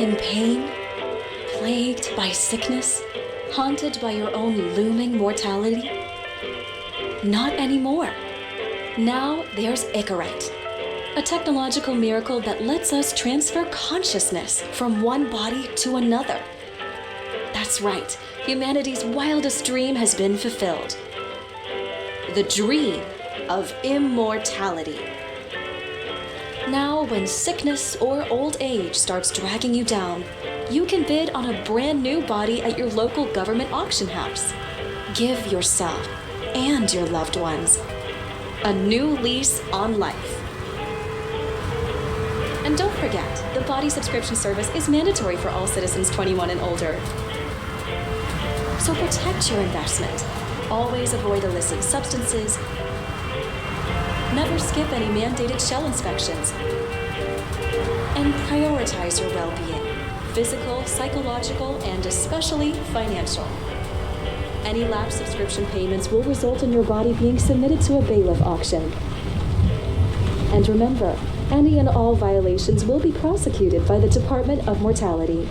in pain, plagued by sickness, haunted by your own looming mortality? Not anymore. Now there's Icarus, a technological miracle that lets us transfer consciousness from one body to another. That's right, humanity's wildest dream has been fulfilled. The dream of immortality. Now, when sickness or old age starts dragging you down, you can bid on a brand new body at your local government auction house. Give yourself and your loved ones a new lease on life. And don't forget, the body subscription service is mandatory for all citizens 21 and older. So protect your investment. Always avoid illicit substances. Never skip any mandated shell inspections. And prioritize your well-being, physical, psychological, and especially financial. Any lapsed subscription payments will result in your body being submitted to a bailiff auction. And remember, any and all violations will be prosecuted by the Department of Mortality.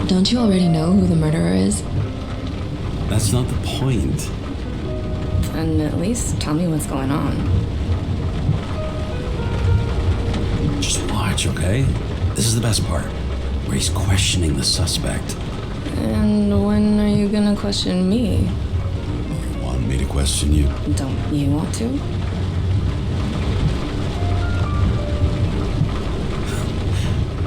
Don't you already know who the murderer is? That's not the point. And at least tell me what's going on. Just watch, okay? This is the best part, where he's questioning the suspect. And when are you gonna question me? You want me to question you? Don't you want to?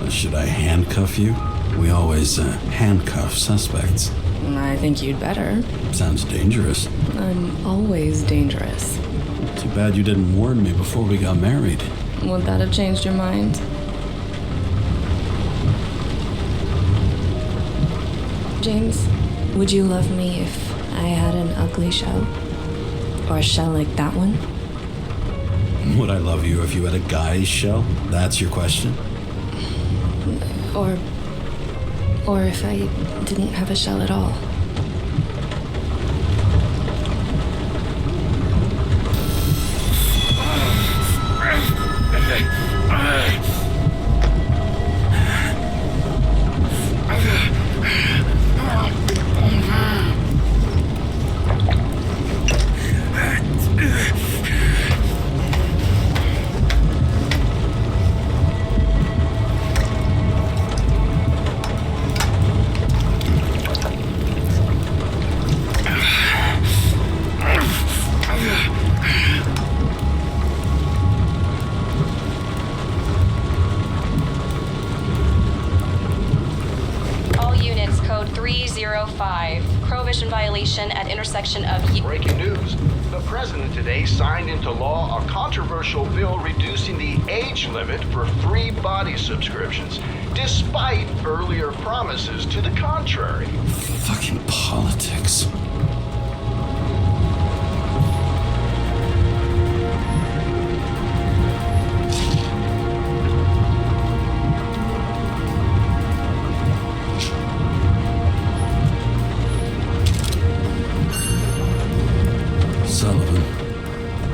Should I handcuff you? We always handcuff suspects. I think you'd better. Sounds dangerous. I'm always dangerous. Too bad you didn't warn me before we got married. Would that have changed your mind? James, would you love me if I had an ugly shell? Or a shell like that one? Would I love you if you had a guy's shell? That's your question? Or if I didn't have a shell at all. Prohibition violation at intersection of... Breaking news. The president today signed into law a controversial bill reducing the age limit for free body subscriptions, despite earlier promises to the contrary. Fucking politics.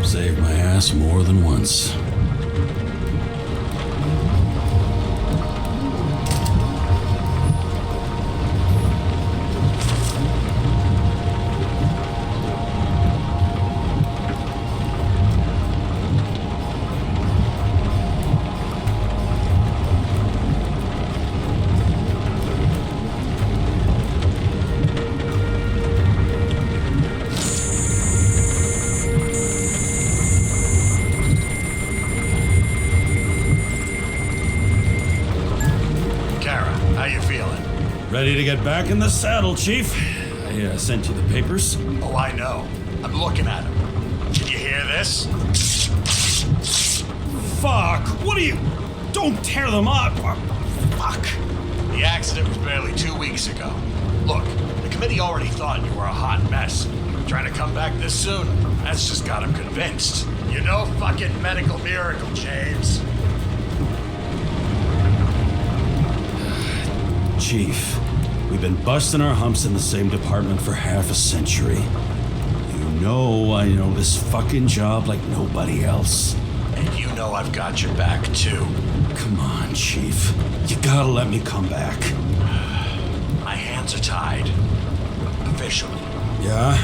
Saved my ass more than once. Ready to get back in the saddle, Chief. I sent you the papers. Oh, I know. I'm looking at them. Did you hear this? Fuck! What are you... Don't tear them up! Fuck! The accident was barely 2 weeks ago. Look, the committee already thought you were a hot mess. Trying to come back this soon, that's just got them convinced. You're no fucking medical miracle, James. Chief, we've been busting our humps in the same department for half a century. You know I know this fucking job like nobody else. And you know I've got your back, too. Come on, Chief. You gotta let me come back. My hands are tied. Officially. Yeah?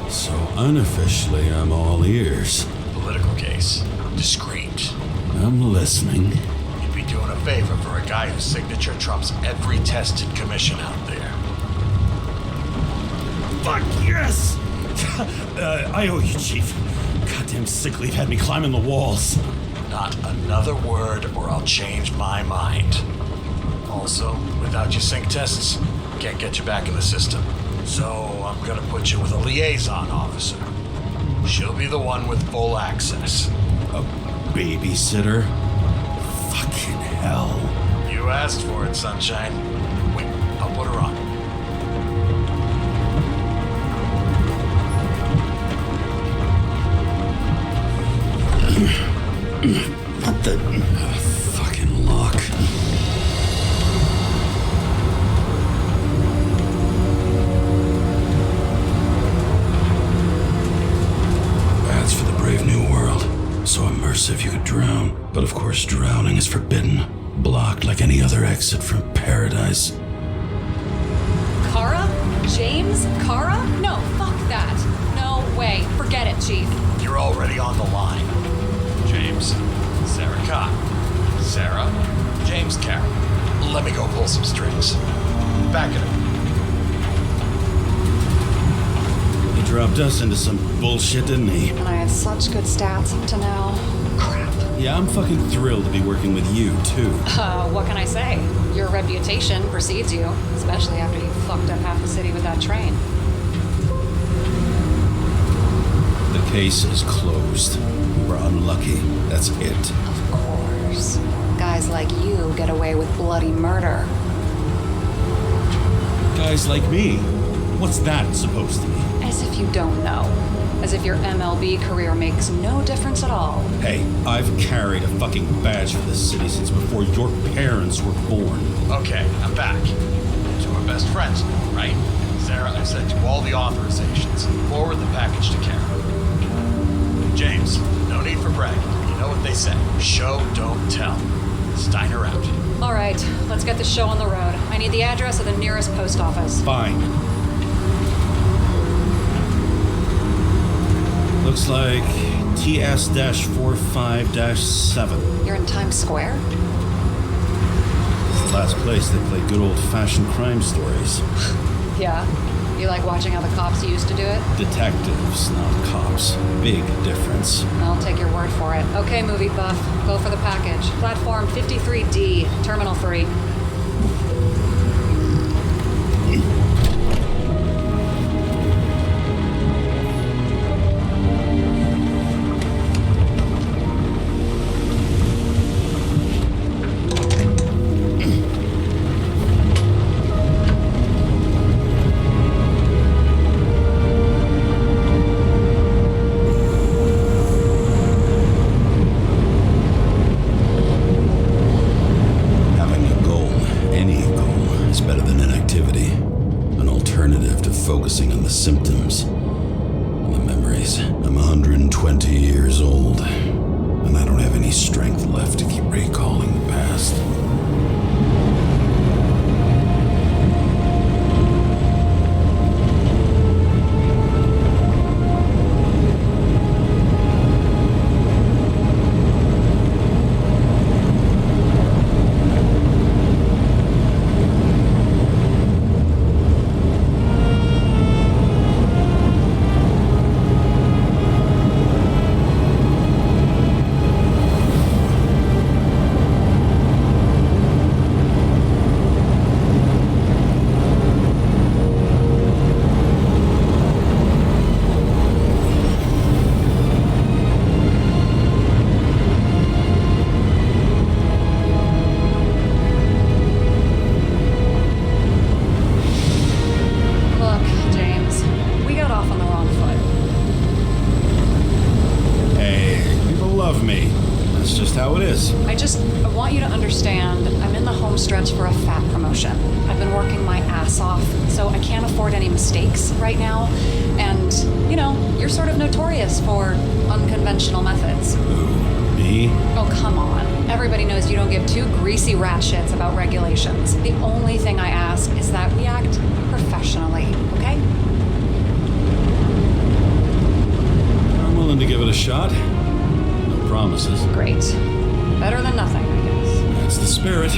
So unofficially, I'm all ears. Political case. Discreet. I'm listening. You'd be doing a favor for a guy whose signature trumps every tested commission out there. Fuck yes! I owe you, Chief. Goddamn sick leave had me climbing the walls. Not another word or I'll change my mind. Also, without your sync tests, can't get you back in the system. So I'm gonna put you with a liaison officer. She'll be the one with full access. A babysitter? Fucking hell. You asked for it, sunshine. Wait, I'll put her on. What the... fucking lock. That's for the brave new world. So immersive you could drown. But of course drowning is forbidden. Blocked like any other exit from paradise. Karra? James Karra? No, fuck that. No way. Forget it, Chief. You're already on the line. James, Sara Kai. Sara, James Karra. Let me go pull some strings. Back it up. He dropped us into some bullshit, didn't he? And I had such good stats up to now. Crap. Yeah, I'm fucking thrilled to be working with you, too. What can I say? Your reputation precedes you, especially after you fucked up half the city with that train. The case is closed. We were unlucky. That's it. Of course. Guys like you get away with bloody murder. Guys like me. What's that supposed to mean? As if you don't know. As if your MLB career makes no difference at all. Hey, I've carried a fucking badge for this city since before your parents were born. Okay, I'm back. So we're best friends now, right? Sara, I sent you all the authorizations. Forward the package to Kara. James, no need for bragging. You know what they say. Show, don't tell. Steiner out. All right, let's get the show on the road. I need the address of the nearest post office. Fine. Looks like TS-45-7. You're in Times Square? It's the last place they play good old-fashioned crime stories. Yeah. You like watching how the cops used to do it? Detectives, not cops. Big difference. I'll take your word for it. Okay, movie buff. Go for the package. Platform 53D, Terminal 3. Focusing on the symptoms and the memories. I'm 120 years old, and I don't have any strength left to keep recalling the past. I want you to understand, I'm in the home stretch for a fat promotion. I've been working my ass off, so I can't afford any mistakes right now. And, you know, you're sort of notorious for unconventional methods. Who? Me? Oh, come on. Everybody knows you don't give two greasy rat shits about regulations. The only thing I ask is that we act professionally, okay? I'm willing to give it a shot. No promises. Great. Better than nothing, I guess. That's the spirit.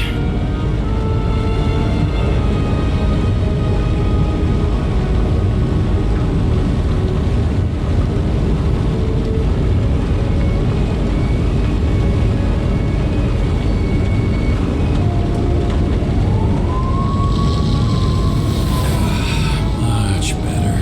Much better.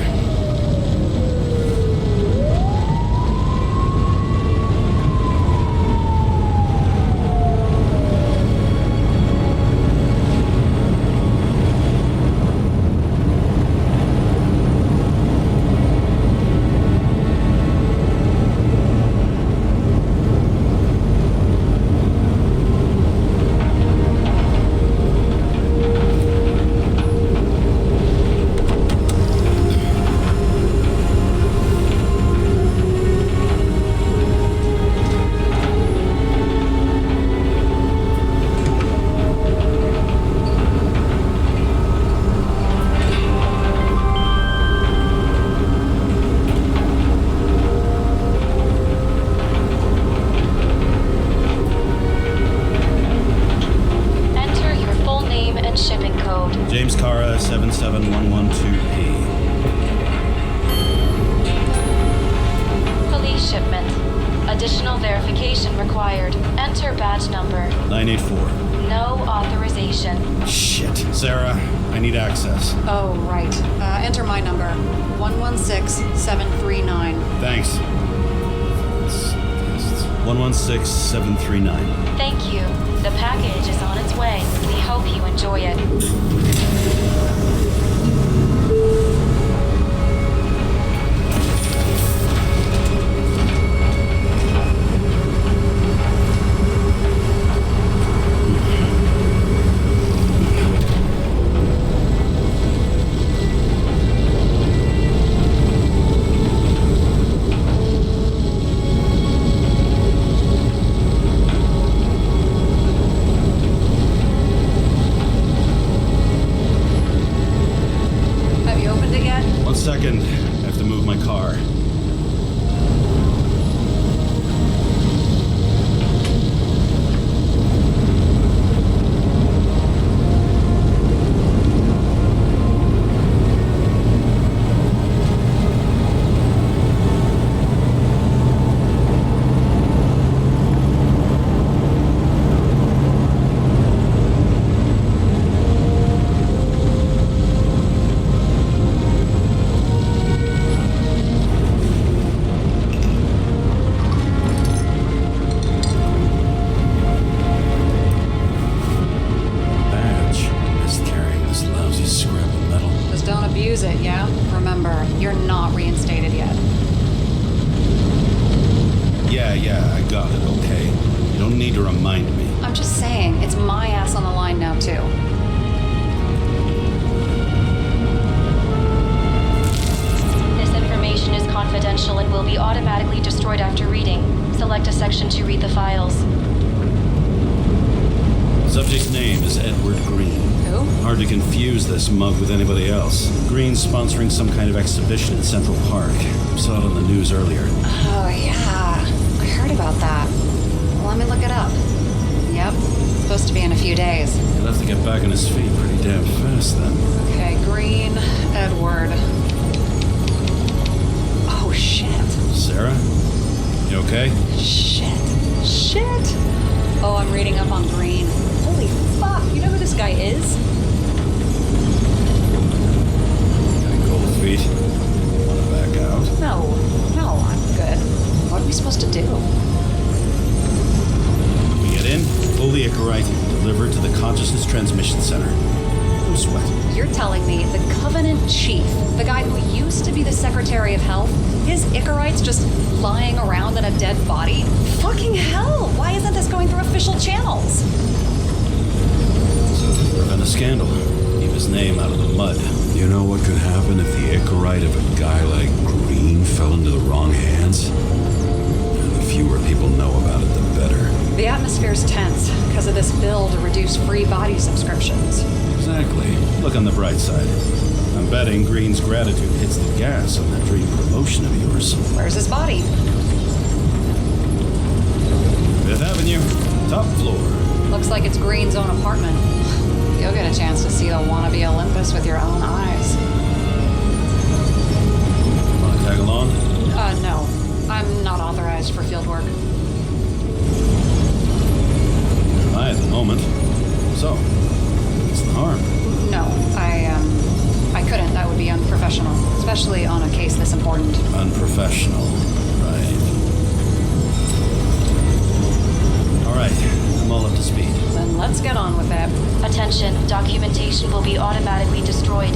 Enter your full name and shipping code. James Karra, 77112P. Police shipment. Additional verification required. Enter badge number. 984. No authorization. Shit. Sarah, I need access. Oh, right. Enter my number. 116739. Thanks. 116739. Thank you. The package is on its way. We hope you enjoy it. Have you opened it yet? 1 second. I have to move my car. Badge is carrying this lousy scrap of metal. Just don't abuse it, yeah? Remember, you're not reinstated yet. Yeah, I got it, okay. You don't need to remind me. I'm just saying, it's my ass on the line now, too. This information is confidential and will be automatically destroyed after reading. Select a section to read the files. Subject's name is Edward Green. Who? Hard to confuse this mug with anybody else. Green's sponsoring some kind of exhibition in Central Park. Saw it on the news earlier. Oh, yeah. I heard about that. Let me look it up. Yep. It's supposed to be in a few days. He'll have to get back on his feet pretty damn fast then. Okay, Green, Edward. Oh, shit. Sarah? You okay? Shit. Oh, I'm reading up on Green. Holy fuck, you know who this guy is? Got cold feet. Wanna back out? No, I'm good. What are we supposed to do? We get in, pull the Icarite, deliver to the Consciousness Transmission Center. No sweat. You're telling me the Covenant Chief, the guy who used to be the Secretary of Health, his Icarite's just lying around in a dead body? Fucking hell! Why isn't this going through official channels? So to prevent a scandal, keep his name out of the mud. You know what could happen if the Icarite of a guy like Green fell into the appears tense because of this bill to reduce free body subscriptions. Exactly. Look on the bright side. I'm betting Green's gratitude hits the gas on that dream promotion of yours. Where's his body? Fifth Avenue, top floor. Looks like it's Green's own apartment. You'll get a chance to see the wannabe Olympus with your own eyes. Wanna tag along? No. I'm not authorized for field work. At the moment. So, what's the harm? No, I couldn't. That would be unprofessional, especially on a case this important. Unprofessional, right. Alright, I'm all up to speed. Then let's get on with it. Attention, documentation will be automatically destroyed.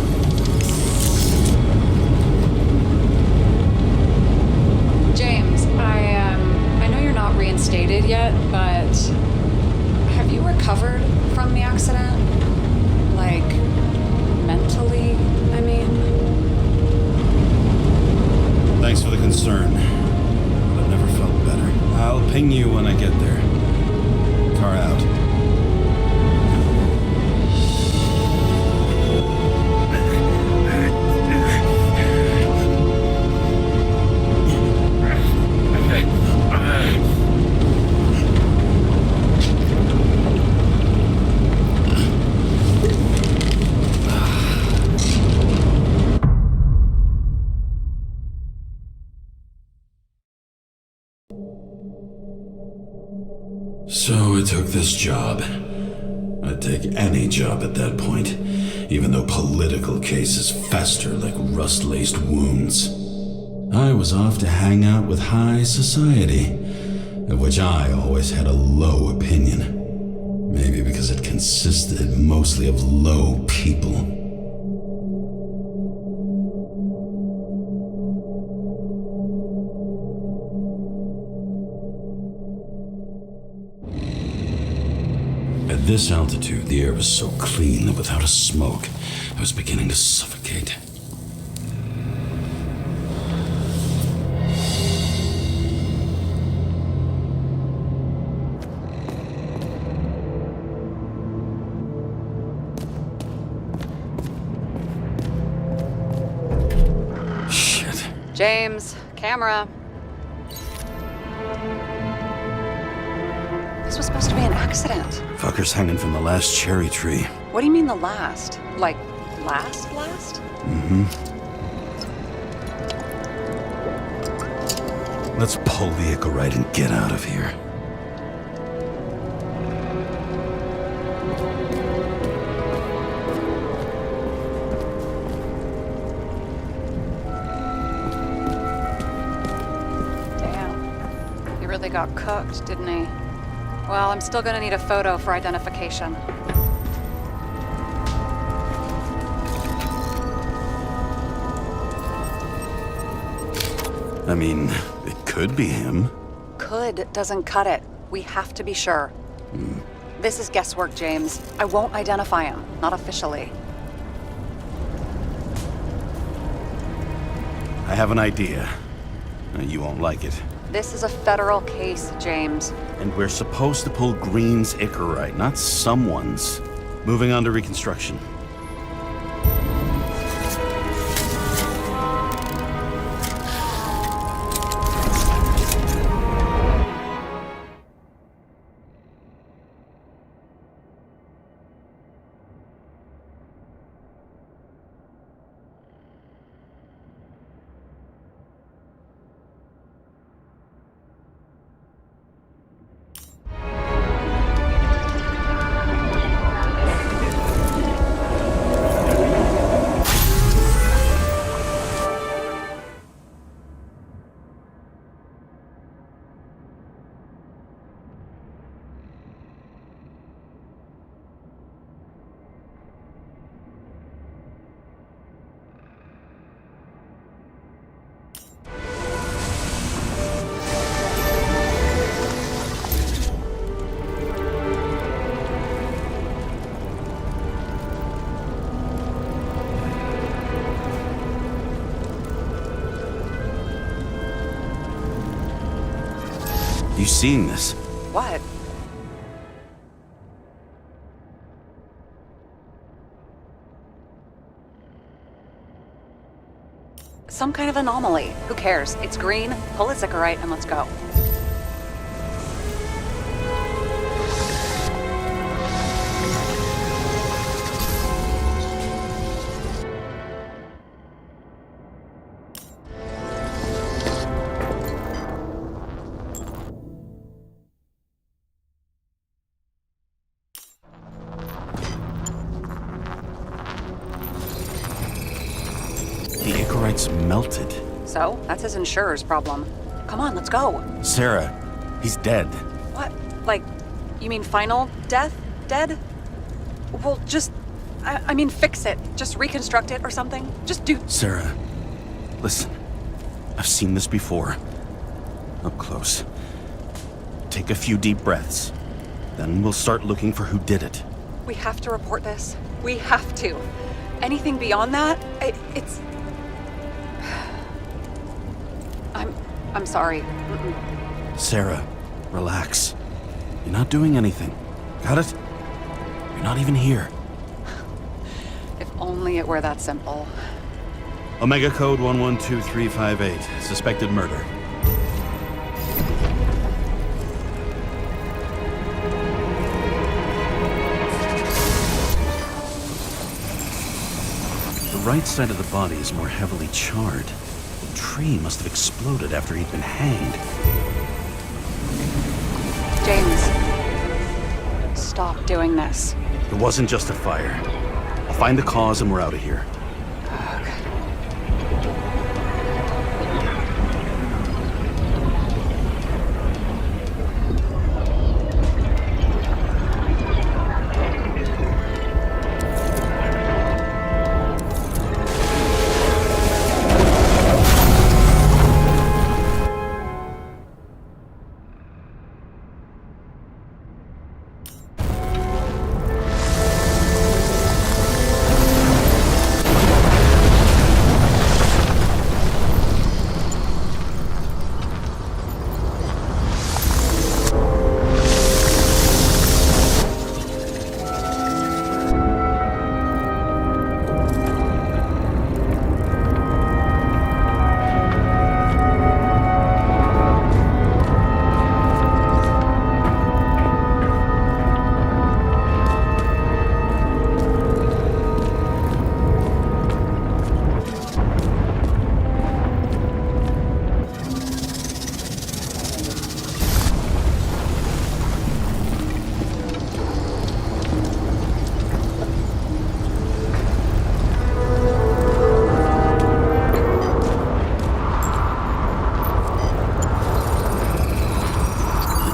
James, I know you're not reinstated yet, but have you recovered from the accident? Like, mentally, I mean? Thanks for the concern. But I've never felt better. I'll ping you when I get there. Car out. So I took this job. I'd take any job at that point, even though political cases fester like rust-laced wounds. I was off to hang out with high society, of which I always had a low opinion. Maybe because it consisted mostly of low people. At this altitude, the air was so clean that without a smoke, I was beginning to suffocate. Shit. James, camera. This was supposed to be an accident. Fucker's hanging from the last cherry tree. What do you mean the last? Like, last? Let's pull the Icarus and get out of here. Damn. He really got cooked, didn't he? Well, I'm still gonna need a photo for identification. I mean, it could be him. Could doesn't cut it. We have to be sure. This is guesswork, James. I won't identify him. Not officially. I have an idea. You won't like it. This is a federal case, James. And we're supposed to pull Green's Icarus, not someone's. Moving on to reconstruction. You seeing this? What? some kind of anomaly. Who cares? It's green, pull its Icarite, and let's go. The Icarite's melted. So, that's his insurer's problem. Come on, let's go. Sarah, he's dead. What? Like, you mean final death? Dead? Well, just... I mean, fix it. Just reconstruct it or something. Just do... Sarah, listen. I've seen this before. Up close. Take a few deep breaths. Then we'll start looking for who did it. We have to report this. We have to. Anything beyond that, it's... I'm sorry. Mm-mm. Sarah, relax. You're not doing anything. Got it? You're not even here. If only it were that simple. Omega code 112358. Suspected murder. The right side of the body is more heavily charred. The tree must have exploded after he'd been hanged. James, stop doing this. It wasn't just a fire. I'll find the cause and we're out of here.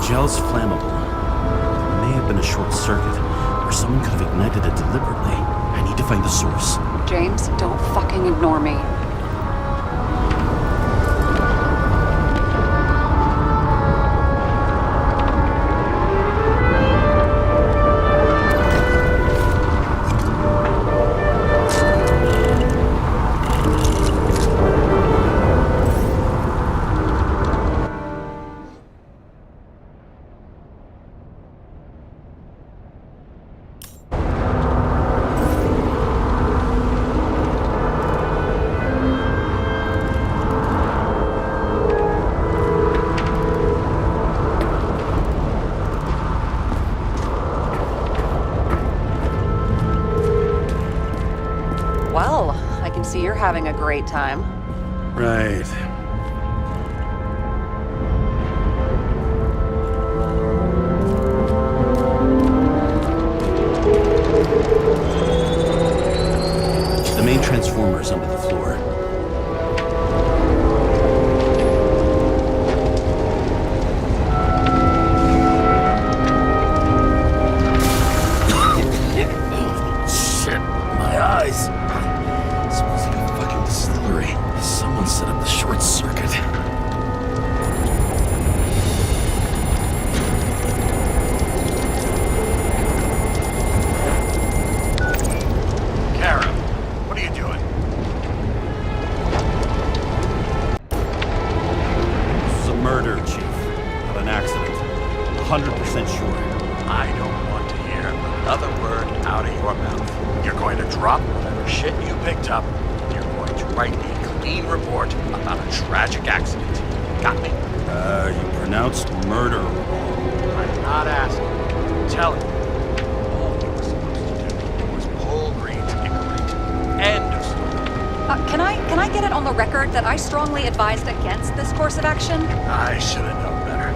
Gel's flammable. It may have been a short circuit, or someone could have ignited it deliberately. I need to find the source. James, don't fucking ignore me. Well, I can see you're having a great time. Right. The main transformer is under the floor. Shit, my eyes. Smells like a fucking distillery. Someone set up the short circuit. Karra, what are you doing? This is a murder, Chief. Not an accident. 100% sure. I don't want to hear another word out of your mouth. You're going to drop whatever shit you picked up, and you're going to write me clean report about a tragic accident. Got me? You pronounced murder wrong. I'm not asking. I'm telling you. All we were supposed to do was pull Green's Icarite. End of story. Can I get it on the record that I strongly advised against this course of action? I should have known better.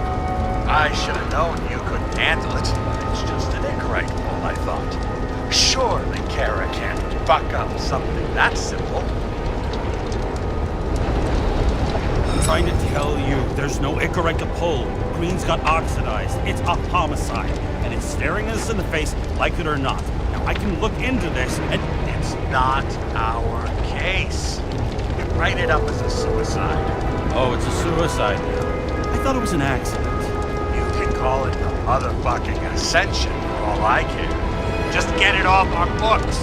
I should have known you couldn't handle it. It's just an Icarite pull, I thought. Surely Kara can't buck up something that simple. I'm trying to tell you, there's no Icarite to pull. Green's got oxidized. It's a homicide, and it's staring us in the face, like it or not. Now, I can look into this, and It's not our case. You write it up as a suicide. oh, it's a suicide now. I thought it was an accident. You can call it the motherfucking Ascension for all I care. Just get it off our books.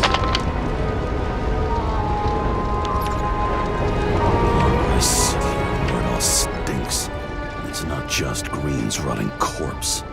I sit here where it all stinks. It's not just Green's rotting corpse.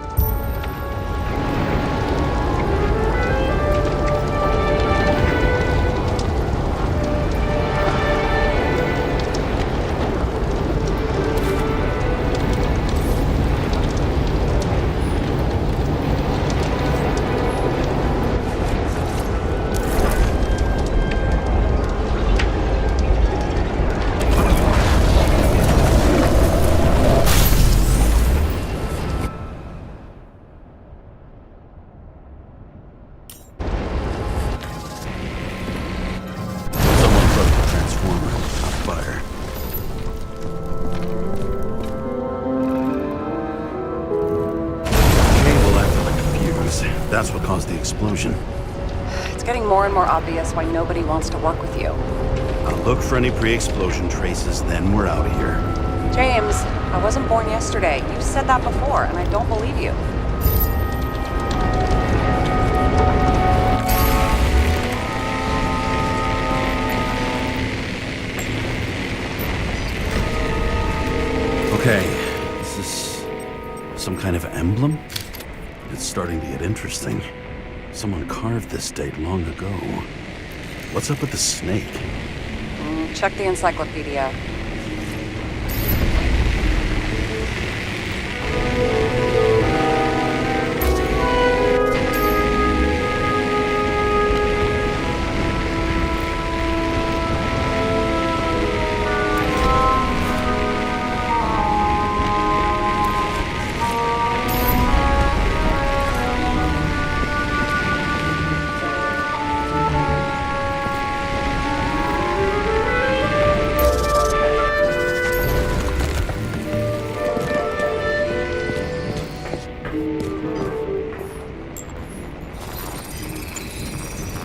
That's what caused the explosion. It's getting more and more obvious why nobody wants to work with you. I'll look for any pre-explosion traces, then we're out of here. James, I wasn't born yesterday. You said that before, and I don't believe you. Okay, is this some kind of emblem? It's starting to get interesting. Someone carved this date long ago. What's up with the snake? Check the encyclopedia.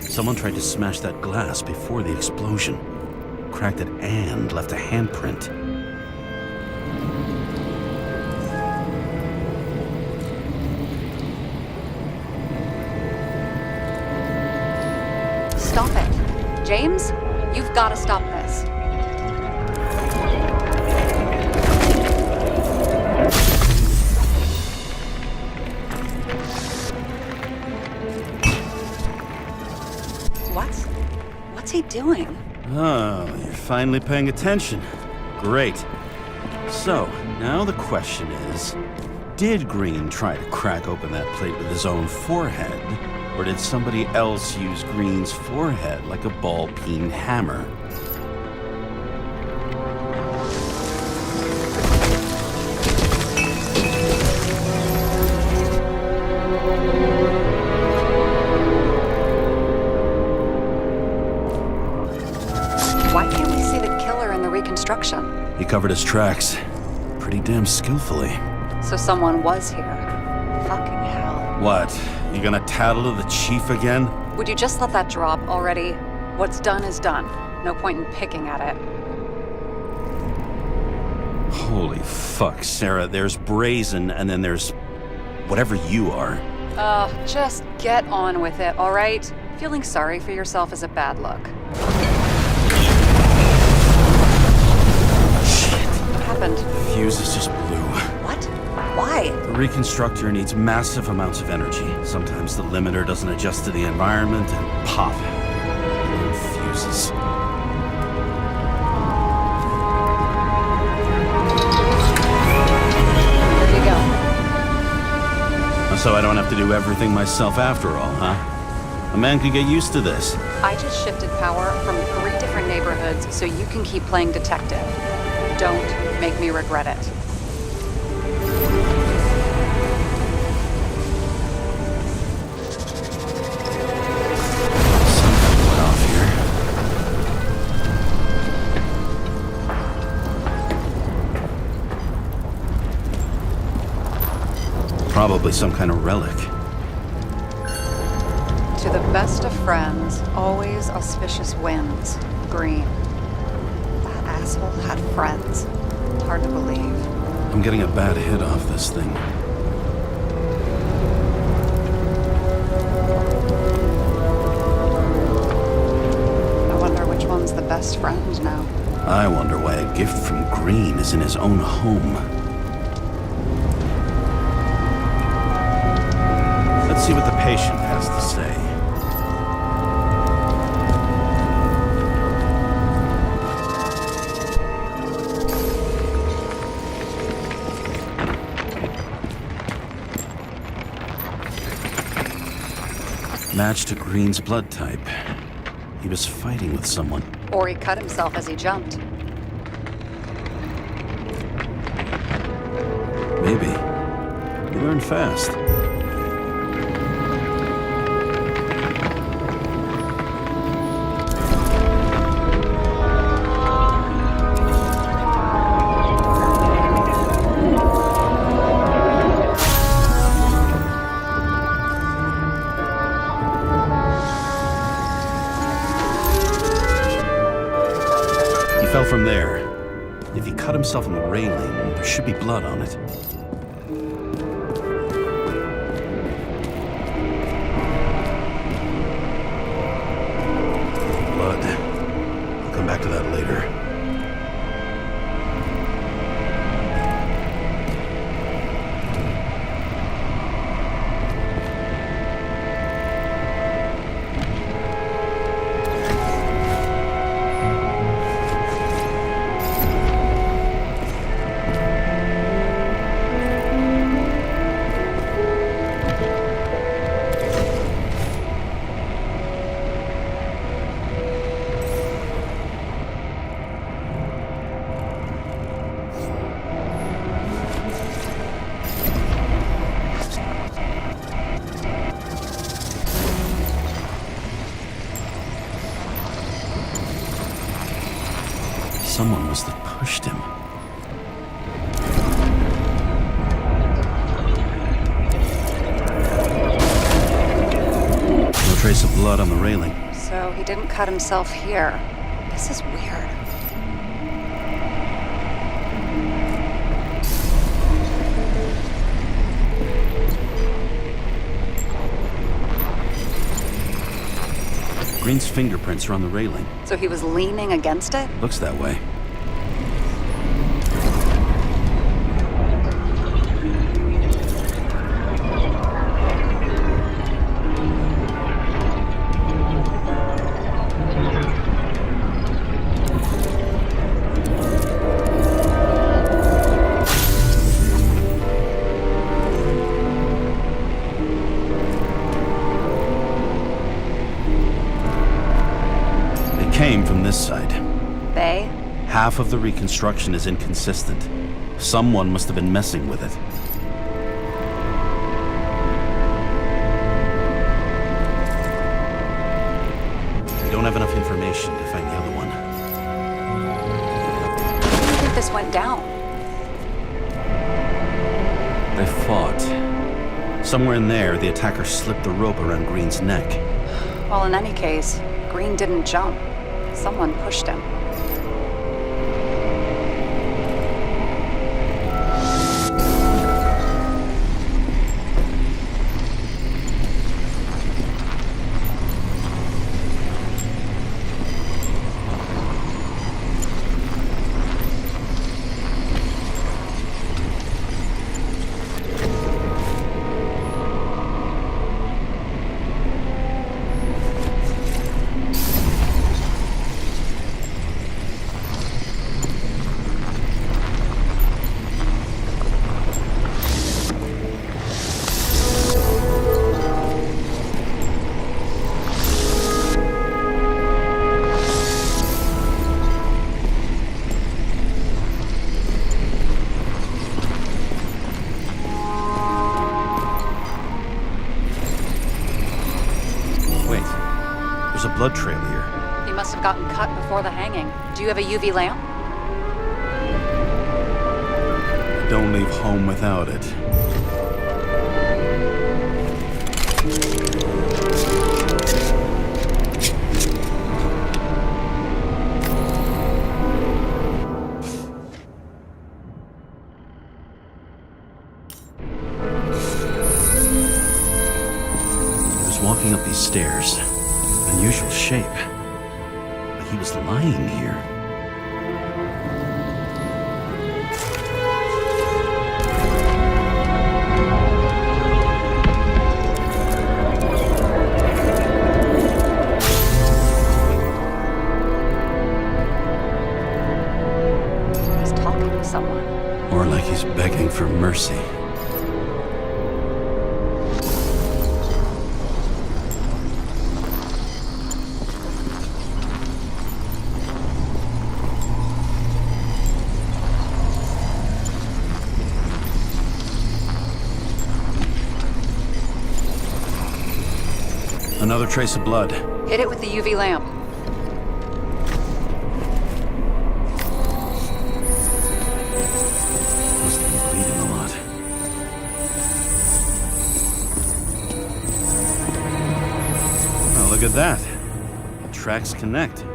Someone tried to smash that glass before the explosion. Cracked it and left a handprint. Stop it. James, you've got to stop this. What's he doing? Oh, you're finally paying attention. Great. So, now the question is, did Green try to crack open that plate with his own forehead? Or did somebody else use Green's forehead like a ball-peen hammer? Why can't we see the killer in the reconstruction? He covered his tracks pretty damn skillfully. So someone was here. Fucking hell. What? You gonna tattle to the chief again? Would you just let that drop already? What's done is done. No point in picking at it. Holy fuck, Sarah. There's brazen, and then there's whatever you are. Just get on with it, all right? Feeling sorry for yourself is a bad look. Shit. What happened? The fuses just blew. What? Why? The reconstructor needs massive amounts of energy. Sometimes the limiter doesn't adjust to the environment, and pop. Fuses. So I don't have to do everything myself after all, huh? A man could get used to this. I just shifted power from 3 different neighborhoods so you can keep playing detective. Don't make me regret it. Something went off here. Probably some kind of relic. To the best of friends, always auspicious winds. Green. That asshole had friends. Hard to believe. I'm getting a bad hit off this thing. I wonder which one's the best friend now. I wonder why a gift from Green is in his own home. Let's see what the patient has to say. Match to Green's blood type. He was fighting with someone. Or he cut himself as he jumped. Maybe. You learn fast. Fell from there. If he cut himself on the railing, there should be blood on it. Blood. I'll come back to that later. Someone must have pushed him. No trace of blood on the railing. So he didn't cut himself here. This is weird. Green's fingerprints are on the railing. So he was leaning against it? Looks that way. Came from this side. They? Half of the reconstruction is inconsistent. Someone must have been messing with it. We don't have enough information to find the other one. How do you think this went down? They fought. Somewhere in there, the attacker slipped the rope around Green's neck. Well, in any case, Green didn't jump. Someone pushed him. blood trail here. He must have gotten cut before the hanging. Do you have a UV lamp? Don't leave home without it. He was walking up these stairs. Unusual shape. But he was lying here. He's talking to someone. Or like he's begging for mercy. Another trace of blood. Hit it with the UV lamp. Must have been bleeding a lot. Oh, look at that. The tracks connect.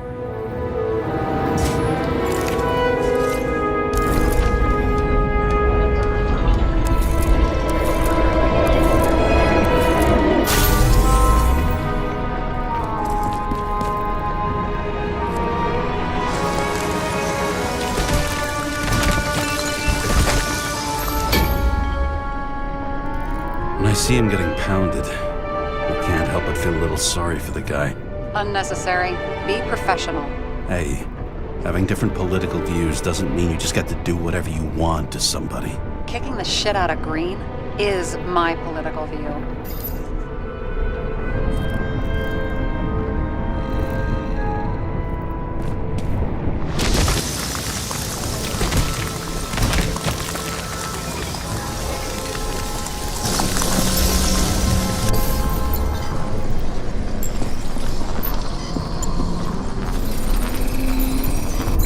When I see him getting pounded, I can't help but feel a little sorry for the guy. Unnecessary. Be professional. Hey, having different political views doesn't mean you just get to do whatever you want to somebody. Kicking the shit out of Green is my political view.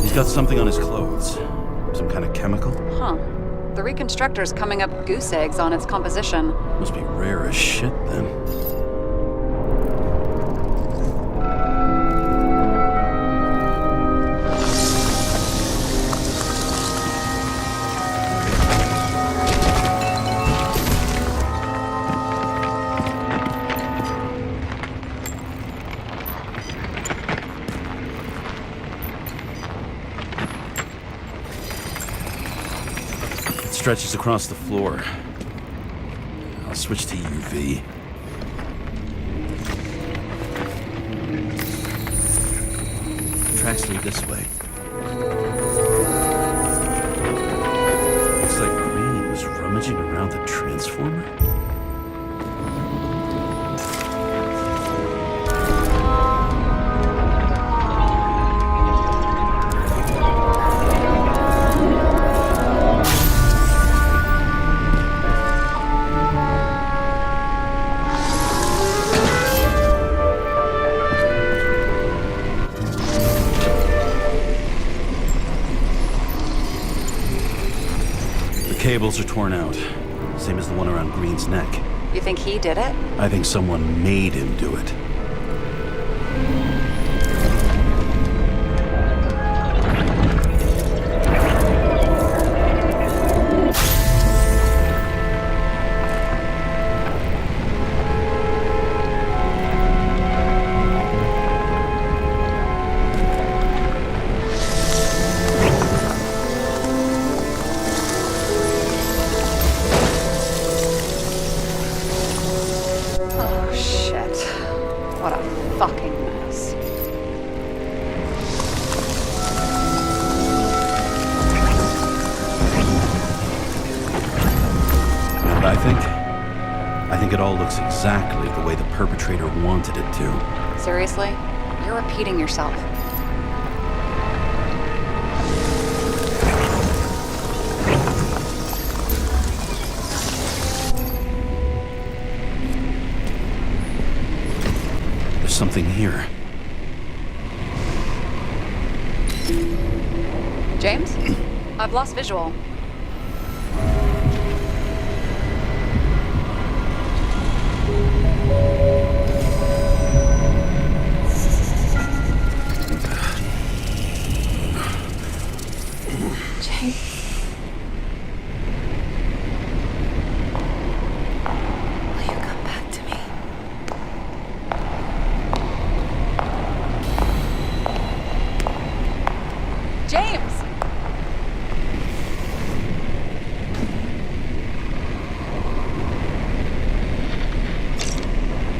He's got something on his clothes. Some kind of chemical? Huh. The reconstructor's coming up goose eggs on its composition. Must be rare as shit then. Stretches across the floor. I'll switch to UV. Tracks lead this way. Looks like Green was rummaging around the transformer. Cables are torn out, same as the one around Green's neck. You think he did it? I think someone made him do it. I think it all looks exactly the way the perpetrator wanted it to. Seriously? You're repeating yourself. There's something here. James? I've lost visual. James. Will you come back to me? James!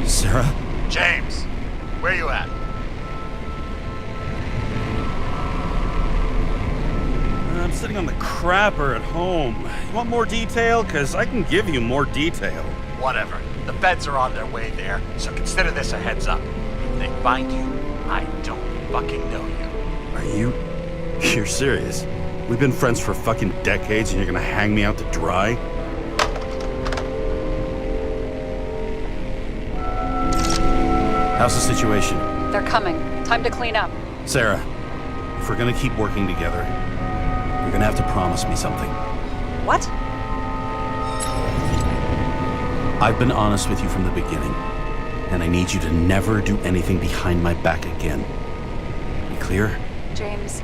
Sara? James, where you at? I'm sitting on the crapper at home. You want more detail? Because I can give you more detail. Whatever. The feds are on their way there, so consider this a heads up. If they find you, I don't fucking know you. Are you? You're serious? We've been friends for fucking decades and you're gonna hang me out to dry? How's the situation? They're coming. Time to clean up. Sara, if we're gonna keep working together, you're gonna have to promise me something. What? I've been honest with you from the beginning, and I need you to never do anything behind my back again. You clear? James.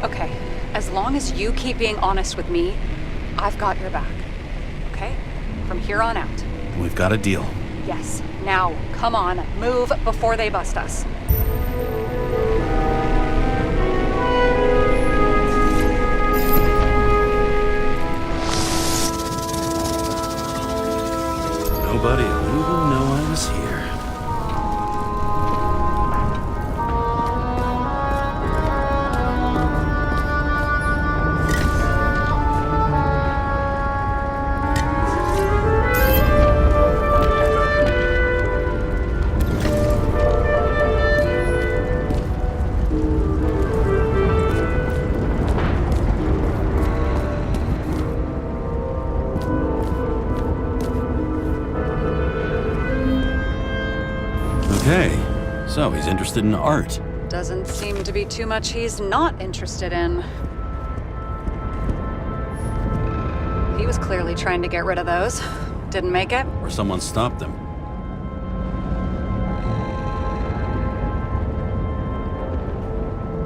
Okay, as long as you keep being honest with me, I've got your back. Okay? From here on out. We've got a deal. Yes. Now, come on, move before they bust us. Nobody will even know I was here. Okay, so he's interested in art. Doesn't seem to be too much he's not interested in. He was clearly trying to get rid of those. Didn't make it. Or someone stopped him.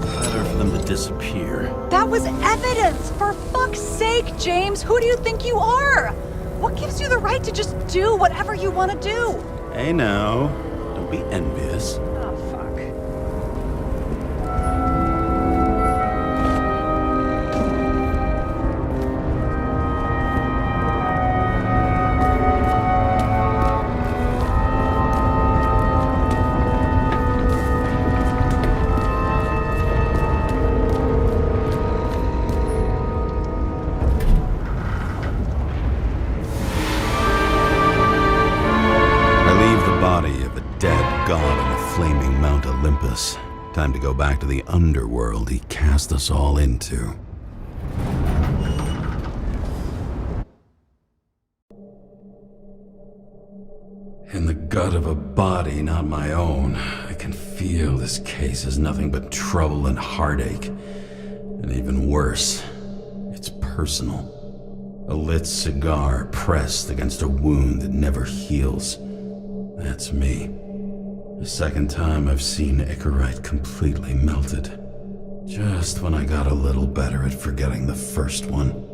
Better for them to disappear. That was evidence! For fuck's sake, James! Who do you think you are? What gives you the right to just do whatever you want to do? Hey now, don't be envious. Oh, fuck. Time to go back to the underworld he cast us all into. In the gut of a body not my own, I can feel this case is nothing but trouble and heartache. And even worse, it's personal. A lit cigar pressed against a wound that never heals. That's me. The second time I've seen Icarite completely melted. Just when I got a little better at forgetting the first one.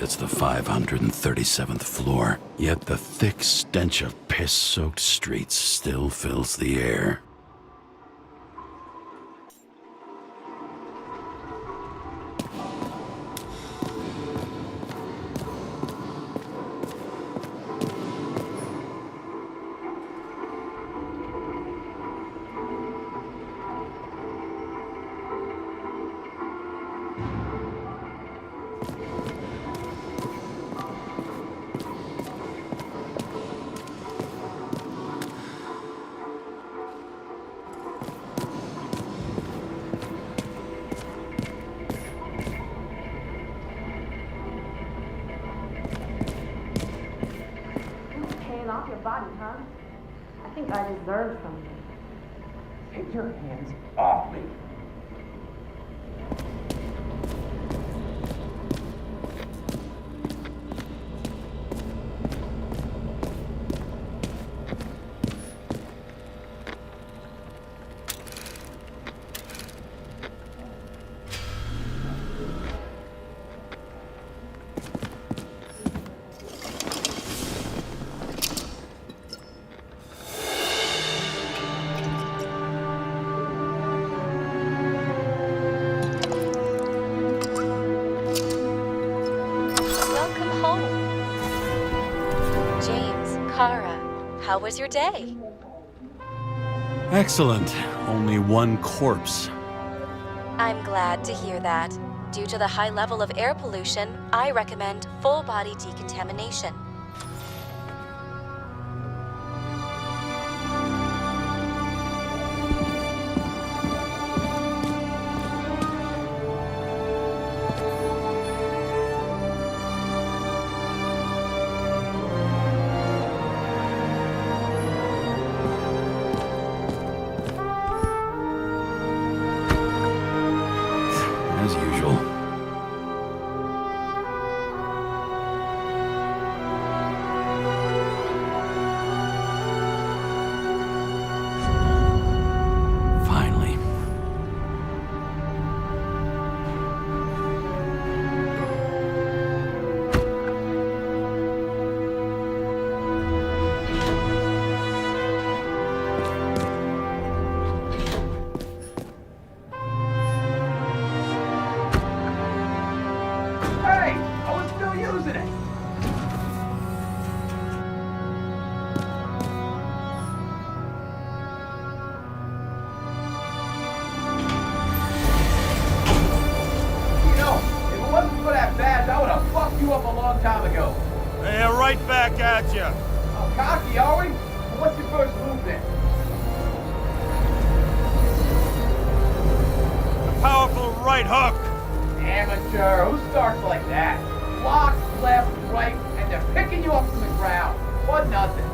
It's the 537th floor, yet the thick stench of piss-soaked streets still fills the air. I think I deserve something. Take your hands off me. Welcome home. James Karra, how was your day? Excellent. Only one corpse. I'm glad to hear that. Due to the high level of air pollution, I recommend full body decontamination. As usual. Finally. Hey! I was still using it! You know, if it wasn't for that badge, I would have fucked you up a long time ago. Hey, right back at ya. Oh, cocky, are we? Well, what's your first move then? Powerful right hook. Amateur, who starts like that? Block, left, right, and they're picking you up from the ground. 1-0.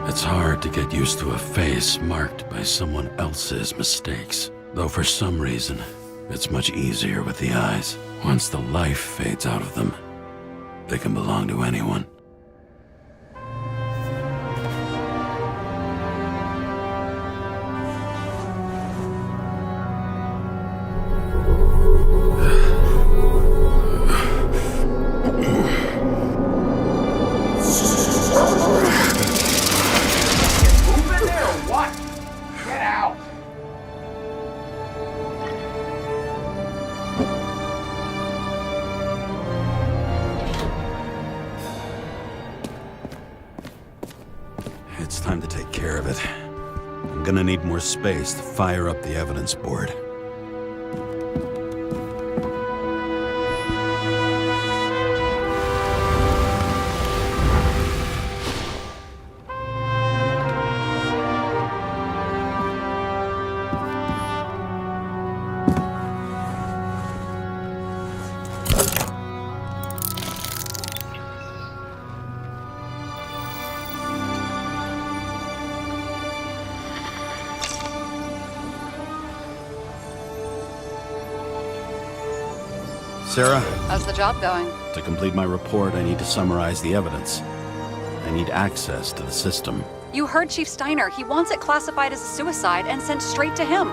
It's hard to get used to a face marked by someone else's mistakes. Though for some reason, it's much easier with the eyes. Once the life fades out of them, they can belong to anyone. Move in there or what? Get out. It's time to take care of it. I'm gonna need more space to fire up the evidence board. Sarah, How's the job going? to complete my report, I need to summarize the evidence. I need access to the system. You heard Chief Steiner. He wants it classified as a suicide and sent straight to him.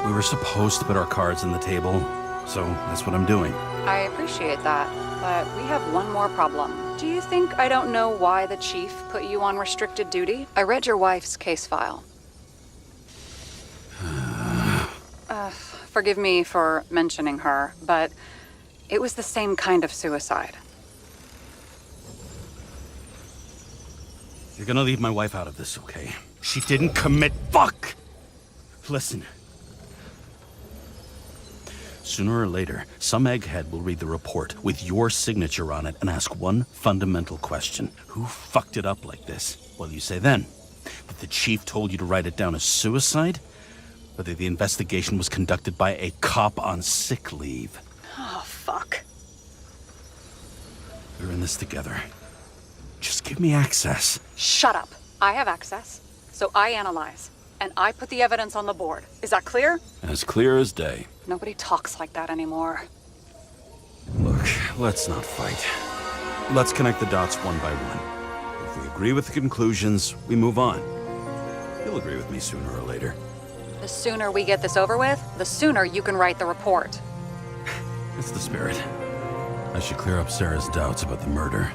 We were supposed to put our cards on the table, so that's what I'm doing. I appreciate that, but we have one more problem. Do you think I don't know why the chief put you on restricted duty? I read your wife's case file. Forgive me for mentioning her, but it was the same kind of suicide. You're gonna leave my wife out of this, okay? She didn't commit. Fuck! Listen. Sooner or later, some egghead will read the report with your signature on it and ask one fundamental question. Who fucked it up like this? What will you say then? That the chief told you to write it down as suicide? Whether the investigation was conducted by a cop on sick leave? Oh, fuck. We're in this together. Just give me access. Shut up. I have access, so I analyze. And I put the evidence on the board. Is that clear? As clear as day. Nobody talks like that anymore. Look, let's not fight. Let's connect the dots one by one. If we agree with the conclusions, we move on. You'll agree with me sooner or later. The sooner we get this over with, the sooner you can write the report. That's the spirit. I should clear up Sarah's doubts about the murder.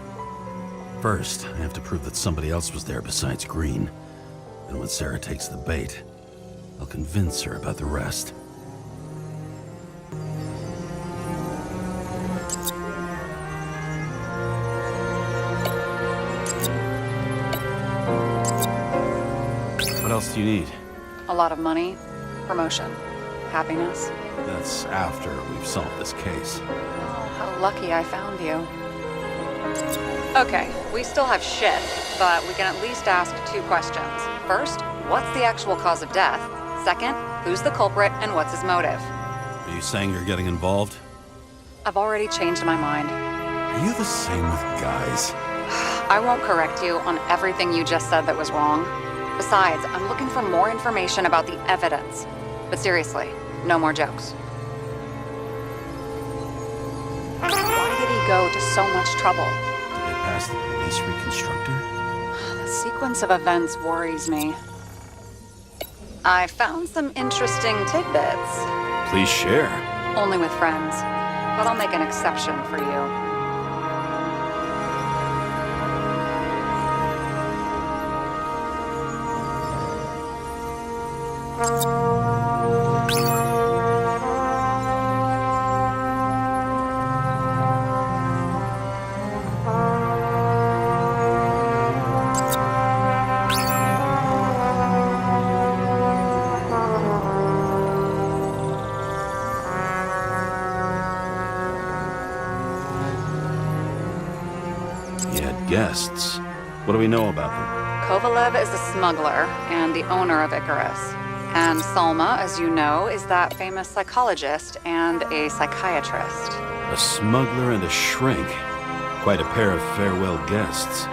First, I have to prove that somebody else was there besides Green. And when Sarah takes the bait, I'll convince her about the rest. What else do you need? A lot of money, promotion, happiness. That's after we've solved this case. Oh, how lucky I found you. Okay, we still have shit, but we can at least ask 2 questions. First, what's the actual cause of death? Second, who's the culprit and what's his motive? Are you saying you're getting involved? I've already changed my mind. Are you the same with guys? I won't correct you on everything you just said that was wrong. Besides, I'm looking for more information about the evidence. But seriously, no more jokes. Why did he go to so much trouble? Did they pass the police reconstructor? The sequence of events worries me. I found some interesting tidbits. Please share. Only with friends. But I'll make an exception for you. He had guests. What do we know about them? Kovalev is a smuggler and the owner of Icarus. And Salma, as you know, is that famous psychologist and a psychiatrist. A smuggler and a shrink. Quite a pair of farewell guests.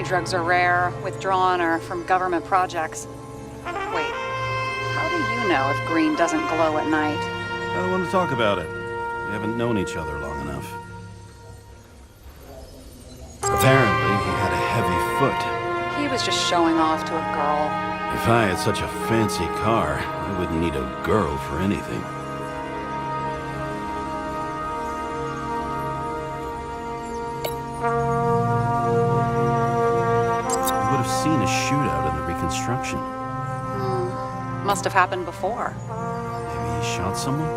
Drugs are rare, withdrawn, or from government projects. Wait, how do you know if Green doesn't glow at night? I don't want to talk about it. We haven't known each other long enough. Apparently, he had a heavy foot. He was just showing off to a girl. If I had such a fancy car, I wouldn't need a girl for anything. Seen a shootout in the reconstruction. Must have happened before. Maybe he shot someone?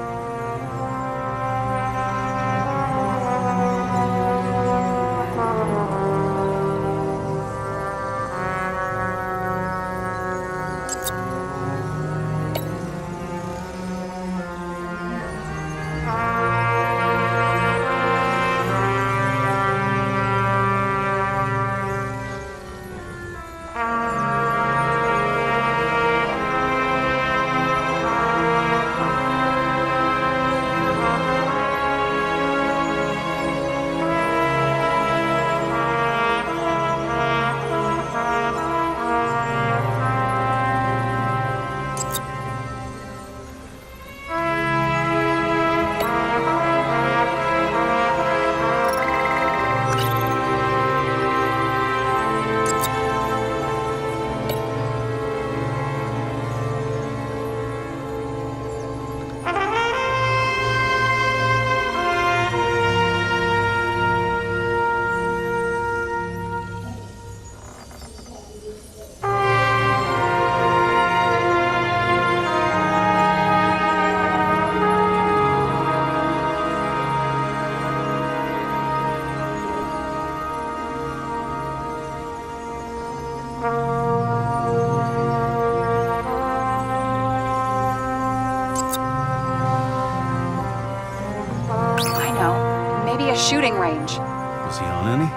a shooting range. Was he on any?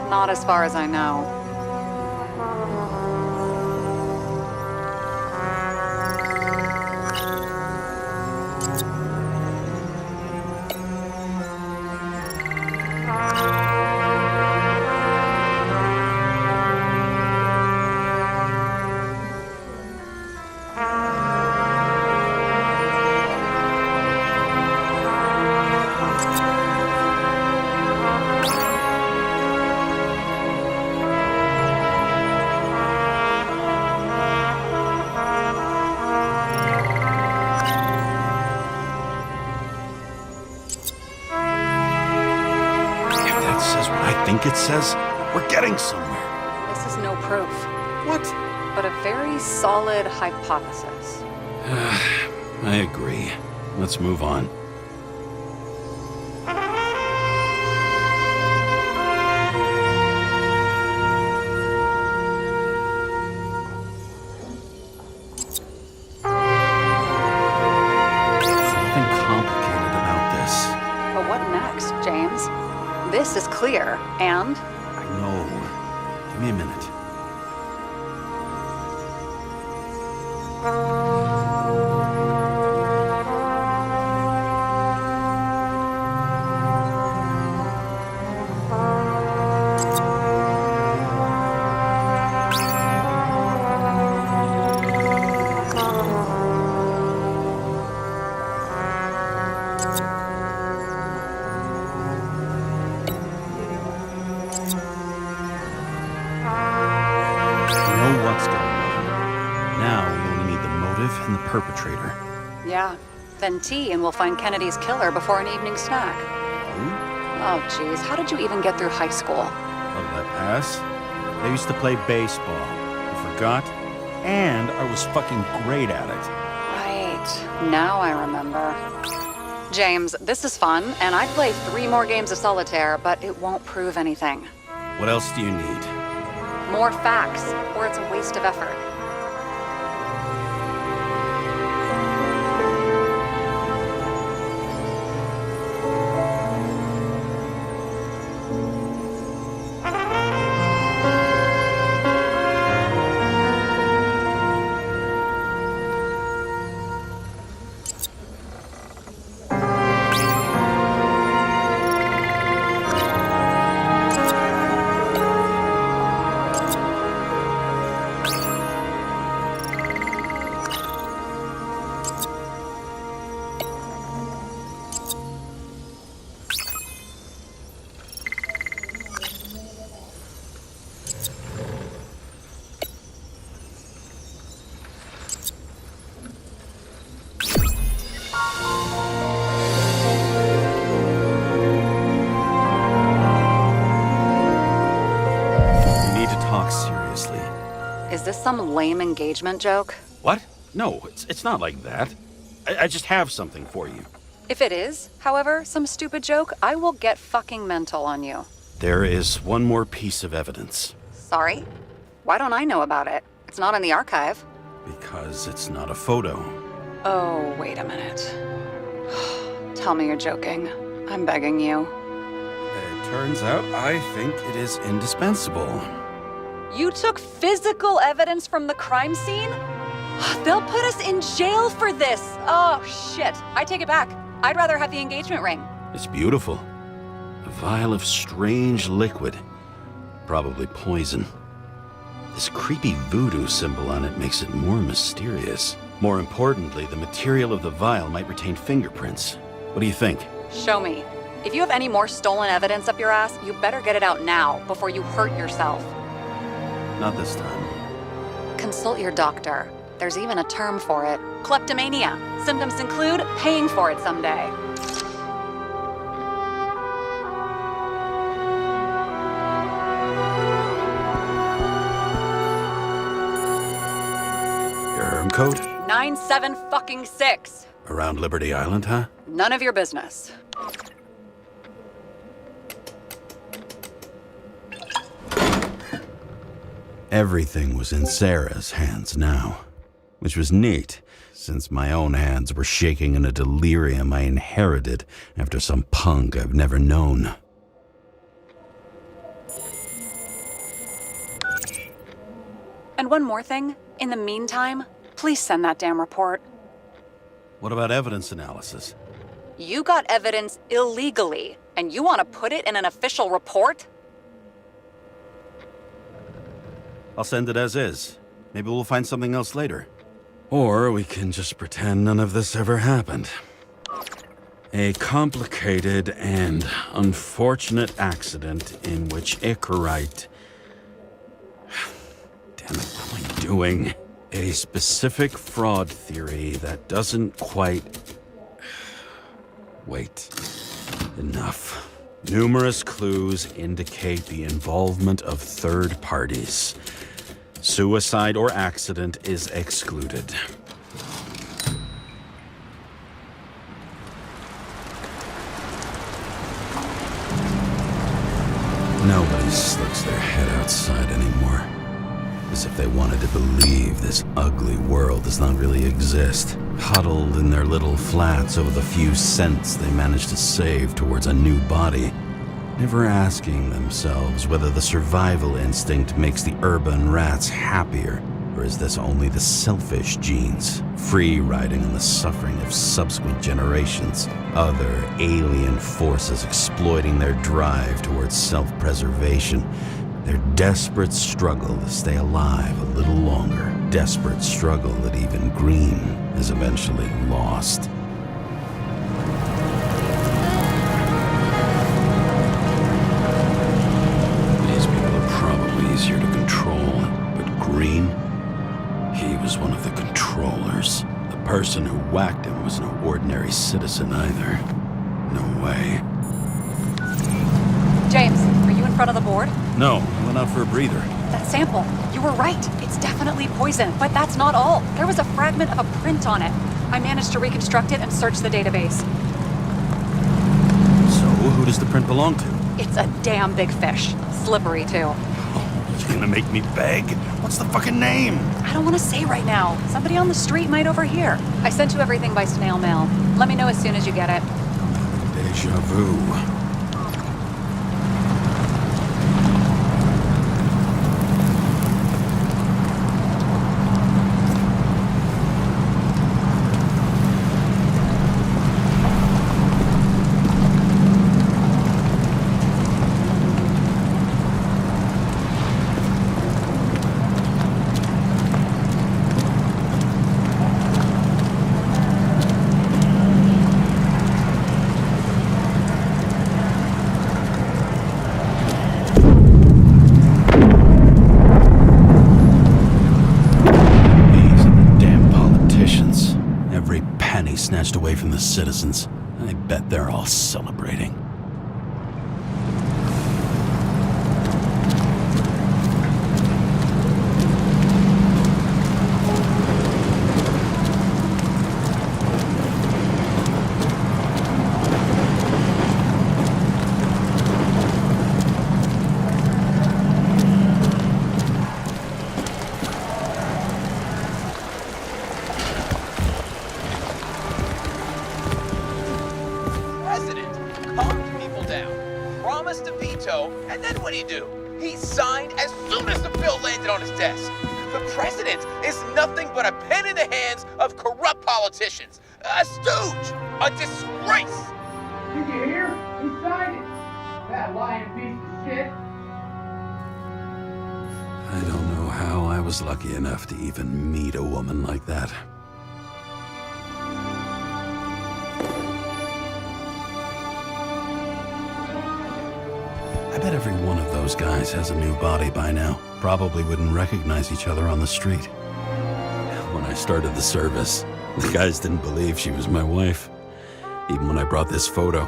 Not as far as I know. It says we're getting somewhere. This is no proof, What? but a very solid hypothesis. I agree. Let's move on. There's nothing complicated about this. But what next, James? This is clear, and I know. Give me a minute. And the perpetrator. yeah, then tea and we'll find Kennedy's killer before an evening snack. Who? Oh, jeez, how did you even get through high school? Let that pass. I used to play baseball. You forgot? And I was fucking great at it. Right, now I remember. James, this is fun, and I'd play 3 more games of solitaire, but it won't prove anything. What else do you need? More facts, or it's a waste of effort. Is this some lame engagement joke? What? No, it's not like that. I just have something for you. If it is, however, some stupid joke, I will get fucking mental on you. There is one more piece of evidence. Sorry? Why don't I know about it? It's not in the archive. Because it's not a photo. Oh, wait a minute. Tell me you're joking. I'm begging you. It turns out I think it is indispensable. You took physical evidence from the crime scene? They'll put us in jail for this. Oh, shit. I take it back. I'd rather have the engagement ring. It's beautiful. A vial of strange liquid. Probably poison. This creepy voodoo symbol on it makes it more mysterious. More importantly, the material of the vial might retain fingerprints. What do you think? Show me. If you have any more stolen evidence up your ass, you better get it out now before you hurt yourself. Not this time. Consult your doctor. There's even a term for it. Kleptomania. Symptoms include paying for it someday. Your herm code? 97-fucking-6. Around Liberty Island, huh? None of your business. Everything was in Sarah's hands now. which was neat, since my own hands were shaking in a delirium I inherited after some punk I've never known. And one more thing. In the meantime, please send that damn report. What about evidence analysis? You got evidence illegally, and you want to put it in an official report? I'll send it as is. Maybe we'll find something else later. Or we can just pretend none of this ever happened. A complicated and unfortunate accident in which Icarite... Damn it, what am I doing? A specific fraud theory that doesn't quite... Wait. Enough. Numerous clues indicate the involvement of third parties. Suicide or accident is excluded. Nobody sticks their head outside anymore. As if they wanted to believe this ugly world does not really exist. Huddled in their little flats over the few cents they managed to save towards a new body. Never asking themselves whether the survival instinct makes the urban rats happier, or is this only the selfish genes, free riding on the suffering of subsequent generations, other alien forces exploiting their drive towards self-preservation, their desperate struggle to stay alive a little longer, desperate struggle that even Green has eventually lost. Easier to control, but Green, he was one of the controllers. The person who whacked him was no ordinary citizen either. No way. James, are you in front of the board? No, I went out for a breather. That sample, you were right. It's definitely poison, but that's not all. There was a fragment of a print on it. I managed to reconstruct it and search the database. So, who does the print belong to? It's a damn big fish. Slippery, too. You're gonna make me beg? What's the fucking name? I don't want to say right now. Somebody on the street might overhear. I sent you everything by snail mail. Let me know as soon as you get it. Deja vu. Snatched away from the citizens. I bet they're all celebrating. And then what do? He signed as soon as the bill landed on his desk. The president is nothing but a pen in the hands of corrupt politicians. A stooge! A disgrace! Did you hear? He signed it. That lying piece of shit. I don't know how I was lucky enough to even meet a woman like that. I bet every one of those guys has a new body by now. Probably wouldn't recognize each other on the street. When I started the service, the guys didn't believe she was my wife. Even when I brought this photo,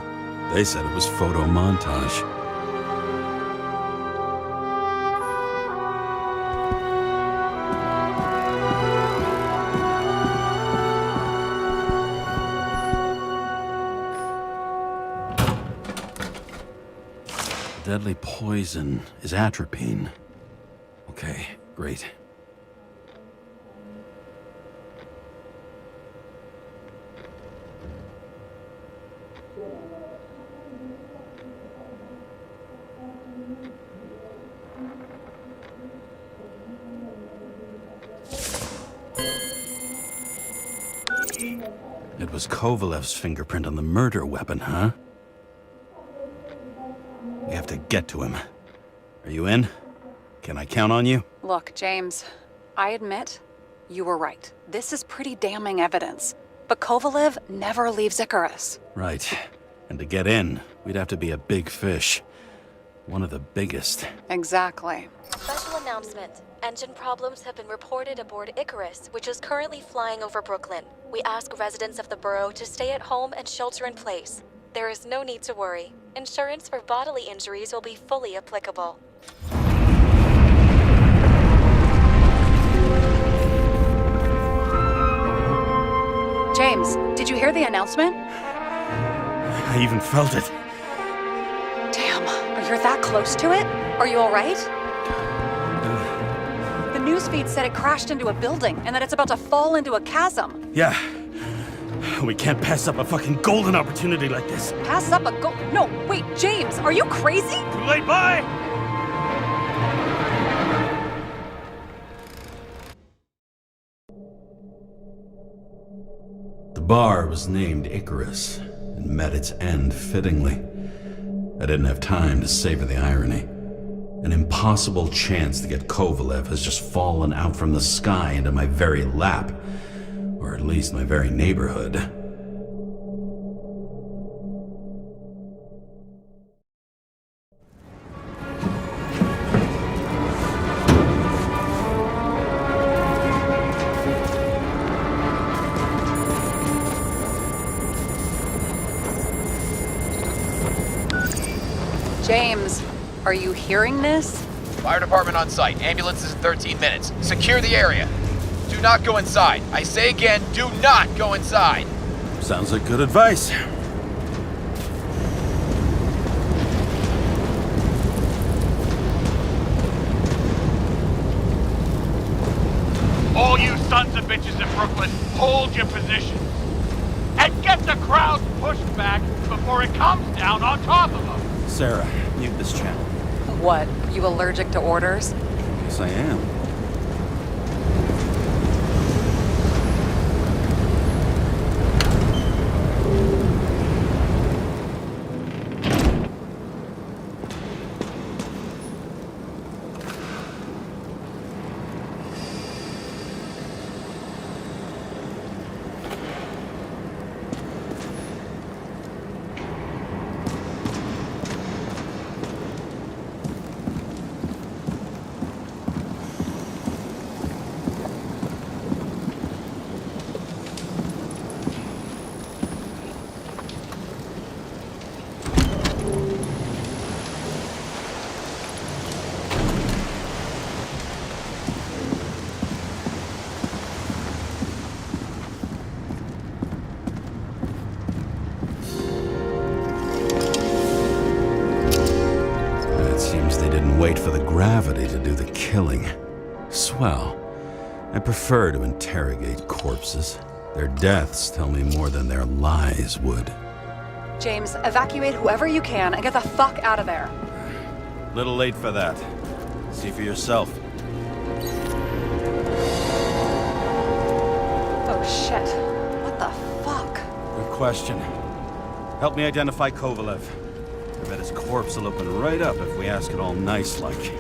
they said it was photo montage. Deadly poison is atropine. Okay, great. was Kovalev's fingerprint on the murder weapon, huh? We have to get to him. Are you in? Can I count on you? Look, James, I admit, you were right. This is pretty damning evidence. But Kovalev never leaves Icarus. Right. And to get in, we'd have to be a big fish. One of the biggest. Exactly. Special announcement. Engine problems have been reported aboard Icarus, which is currently flying over Brooklyn. We ask residents of the borough to stay at home and shelter in place. There is no need to worry. Insurance for bodily injuries will be fully applicable. James, did you hear the announcement? I even felt it. Damn, you're that close to it? Are you all right? The newsfeed said it crashed into a building and that it's about to fall into a chasm. Yeah. We can't pass up a fucking golden opportunity like this. Pass up a No, wait, James, are you crazy? Too late, bye! The bar was named Icarus and met its end fittingly. I didn't have time to savor the irony. An impossible chance to get Kovalev has just fallen out from the sky into my very lap, or at least my very neighborhood. James, are you hearing this? Fire department on site. Ambulances in 13 minutes. Secure the area. Do not go inside. I say again, do not go inside. Sounds like good advice. All you sons of bitches in Brooklyn, hold your positions. And get the crowd pushed back before it comes down on top of them. Sarah, mute this channel. What, you allergic to orders? Yes, I am. Wait for the gravity to do the killing. Swell. I prefer to interrogate corpses. Their deaths tell me more than their lies would. James, evacuate whoever you can and get the fuck out of there. Little late for that. See for yourself. Oh shit. What the fuck? Good question. Help me identify Kovalev. I bet his corpse will open right up if we ask it all nice-like.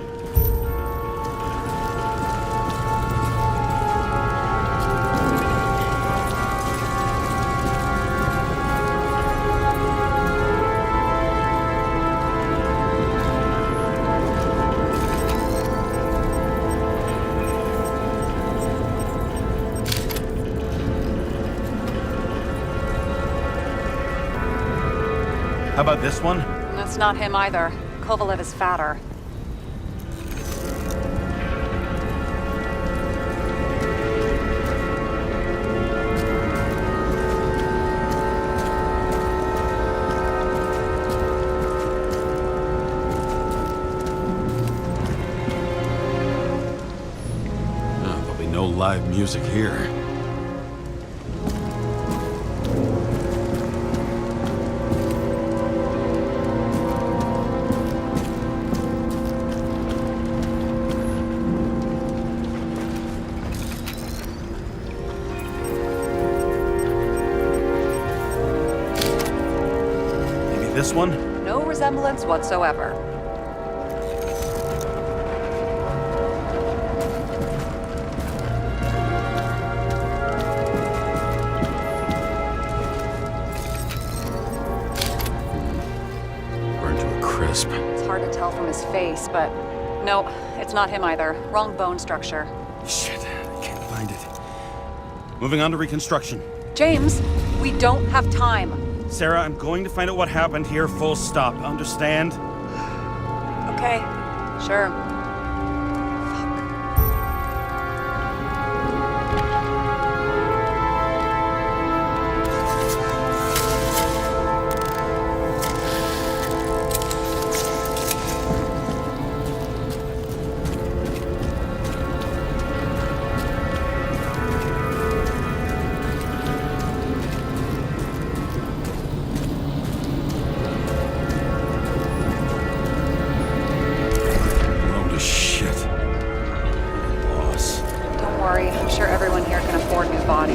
How about this one? That's not him either. Kovalev is fatter. There'll be no live music here. this one? No resemblance whatsoever. Burned to a crisp. It's hard to tell from his face, but no, it's not him either. Wrong bone structure. Shit, I can't find it. Moving on to reconstruction. James, we don't have time. Sarah, I'm going to find out what happened here, full stop. Understand? Okay, sure.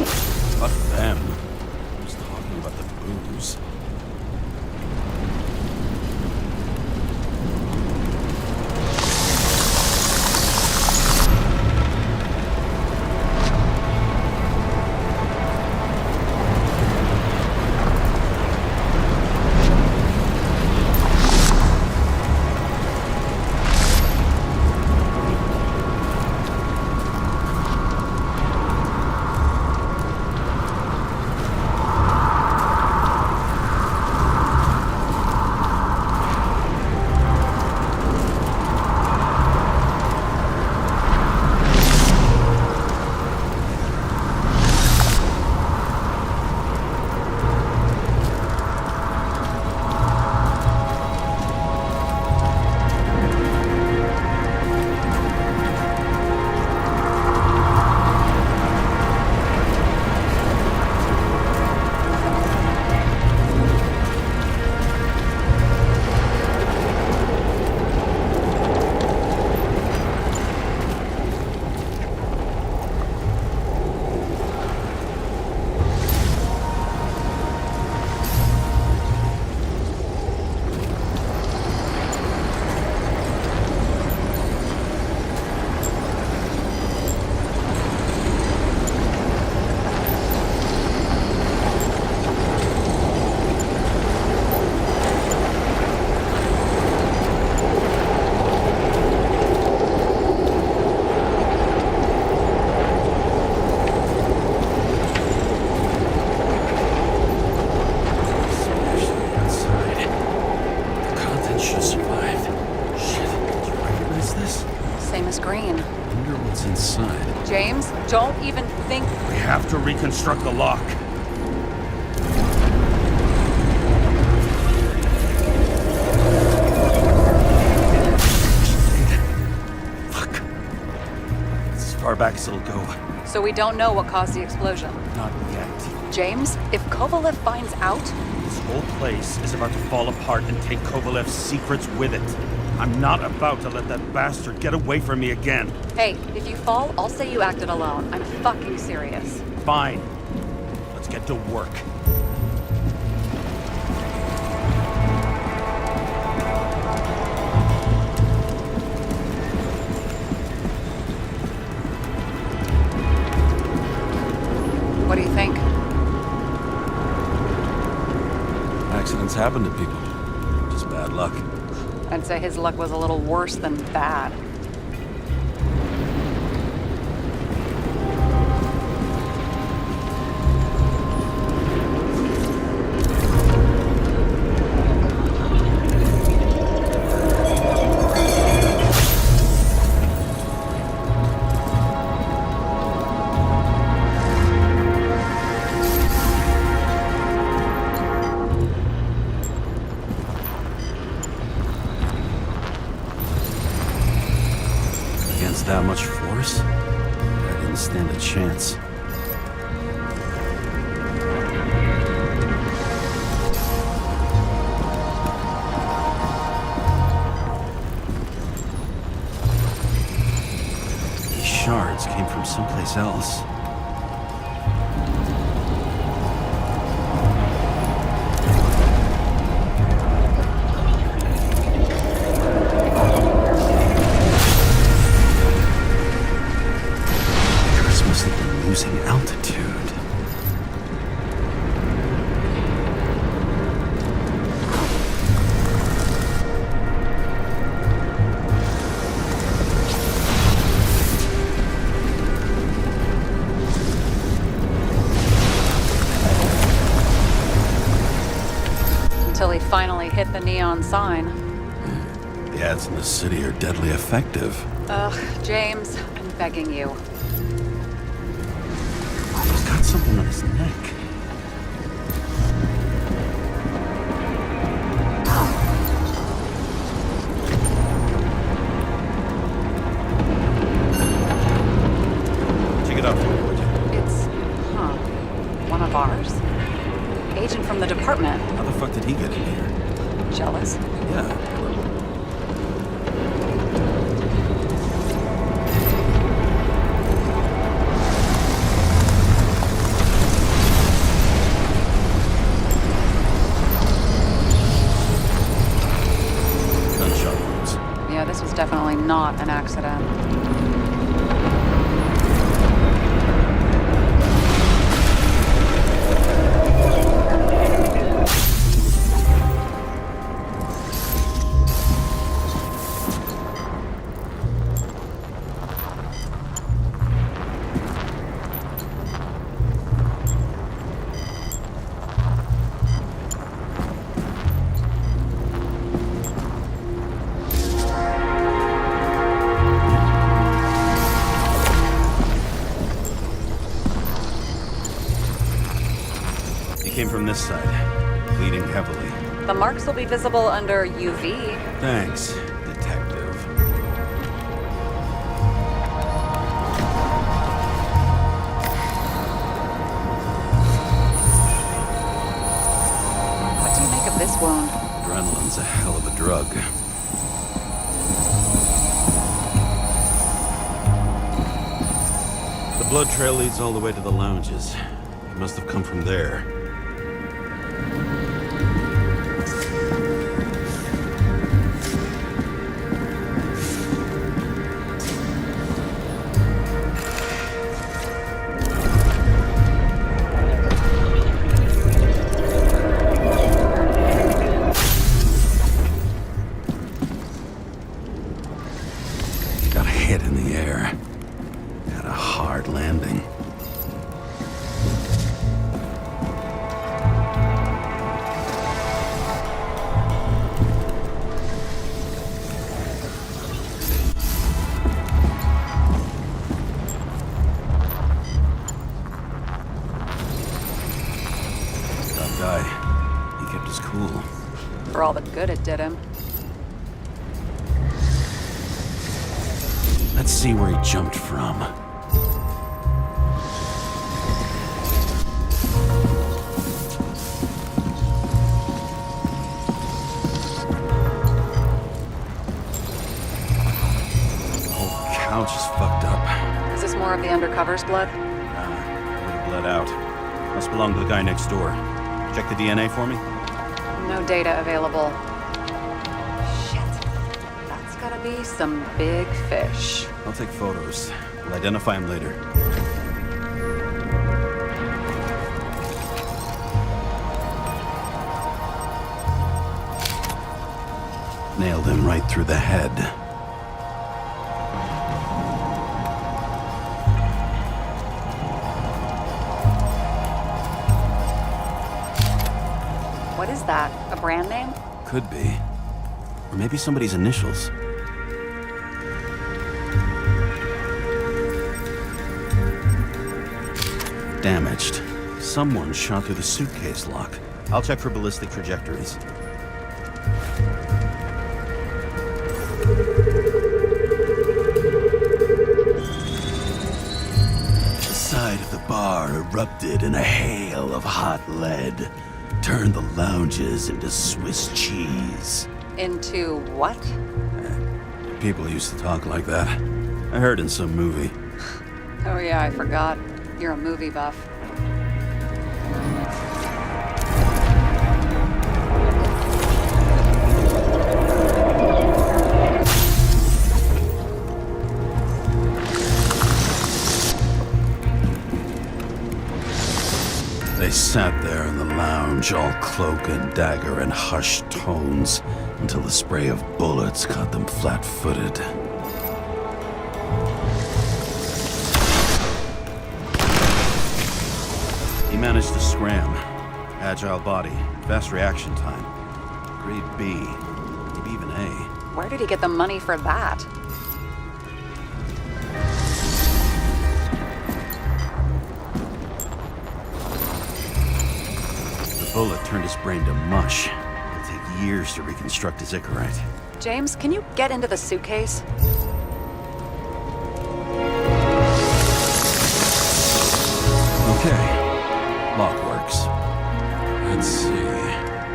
Fuck them. I was talking about the booze. Don't even think. We have to reconstruct the lock. Fuck. It's as far back as it'll go. So we don't know what caused the explosion. Not yet. James, if Kovalev finds out... This whole place is about to fall apart and take Kovalev's secrets with it. I'm not about to let that bastard get away from me again. Hey, if you fall, I'll say you acted alone. I'm fucking serious. Fine. Let's get to work. What do you think? Accidents happen to people. Just bad luck. I'd say his luck was a little worse than bad. That much force? I didn't stand a chance. These shards came from someplace else. finally hit the neon sign. The ads in the city are deadly effective. Ugh, James, I'm begging you. He's got something on his neck. Check it out for me, would you? It's, one of ours? Agent from the department. How the fuck did he get in here? Jealous? Yeah. Gunshot wounds. Yeah, this was definitely not an accident. Came from this side, bleeding heavily. The marks will be visible under UV. Thanks, detective. What do you make of this wound? Adrenaline's a hell of a drug. The blood trail leads all the way to the lounges. He must have come from there. Got hit in the air. Had a hard landing. That guy, he kept his cool. For all the good it did him. Let's see where he jumped from. The whole couch is fucked up. Is this more of the undercover's blood? Nah, bled out. Must belong to the guy next door. Check the DNA for me? No data available. Shit. That's gotta be some big fish. I'll take photos. We'll identify him later. Nailed him right through the head. What is that? A brand name? Could be. Or maybe somebody's initials. Damaged. Someone shot through the suitcase lock. I'll check for ballistic trajectories. The side of the bar erupted in a hail of hot lead. Turned the lounges into Swiss cheese. Into what? People used to talk like that. I heard in some movie. Oh yeah, I forgot. You're a movie buff. They sat there in the lounge, all cloak and dagger and hushed tones, until the spray of bullets caught them flat-footed. He managed to scram. Agile body, fast reaction time. Grade B. Maybe even A. Where did he get the money for that? The bullet turned his brain to mush. It'll take years to reconstruct his Icarite. James, can you get into the suitcase? Okay. Lock works. Let's see.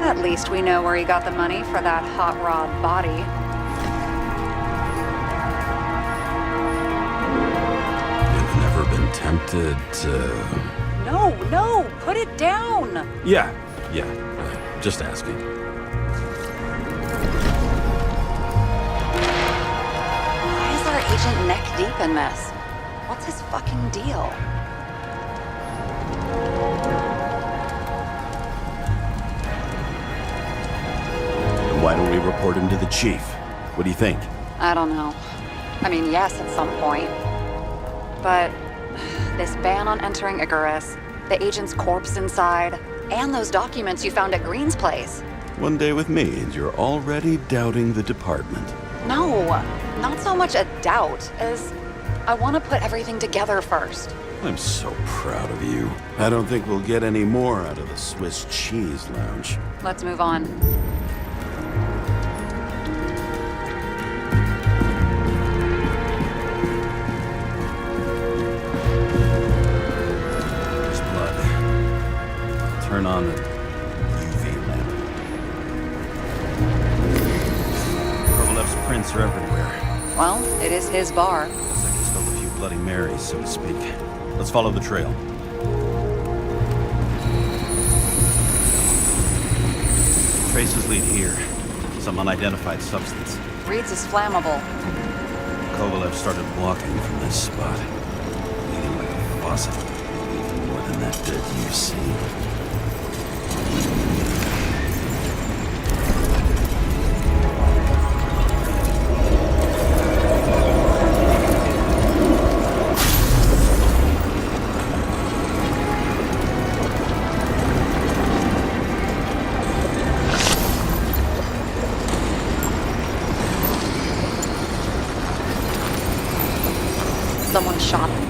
At least we know where he got the money for that hot rod body. You've never been tempted to... No, put it down! Yeah. Just asking. Why is our agent neck deep in this? What's his fucking deal? Why don't we report him to the chief? What do you think? I don't know. I mean, yes, at some point. But this ban on entering Icarus, the agent's corpse inside, and those documents you found at Green's place. One day with me, and you're already doubting the department. No, not so much a doubt as I want to put everything together first. I'm so proud of you. I don't think we'll get any more out of the Swiss Cheese Lounge. Let's move on. There's blood. Turn on the UV lamp. Kovalev's prints are everywhere. Well, it is his bar. Looks like he spilled a few Bloody Marys, so to speak. Let's follow the trail. Traces lead here. Some unidentified substance. Reed's is flammable. Kovalev started walking from this spot. Bleeding like a faucet. Even more than that dirt you see. Someone shot him.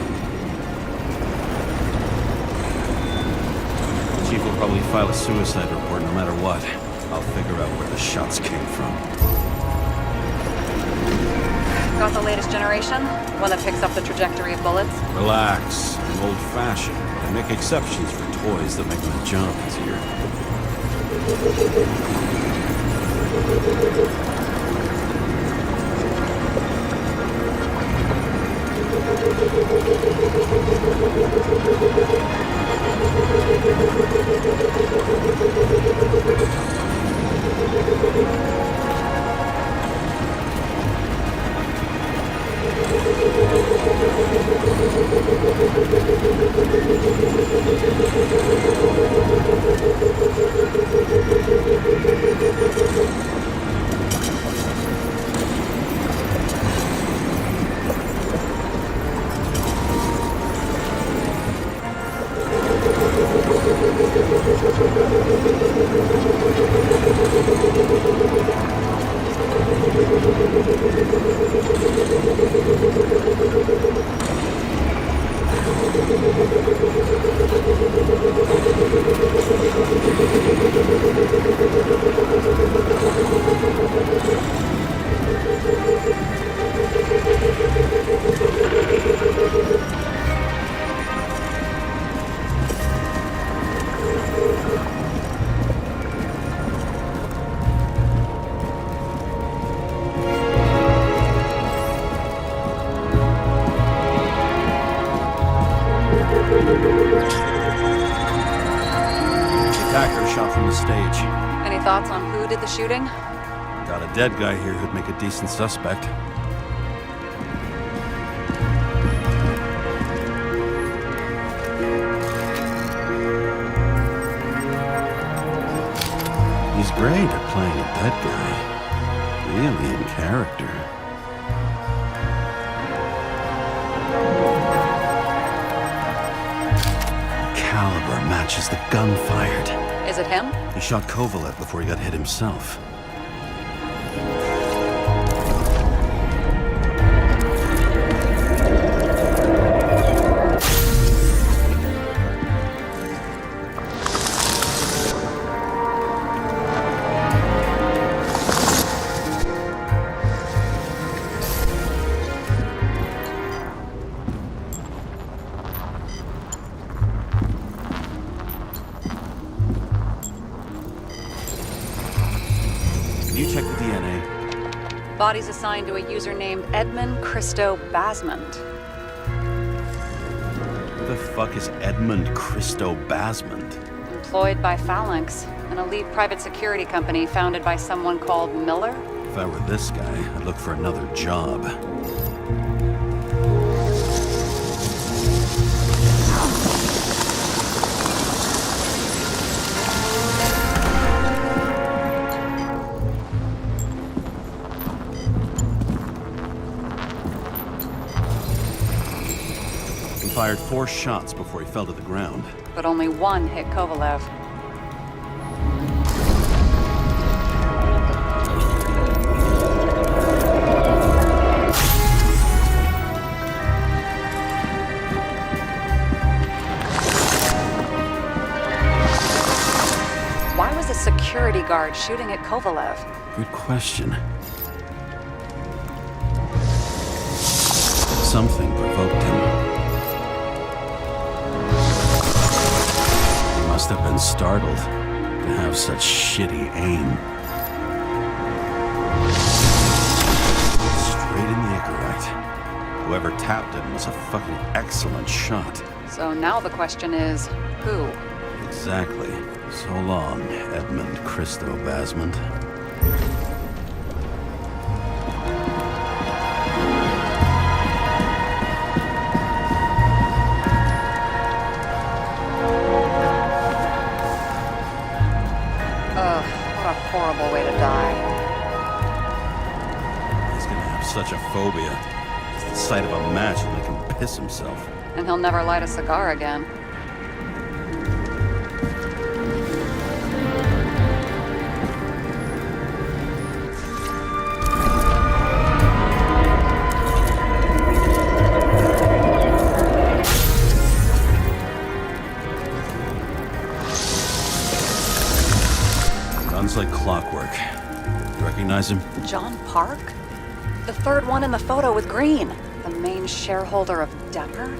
The chief will probably file a suicide report no matter what. I'll figure out where the shots came from. Got the latest generation? One that picks up the trajectory of bullets? Relax. I'm old-fashioned. I make exceptions for toys that make my job easier. Attacker shot from the stage. Any thoughts on who did the shooting? Got a dead guy here who'd make a decent suspect. He's great at playing a dead guy. Really in character. Caliber matches the gun fired. Is Was it him? He shot Kovalev before he got hit himself. You check the DNA. Body's assigned to a user named Edmund Christo Basmond. Who the fuck is Edmund Christo Basmond? Employed by Phalanx, an elite private security company founded by someone called Miller. If I were this guy, I'd look for another job. He fired 4 shots before he fell to the ground. But only one hit Kovalev. Why was a security guard shooting at Kovalev? Good question. Something provoked him. He must have been startled to have such shitty aim. Straight in the Icarite. Whoever tapped him was a fucking excellent shot. So now the question is, who? Exactly. So long, Edmund Christo Basmond. Ugh, what a horrible way to die. He's gonna have such a phobia. Just the sight of a match will make him piss himself. And he'll never light a cigar again. Guns like clockwork. You recognize him? John Park? The third one in the photo with Green. The main shareholder of Demer?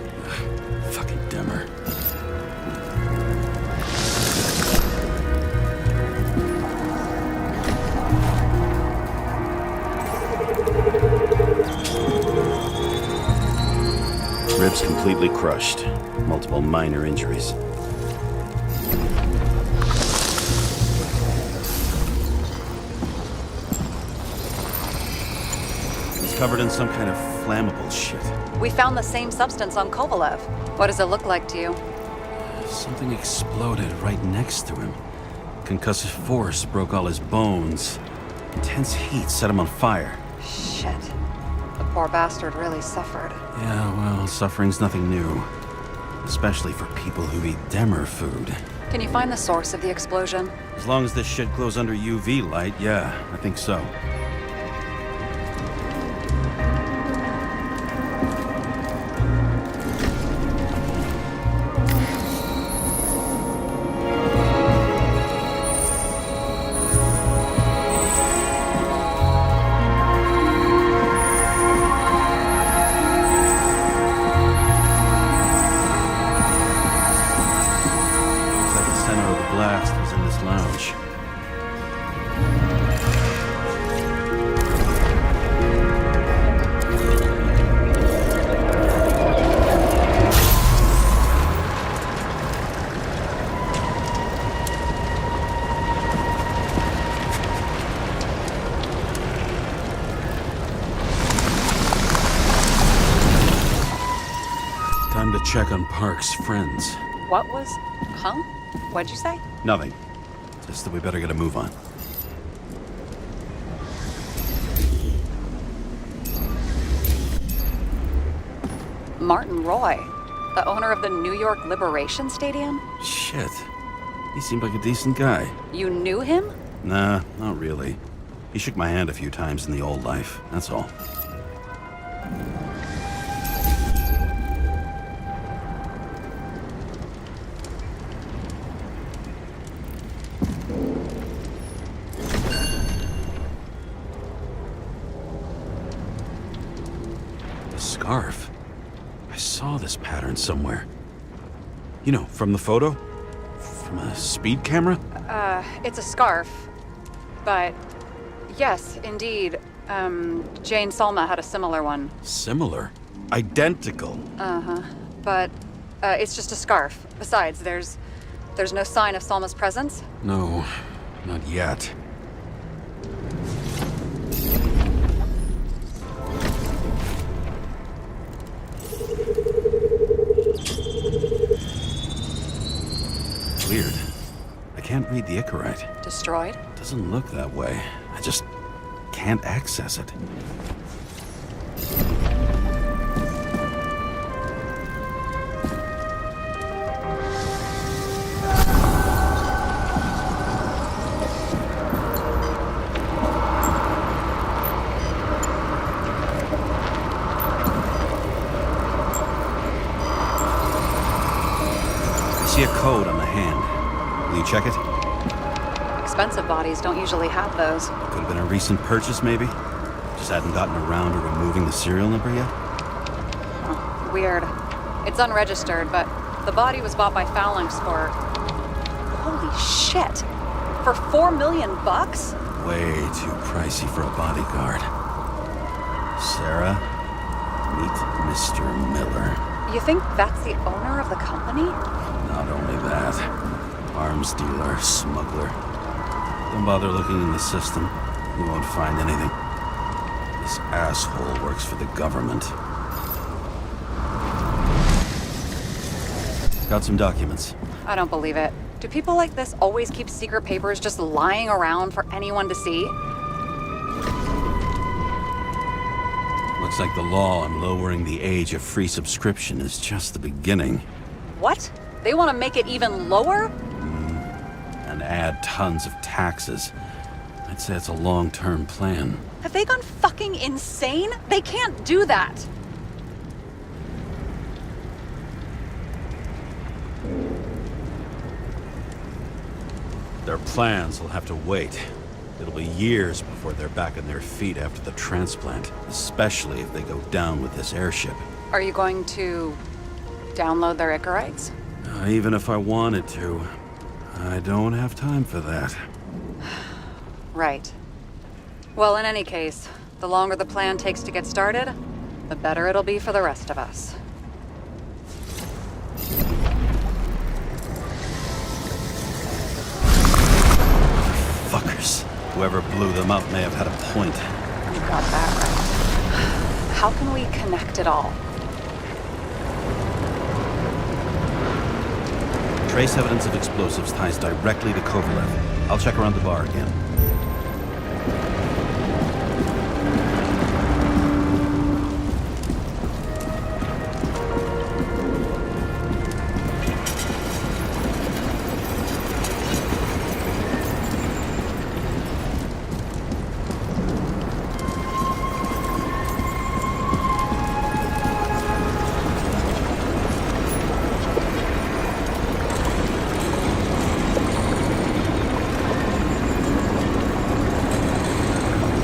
Fucking Demer. Ribs completely crushed. Multiple minor injuries. He's covered in some kind of flammable shit. We found the same substance on Kovalev. What does it look like to you? Something exploded right next to him. Concussive force broke all his bones. Intense heat set him on fire. Shit. The poor bastard really suffered. Yeah, well, suffering's nothing new. Especially for people who eat Demer food. Can you find the source of the explosion? As long as this shit glows under UV light, yeah, I think so. Blast was in this lounge. Time to check on Park's friends. What was... Huh? What'd you say? Nothing. Just that we better get a move on. Martin Roy, the owner of the New York Liberation Stadium? Shit. He seemed like a decent guy. You knew him? Nah, not really. He shook my hand a few times in the old life, that's all. The scarf. I saw this pattern somewhere. You know, from the photo? From a speed camera? It's a scarf. But, yes, indeed. Jane Salma had a similar one. Similar? Identical? But, it's just a scarf. Besides, there's no sign of Salma's presence. No, not yet. Weird. I can't read the Icarite. Destroyed? Doesn't look that way. I just can't access it. I see a code on the hand. Will you check it? Expensive bodies don't usually have those. Could have been a recent purchase, maybe? Just hadn't gotten around to removing the serial number yet? Huh, weird. It's unregistered, but the body was bought by Phalanx for... Holy shit! For $4 million bucks? Way too pricey for a bodyguard. Sarah, meet Mr. Miller. You think that's the owner of the company? Not only that, arms dealer, smuggler. Don't bother looking in the system. You won't find anything. This asshole works for the government. Got some documents. I don't believe it. Do people like this always keep secret papers just lying around for anyone to see? Looks like the law on lowering the age of free subscription is just the beginning. What? They want to make it even lower? And add tons of taxes. I'd say it's a long-term plan. Have they gone fucking insane? They can't do that! Their plans will have to wait. It'll be years before they're back on their feet after the transplant, especially if they go down with this airship. Are you going to download their Icarites? Even if I wanted to, I don't have time for that. Right. Well, in any case, the longer the plan takes to get started, the better it'll be for the rest of us. Fuckers. Whoever blew them up may have had a point. You got that right. How can we connect it all? Trace evidence of explosives ties directly to Kovalev. I'll check around the bar again.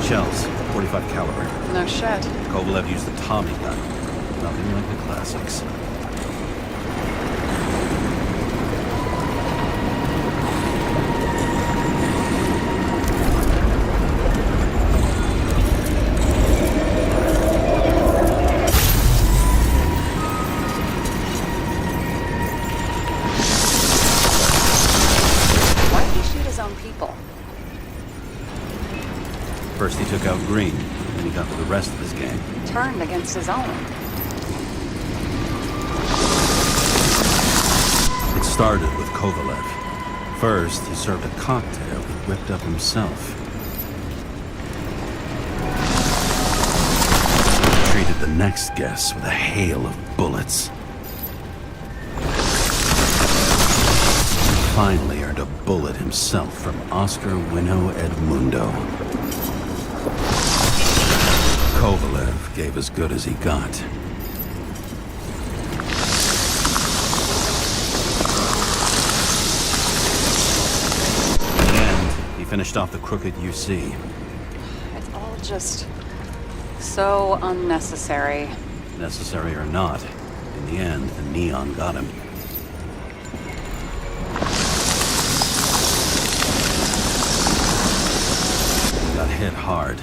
Shells, 45 caliber. No shit. Kovalev used the Tommy gun. Nothing like the classics. Why did he shoot his own people? First he took out Green, then he got to the rest of his gang. Turned against his own. It started with Kovalev. First, he served a cocktail he whipped up himself. Treated the next guest with a hail of bullets. Finally earned a bullet himself from Oscar Winnow Edmundo. Kovalev gave as good as he got. In the end, he finished off the crooked UC. It's all just so unnecessary. Necessary or not, in the end, the neon got him. He got hit hard.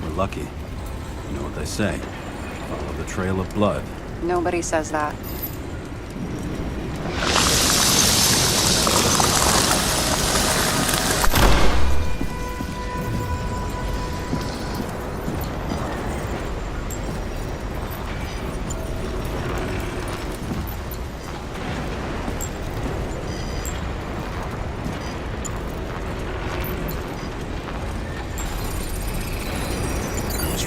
We're lucky. You know what they say. Follow the trail of blood. Nobody says that.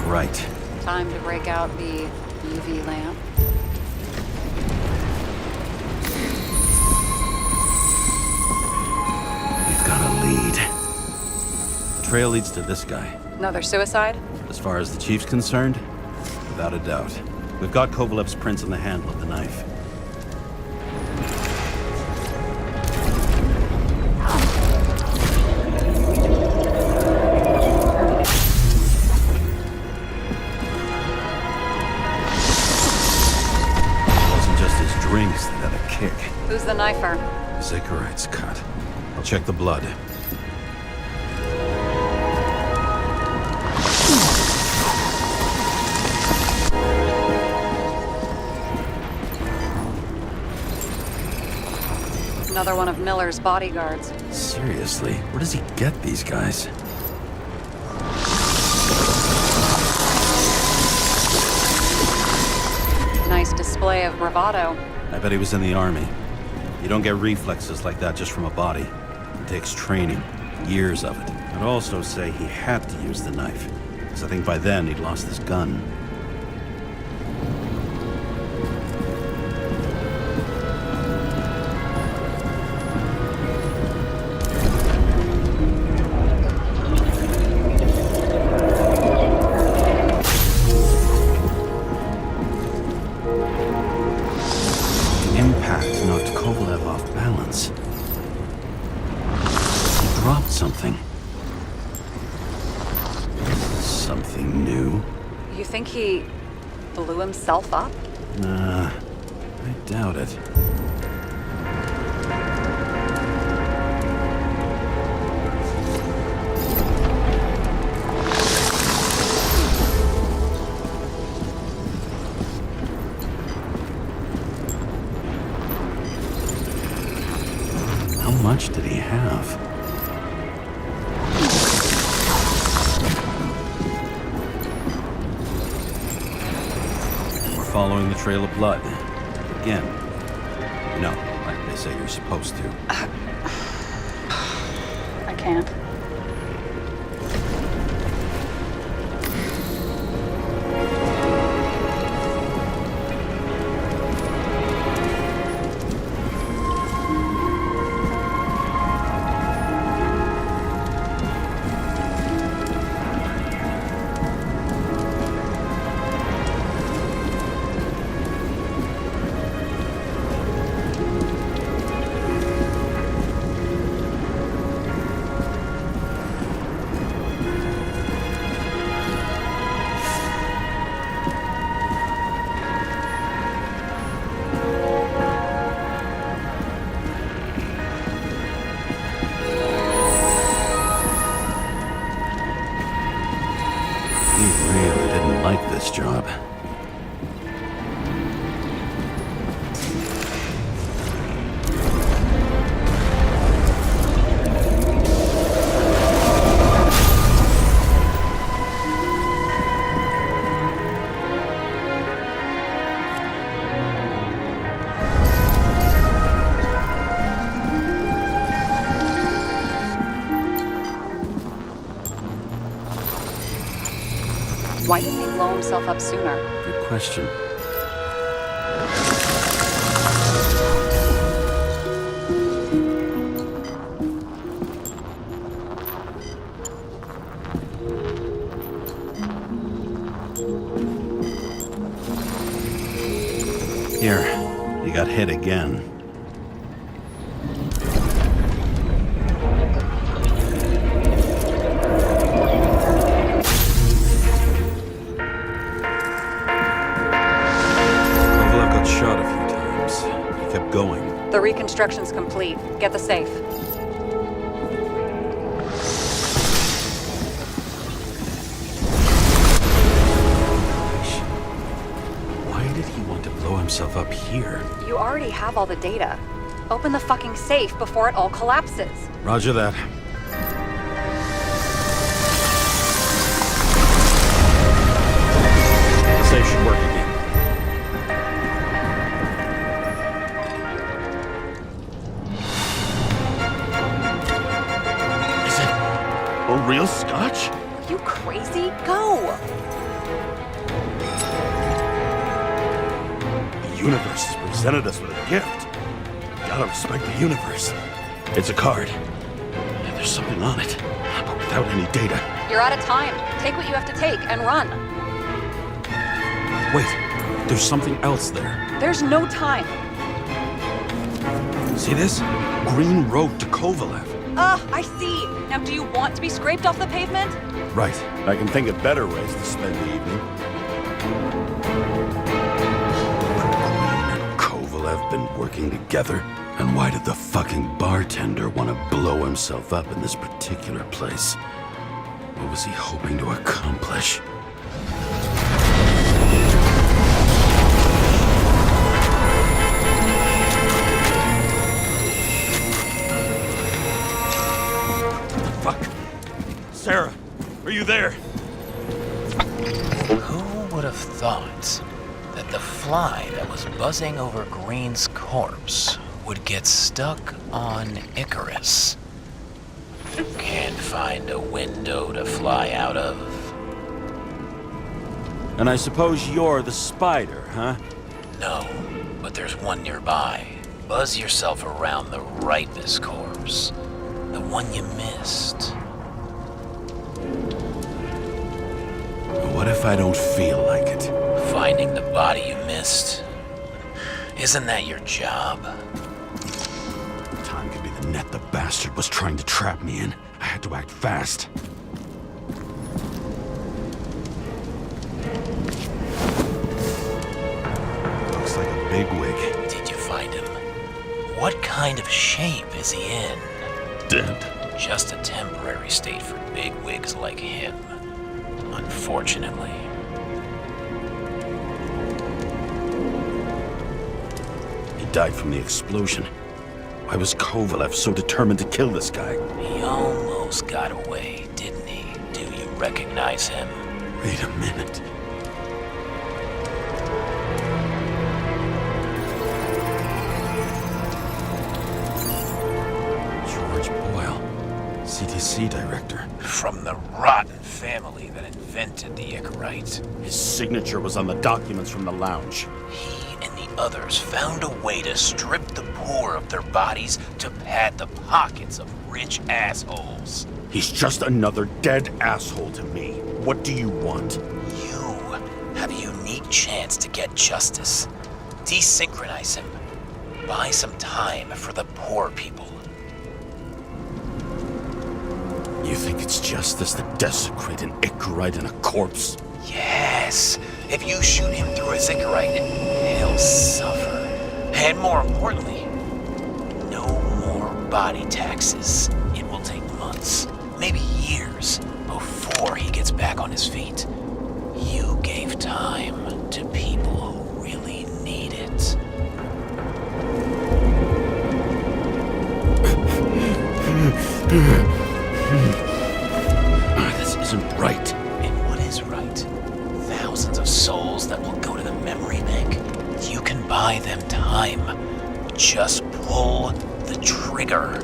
Right. Time to break out the UV lamp. We've got a lead. The trail leads to this guy. Another suicide? As far as the chief's concerned, without a doubt. We've got Kovalev's prints on the handle of the knife. Drinks that had a kick. Who's the knifer? Icarus cut. I'll check the blood. Another one of Miller's bodyguards. Seriously, where does he get these guys? Nice display of bravado. I bet he was in the army. You don't get reflexes like that just from a body. It takes training, years of it. I'd also say he had to use the knife, because I think by then he'd lost his gun. Impact knocked Kovalev off balance. He dropped something. Something new? You think he blew himself up? Nah, I doubt it. How much did he have? We're following the trail of blood. Again. You know, like they say you're supposed to. I can't. This job. Why didn't he blow himself up sooner? Good question. Here, you got hit again. Kovalev got shot a few times. He kept going. The reconstruction's complete. Get the safe. Why did he want to blow himself up here? You already have all the data. Open the fucking safe before it all collapses. Roger that. The safe should work again. Is it a real scotch? Are you crazy? Go! The universe has presented us with a gift. Gotta respect the universe. It's a card. And there's something on it, but without any data. You're out of time. Take what you have to take and run. Wait, there's something else there. There's no time. See this? Green wrote to Kovalev. I see. Now, do you want to be scraped off the pavement? Right. I can think of better ways to spend the evening. Green and Kovalev been working together? And why did the fucking bartender want to blow himself up in this particular place? What was he hoping to accomplish? Fuck. Sarah, are you there? Who would have thought that the fly that was buzzing over Green's corpse would get stuck on Icarus? Can't find a window to fly out of. And I suppose you're the spider, huh? No, but there's one nearby. Buzz yourself around the rightness corpse. The one you missed. What if I don't feel like it? Finding the body you missed. Isn't that your job? Time could be the net the bastard was trying to trap me in. I had to act fast. Looks like a bigwig. Did you find him? What kind of shape is he in? Dead. Just a temporary state for bigwigs like him. Unfortunately. He died from the explosion. Why was Kovalev so determined to kill this guy? He almost got away, didn't he? Do you recognize him? Wait a minute. George Boyle, CTC director. From the rotten family that invented the Icarite. His signature was on the documents from the lounge. He and the others found a way to strip the poor of their bodies to pad the pockets of rich assholes. He's just another dead asshole to me. What do you want? You have a unique chance to get justice. Desynchronize him. Buy some time for the poor people. You think it's justice to desecrate an Icarite and a corpse? Yes. If you shoot him through a Icarite, he'll suffer. And more importantly, no more body taxes. It will take months, maybe years, before he gets back on his feet. You gave time to people who really need it. This isn't right. And what is right? Thousands of souls that will go to the memory bank. You can buy them time. Just pull the trigger.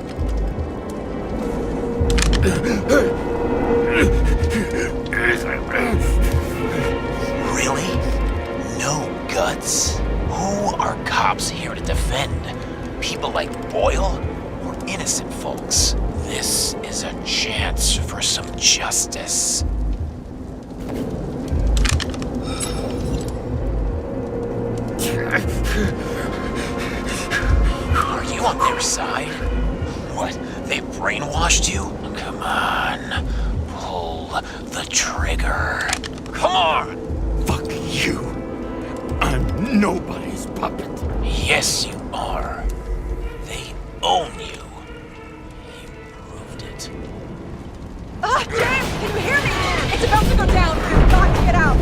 Really? No guts? Who are cops here to defend? People like Boyle or innocent folks? This is a chance for some justice. trigger. Come on! Fuck you. I'm nobody's puppet. Yes, you are. They own you. You proved it. Ah, James, can you hear me? It's about to go down. You've got to get out.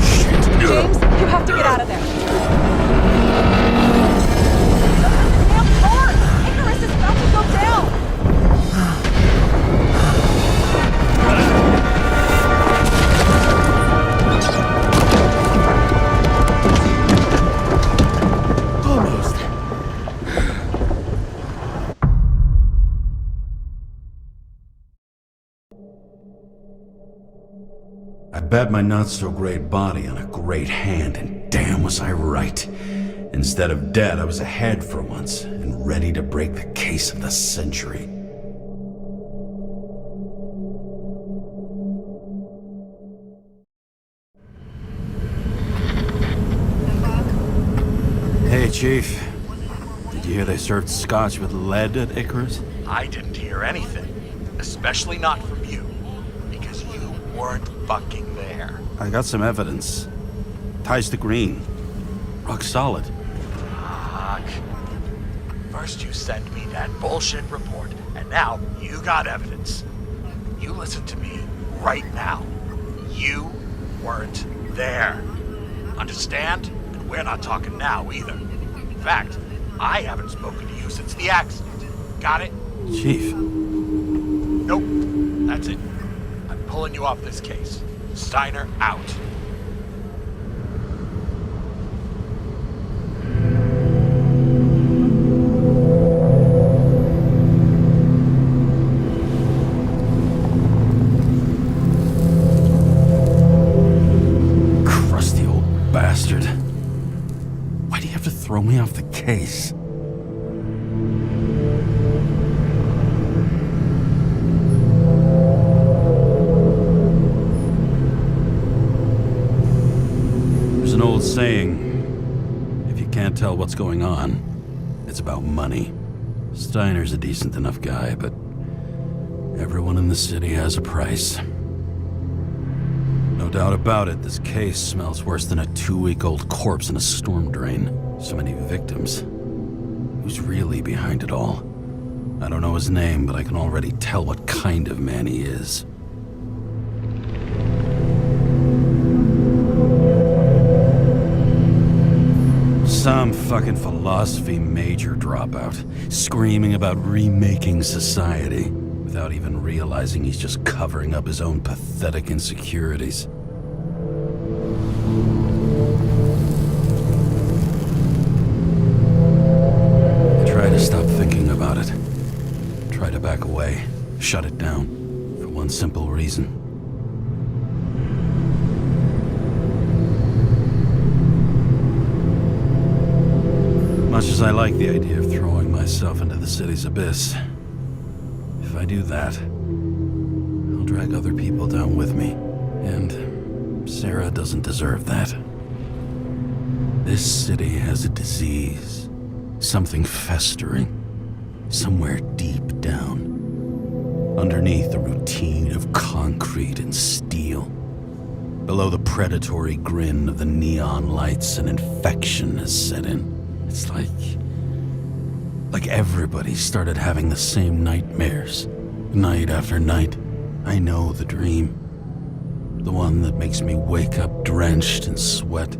Shit. James, you have to get out of there. Damn car! Icarus is about to go down. Almost. I bet my not-so-great body on a great hand, and damn was I right. Instead of dead, I was ahead for once, and ready to break the case of the century. Hey, Chief. Did you hear they served scotch with lead at Icarus? I didn't hear anything. Especially not from you. Because you weren't fucking there. I got some evidence. Ties to Green. Rock solid. Fuck. First you send me that bullshit report, and now you got evidence. You listen to me right now. You weren't there. Understand? And we're not talking now either. In fact, I haven't spoken to you since the accident. Got it? Chief. Nope. That's it. I'm pulling you off this case. Steiner out. Crusty old bastard. Why do you have to throw me off the case? There's an old saying, if you can't tell what's going on, it's about money. Steiner's a decent enough guy, but everyone in the city has a price. No doubt about it, this case smells worse than a 2-week-old corpse in a storm drain. So many victims. Who's really behind it all? I don't know his name, but I can already tell what kind of man he is. Some fucking philosophy major dropout, screaming about remaking society, without even realizing he's just covering up his own pathetic insecurities. I try to stop thinking about it. Try to back away, shut it down, for one simple reason. Much as I like the idea of throwing myself into the city's abyss, if I do that, I'll drag other people down with me. And Sara doesn't deserve that. This city has a disease. Something festering. Somewhere deep down. Underneath the routine of concrete and steel. Below the predatory grin of the neon lights, an infection has set in. It's like everybody started having the same nightmares, night after night. I know the dream. The one that makes me wake up drenched in sweat,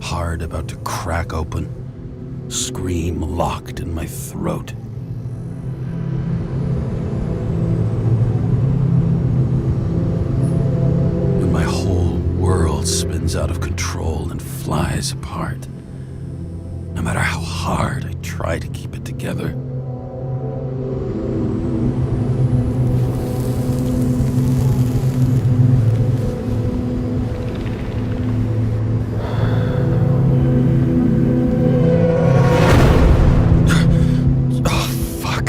heart about to crack open, scream locked in my throat. When my whole world spins out of control and flies apart. No matter how hard I try to keep it together. Oh, fuck.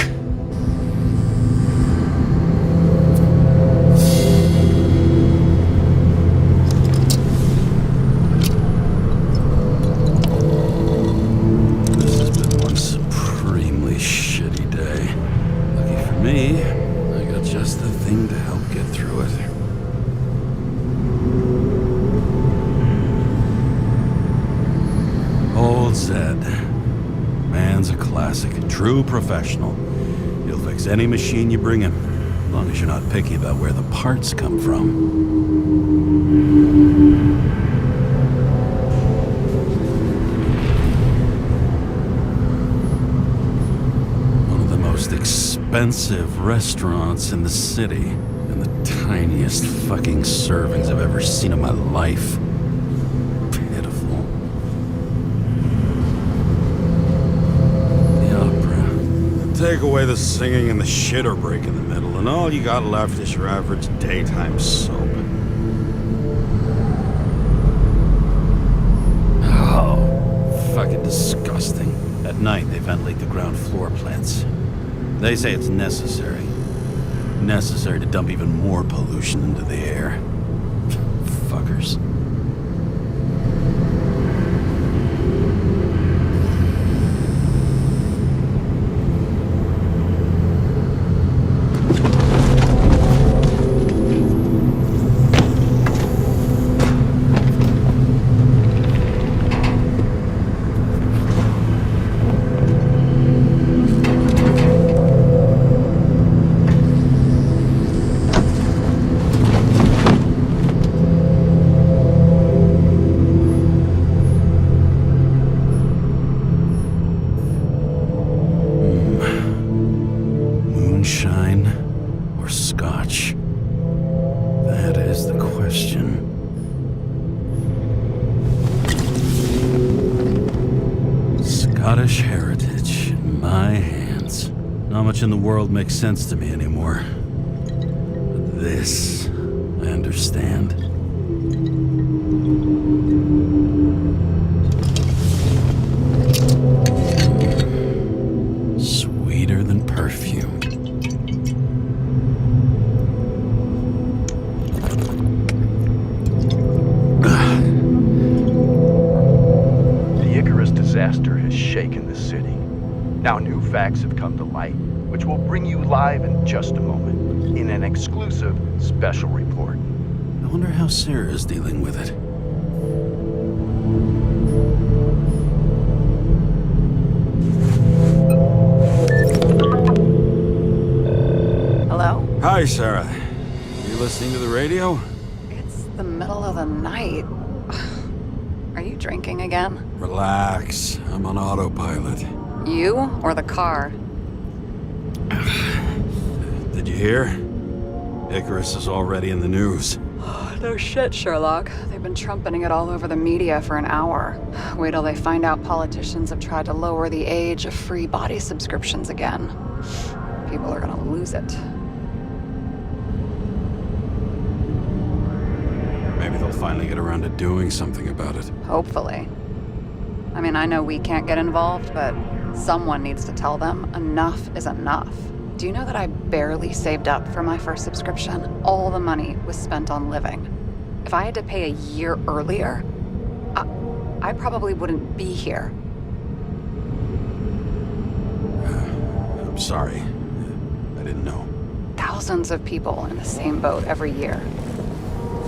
True professional. He'll fix any machine you bring him, as long as you're not picky about where the parts come from. Expensive restaurants in the city, and the tiniest fucking servings I've ever seen in my life. Pitiful. The opera. Take away the singing and the shitter break in the middle, and all you got left is your average daytime soap. Oh, fucking disgusting. At night, they ventilate the ground floor plants. They say it's necessary. Necessary to dump even more pollution into the air. Fuckers. Scottish heritage in my hands. Not much in the world makes sense to me anymore. But this, I understand. Sweeter than perfume. Disaster has shaken the city. Now new facts have come to light, which will bring you live in just a moment, in an exclusive special report. I wonder how Sarah is dealing with it. Hello? Hi, Sarah. Are you listening to the radio? It's the middle of the night. Are you drinking again? Relax. I'm on autopilot. You or the car? Did you hear? Icarus is already in the news. No shit, Sherlock. They've been trumpeting it all over the media for an hour. Wait till they find out politicians have tried to lower the age of free body subscriptions again. People are gonna lose it. Maybe they'll finally get around to doing something about it. Hopefully. I mean, I know we can't get involved, but someone needs to tell them enough is enough. Do you know that I barely saved up for my first subscription? All the money was spent on living. If I had to pay a year earlier, I probably wouldn't be here. I'm sorry. I didn't know. Thousands of people in the same boat every year.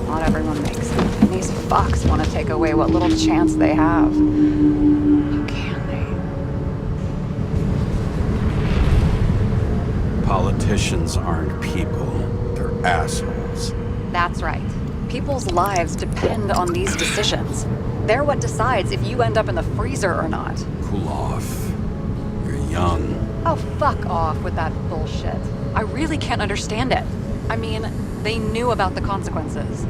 Not everyone makes it. And these fucks want to take away what little chance they have. How can they? Politicians aren't people. They're assholes. That's right. People's lives depend on these decisions. They're what decides if you end up in the freezer or not. Cool off. You're young. Oh, fuck off with that bullshit. I really can't understand it. I mean, they knew about the consequences.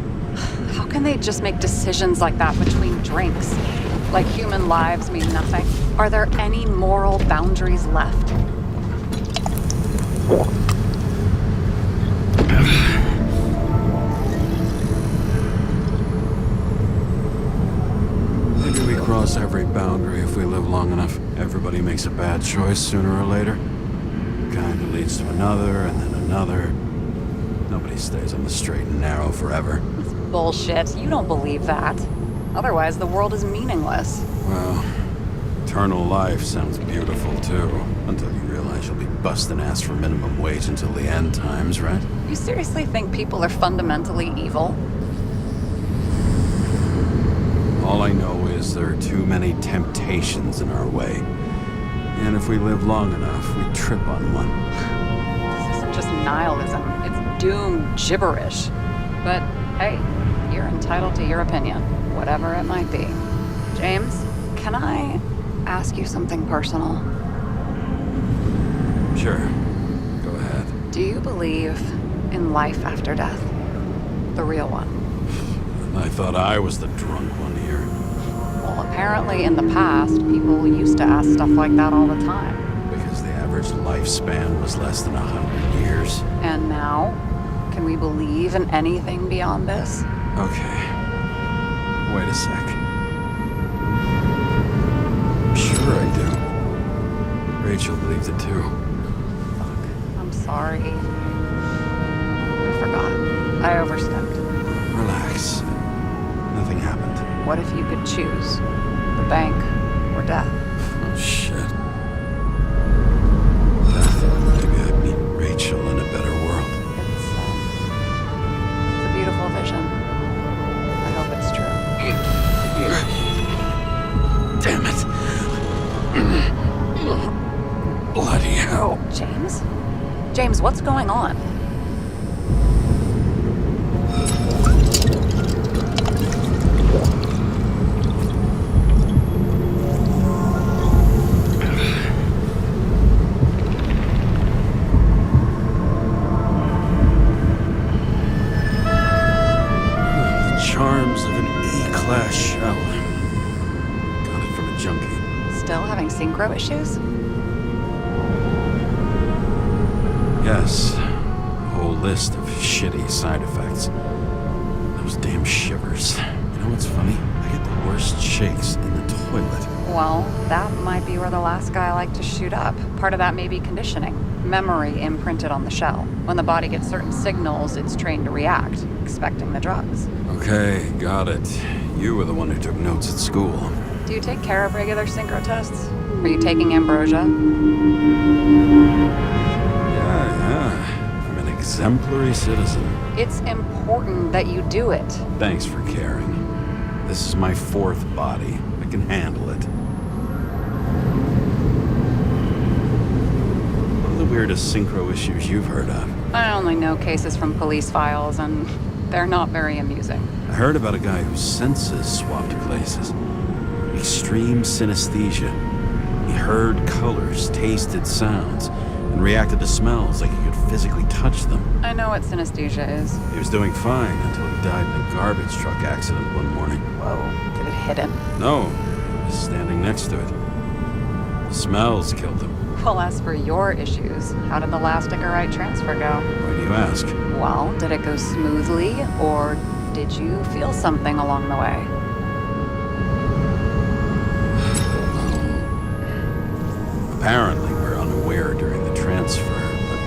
How can they just make decisions like that between drinks? Like human lives mean nothing? Are there any moral boundaries left? Maybe we cross every boundary if we live long enough. Everybody makes a bad choice sooner or later. Kind of leads to another, and then another. Nobody stays on the straight and narrow forever. It's bullshit. You don't believe that. Otherwise, the world is meaningless. Well, eternal life sounds beautiful, too. Until you realize you'll be busting ass for minimum wage until the end times, right? You seriously think people are fundamentally evil? All I know is there are too many temptations in our way. And if we live long enough, we trip on one. This isn't just nihilism, it's doom gibberish. But hey, you're entitled to your opinion, whatever it might be. James, can I ask you something personal? Sure. Go ahead. Do you believe in life after death? The real one? I thought I was the drunk one here. Well, apparently in the past, people used to ask stuff like that all the time. Because the average lifespan was less than 100 years. And now, can we believe in anything beyond this? Okay. Wait a sec. Sure I do. Rachel believes it too. Fuck. I'm sorry. I forgot. I overstepped. Relax. Nothing happened. What if you could choose? The bank or death? Oh, shit. Maybe I'd meet Rachel in a better world. It's a beautiful vision. I hope it's true. Damn it. Bloody hell. James? James, what's going on? Charms of an E-class shell. Got it from a junkie. Still having synchro issues? Yes. A whole list of shitty side effects. Those damn shivers. You know what's funny? I get the worst shakes in the toilet. Well, that might be where the last guy liked to shoot up. Part of that may be conditioning. Memory imprinted on the shell. When the body gets certain signals, it's trained to react, expecting the drugs. Okay, got it. You were the one who took notes at school. Do you take care of regular synchro tests? Are you taking ambrosia? Yeah. I'm an exemplary citizen. It's important that you do it. Thanks for caring. This is my fourth body. I can handle it. What are the weirdest synchro issues you've heard of? I only know cases from police files, and they're not very amusing. I heard about a guy whose senses swapped places. Extreme synesthesia. He heard colors, tasted sounds, and reacted to smells like he could physically touch them. I know what synesthesia is. He was doing fine until he died in a garbage truck accident one morning. Whoa, did it hit him? No, he was standing next to it. The smells killed him. Well, as for your issues, how did the last Icarus transfer go? Why do you ask? Well, did it go smoothly, or did you feel something along the way? Apparently, we're unaware during the transfer, but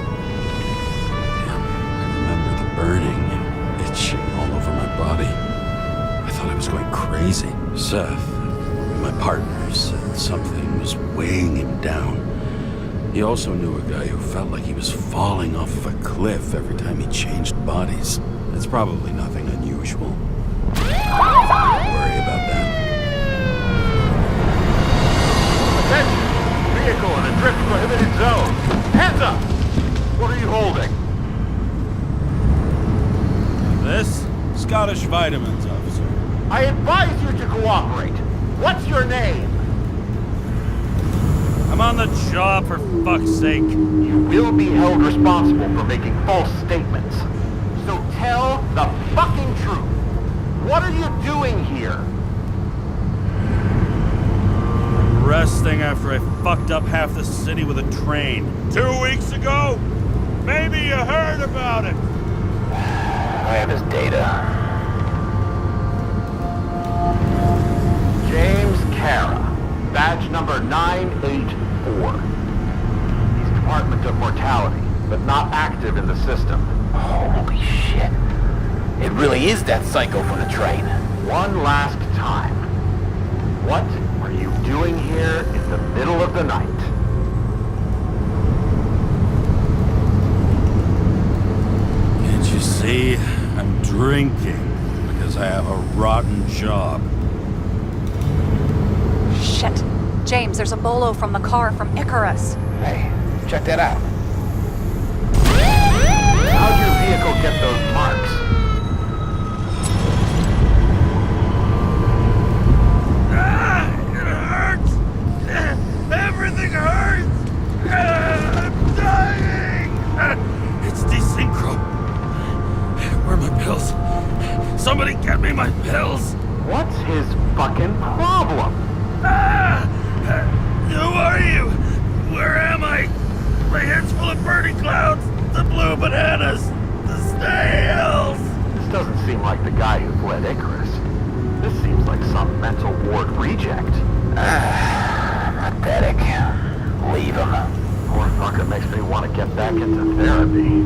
damn, I remember the burning and itching all over my body. I thought I was going crazy. Seth, my partner, said something was weighing him down. He also knew a guy who felt like he was falling off of a cliff every time he changed bodies. It's probably nothing unusual. Don't worry about that. Attention! Vehicle in a drift prohibited zone. Hands up! What are you holding? This? Scottish vitamins, officer. I advise you to cooperate. What's your name? I'm on the job, for fuck's sake. You will be held responsible for making false statements. So tell the fucking truth. What are you doing here? Resting after I fucked up half the city with a train. 2 weeks ago? Maybe you heard about it. I have his data. James Karra, badge number 984. He's Department of Mortality, but not active in the system. Holy shit. It really is that psycho from the train. One last time. What are you doing here in the middle of the night? Can't you see? I'm drinking because I have a rotten job. Shit. James, there's a bolo from the car from Icarus. Hey, check that out. How'd your vehicle get those marks? It hurts! Everything hurts! I'm dying! It's desynchro. Where are my pills? Somebody get me my pills! What's his fucking problem? Who are you? Where am I? My head's full of burning clouds, the blue bananas, the snails! This doesn't seem like the guy who fled Icarus. This seems like some mental ward reject. Pathetic. Leave him. Poor fucker makes me want to get back into therapy.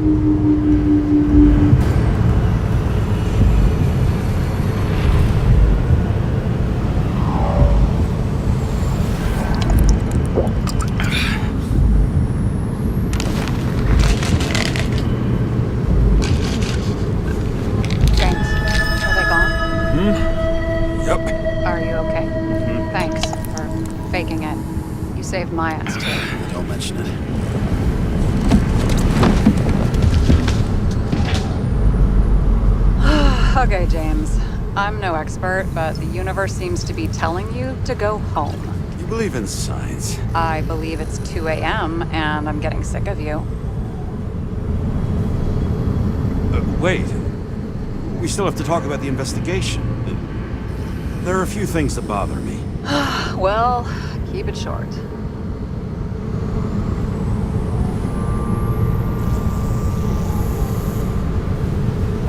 Saved my ass, too. Don't mention it. Okay, James. I'm no expert, but the universe seems to be telling you to go home. You believe in science? I believe it's 2 a.m., and I'm getting sick of you. Wait. We still have to talk about the investigation. There are a few things that bother me. Well, keep it short.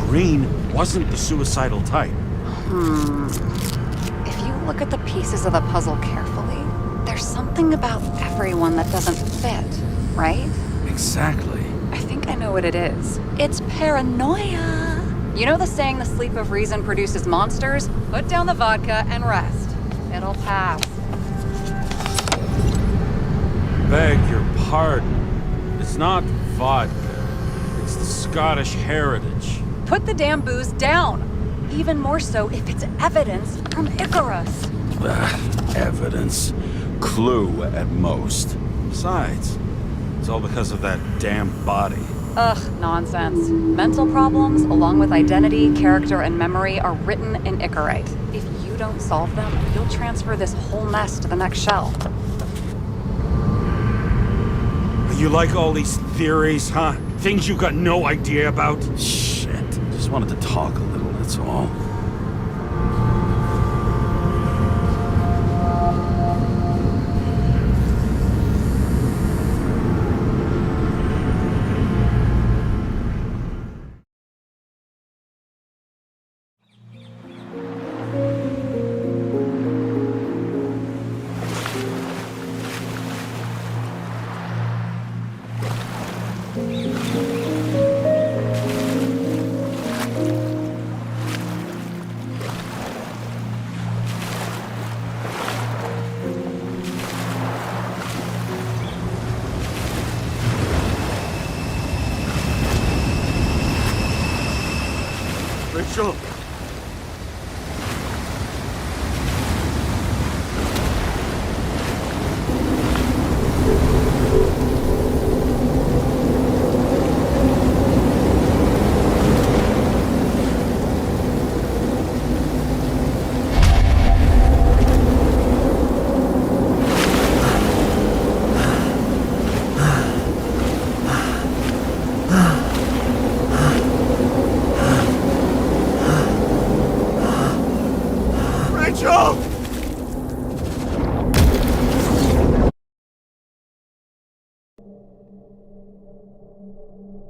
Green wasn't the suicidal type. If you look at the pieces of the puzzle carefully, there's something about everyone that doesn't fit, right? Exactly. I think I know what it is. It's paranoia. You know the saying, the sleep of reason produces monsters? Put down the vodka and rest. It'll pass. Beg your pardon. It's not vodka. It's the Scottish heritage. Put the damn booze down. Even more so if it's evidence from Icarus. Evidence. Clue at most. Besides, it's all because of that damn body. Ugh, nonsense. Mental problems, along with identity, character, and memory, are written in Icarite. If you don't solve them, you'll transfer this whole mess to the next shell. You like all these theories, huh? Things you got no idea about? Shit. Just wanted to talk a little, that's all. Rachel!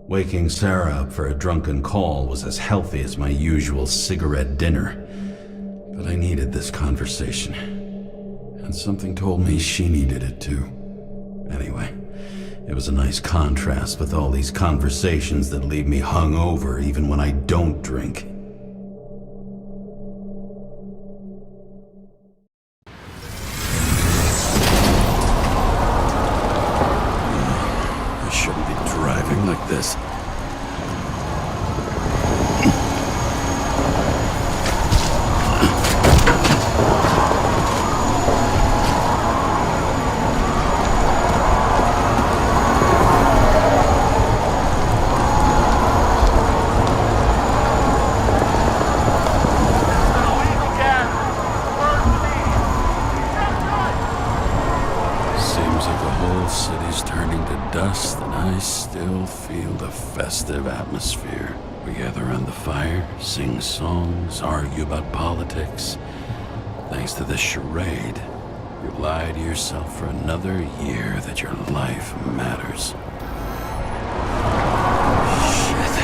Waking Sara up for a drunken call was as healthy as my usual cigarette dinner. But I needed this conversation. And something told me she needed it too. Anyway, it was a nice contrast with all these conversations that leave me hungover even when I don't drink. I shouldn't be driving like this. still feel the festive atmosphere. We gather around the fire, sing songs, argue about politics. Thanks to this charade, you lie to yourself for another year that your life matters. Shit.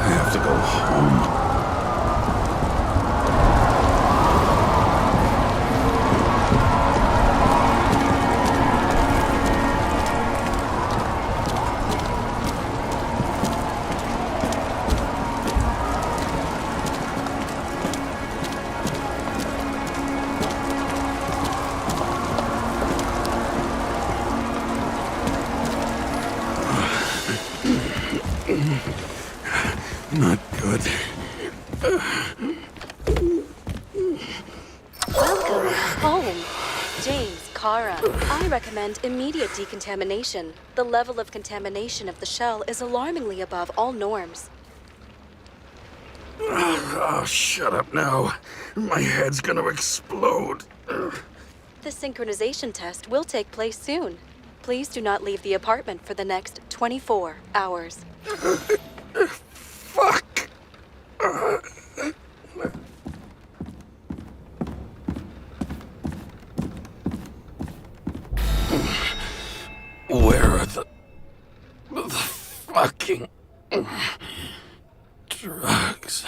I have to go home. Not good. Welcome home, James Karra. I recommend immediate decontamination. The level of contamination of the shell is alarmingly above all norms. Oh, shut up now. My head's gonna explode. The synchronization test will take place soon. Please do not leave the apartment for the next 24 hours. Fuck! Where are the fucking drugs?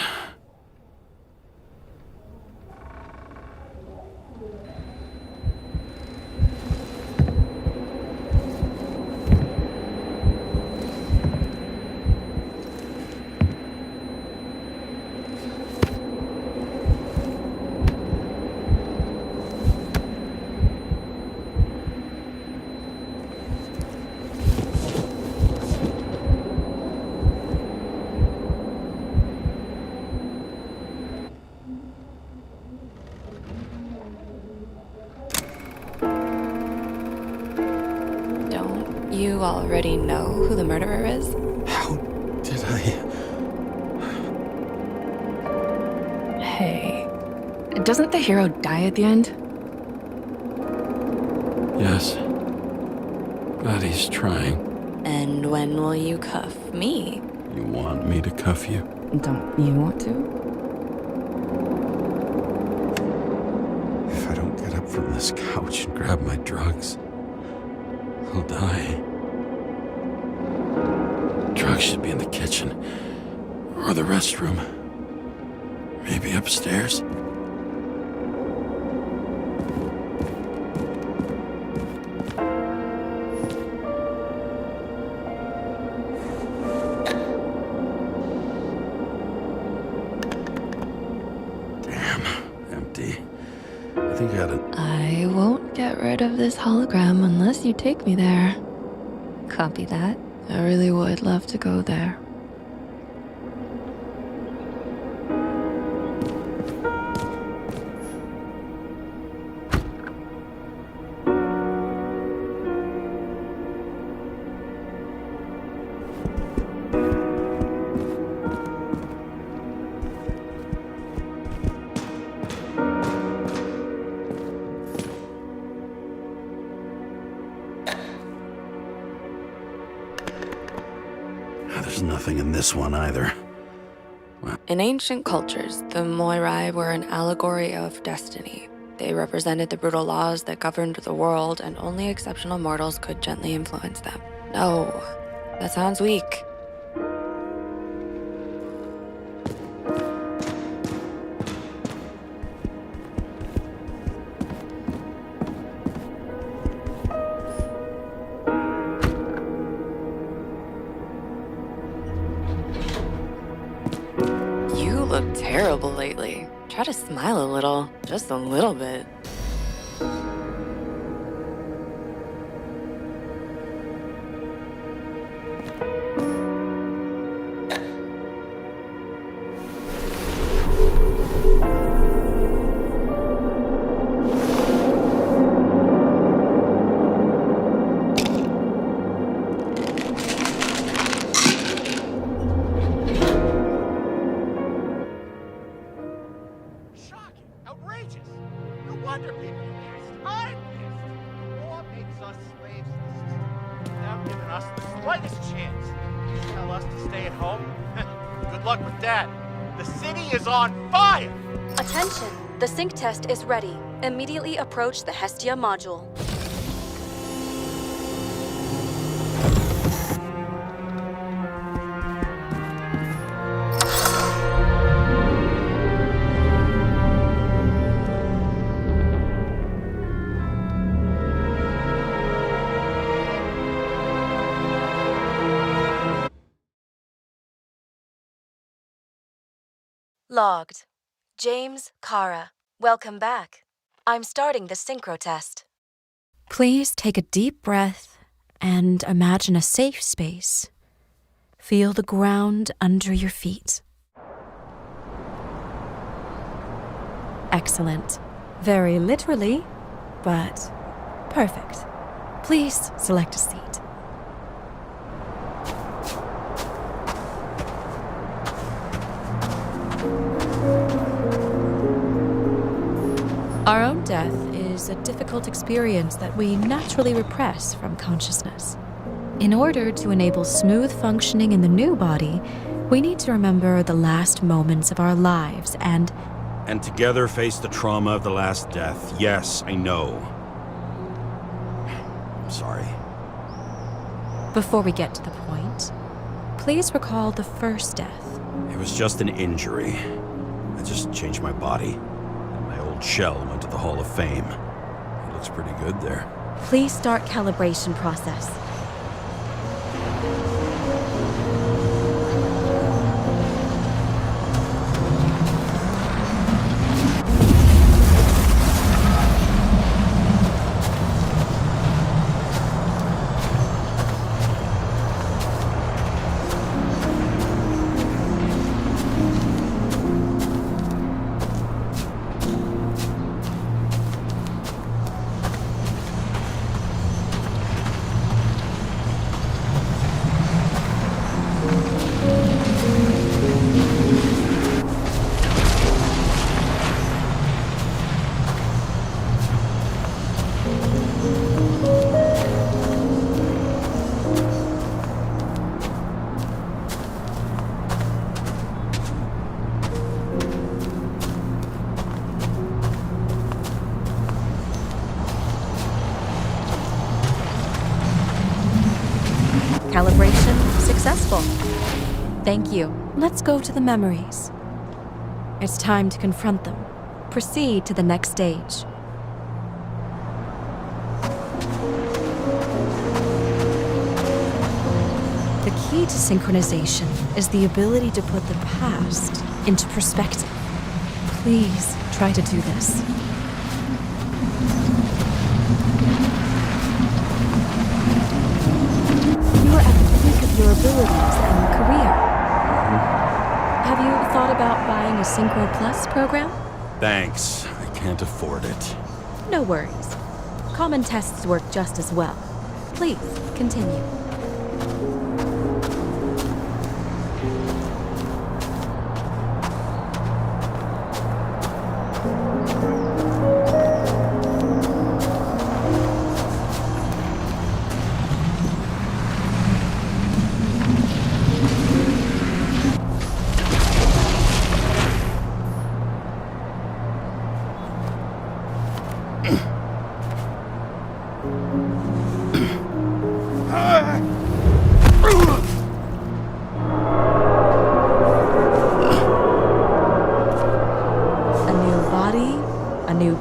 You already know who the murderer is? How did I... Hey, doesn't the hero die at the end? Yes. But he's trying. And when will you cuff me? You want me to cuff you? Don't you want to? If I don't get up from this couch and grab my drugs, I'll die. Drugs should be in the kitchen. Or the restroom. Maybe upstairs. Damn, empty. I think I gotta... I won't get rid of this hologram unless you take me there. Copy that. I really would love to go there. There's nothing in this one either. In ancient cultures, the Moirai were an allegory of destiny. They represented the brutal laws that governed the world, and only exceptional mortals could gently influence them. No, that sounds weak. You look terrible lately. Try to smile a little, just a little bit. not giving us the slightest chance. You tell us to stay at home? Good luck with that. The city is on fire! Attention! The sync test is ready. Immediately approach the Hestia module. Logged. James Karra. Welcome back. I'm starting the synchro test. Please take a deep breath and imagine a safe space. Feel the ground under your feet. Excellent. Very literally, but perfect. Please select a seat. Our own death is a difficult experience that we naturally repress from consciousness. In order to enable smooth functioning in the new body, we need to remember the last moments of our lives and together face the trauma of the last death. Yes, I know. I'm sorry. Before we get to the point, please recall the first death. It was just an injury. I just changed my body. My old shell went to the Hall of Fame. It looks pretty good there. Please start calibration process. Calibration successful. Thank you. Let's go to the memories. It's time to confront them. Proceed to the next stage. The key to synchronization is the ability to put the past into perspective. Please try to do this. Your abilities and career. Have you thought about buying a Synchro Plus program? Thanks. I can't afford it. No worries. Common tests work just as well. Please, continue.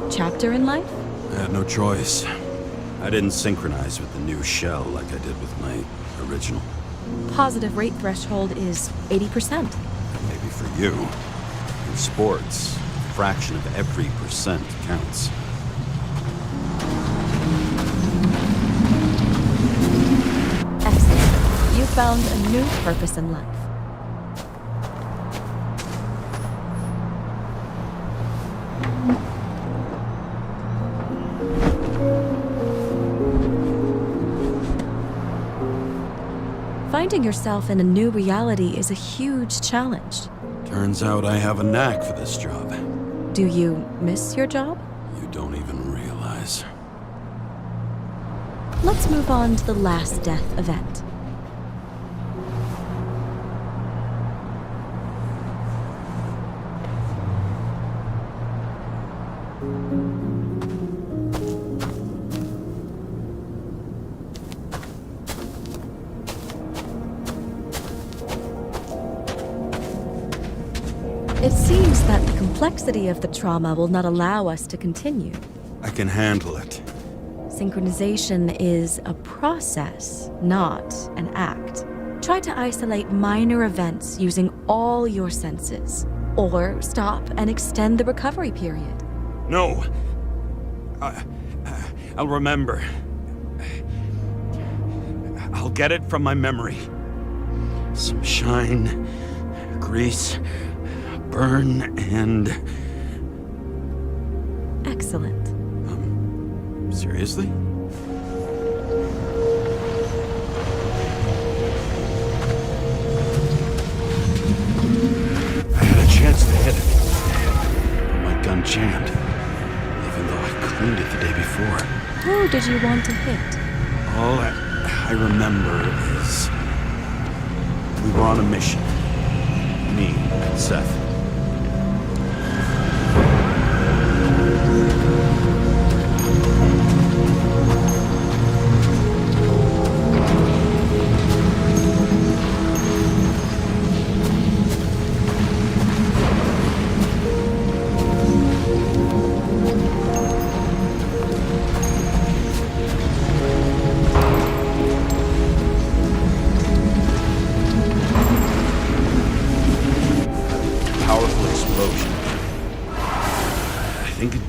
Chapter in life? I had no choice. I didn't synchronize with the new shell like I did with my original. Positive rate threshold is 80%. Maybe for you. In sports, a fraction of every percent counts. Excellent. You found a new purpose in life. Finding yourself in a new reality is a huge challenge. Turns out I have a knack for this job. Do you miss your job? You don't even realize. Let's move on to the last death event. It seems that the complexity of the trauma will not allow us to continue. I can handle it. Synchronization is a process, not an act. Try to isolate minor events using all your senses, or stop and extend the recovery period. No. I'll remember. I'll get it from my memory. Some shine, grease, burn, and... Excellent. Seriously? I had a chance to hit it, but my gun jammed, even though I cleaned it the day before. Who did you want to hit? All I remember is we were on a mission. Me and Seth.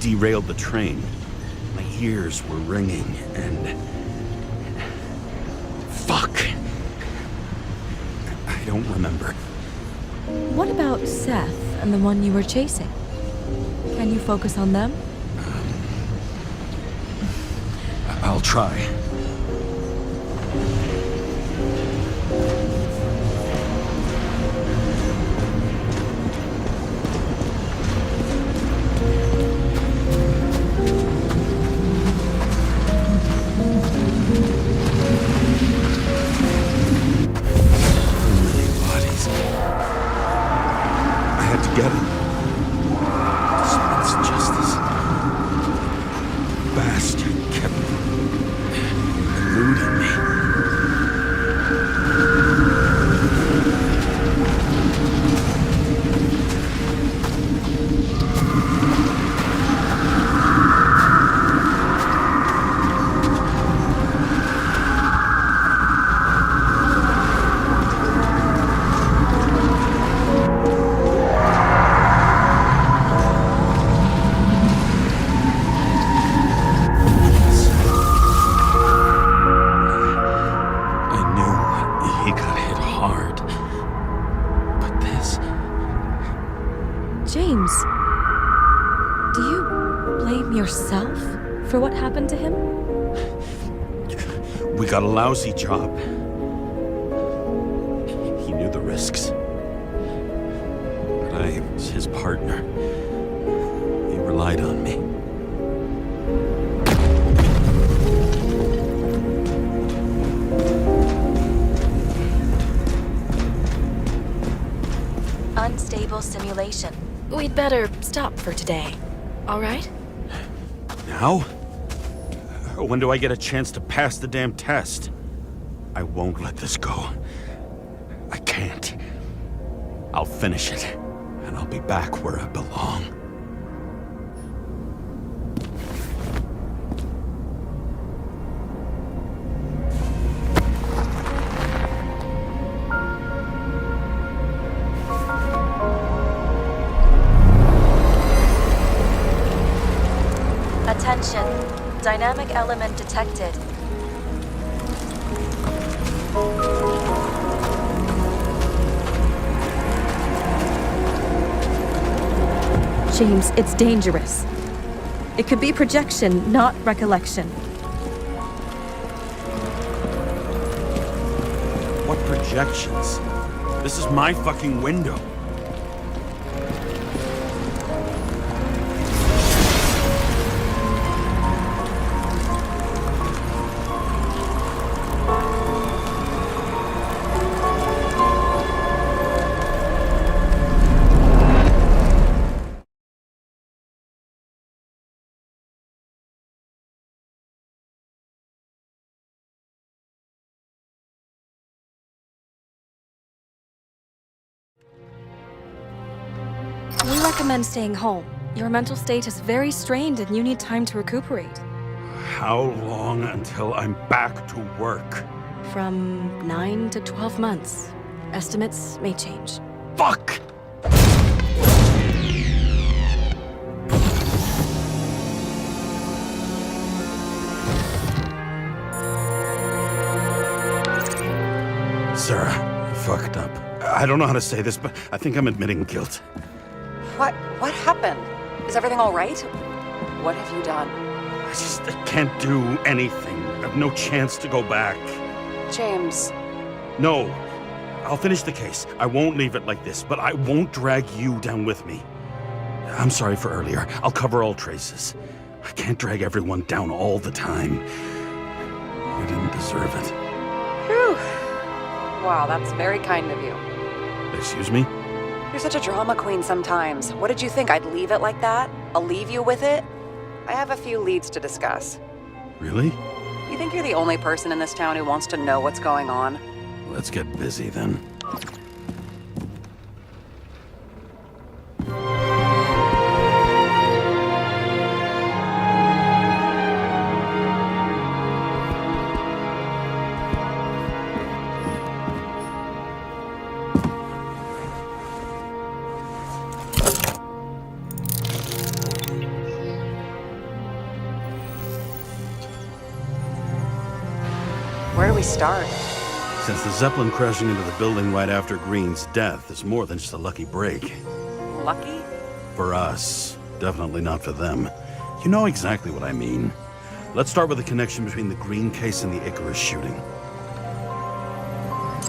Derailed the train. My ears were ringing, and... Fuck! I don't remember. What about Seth and the one you were chasing? Can you focus on them? I'll try. James, do you blame yourself for what happened to him? We got a lousy job. He knew the risks. But I was his partner. He relied on me. Unstable simulation. We'd better stop for today. All right? Now? When do I get a chance to pass the damn test? I won't let this go. I can't. I'll finish it, and I'll be back where I belong. Attention. Dynamic element detected. James, it's dangerous. It could be projection, not recollection. What projections? This is my fucking window. We recommend staying home. Your mental state is very strained and you need time to recuperate. How long until I'm back to work? From 9 to 12 months. Estimates may change. Fuck! Sarah, I fucked up. I don't know how to say this, but I think I'm admitting guilt. What happened? Is everything all right? What have you done? I can't do anything. I have no chance to go back. James. No. I'll finish the case. I won't leave it like this, but I won't drag you down with me. I'm sorry for earlier. I'll cover all traces. I can't drag everyone down all the time. You didn't deserve it. Whew. Wow, that's very kind of you. Excuse me? You're such a drama queen sometimes. What did you think, I'd leave it like that? I'll leave you with it? I have a few leads to discuss. Really? You think you're the only person in this town who wants to know what's going on? Let's get busy then. Where do we start? Since the Zeppelin crashing into the building right after Green's death is more than just a lucky break. Lucky? For us. Definitely not for them. You know exactly what I mean. Let's start with the connection between the Green case and the Icarus shooting.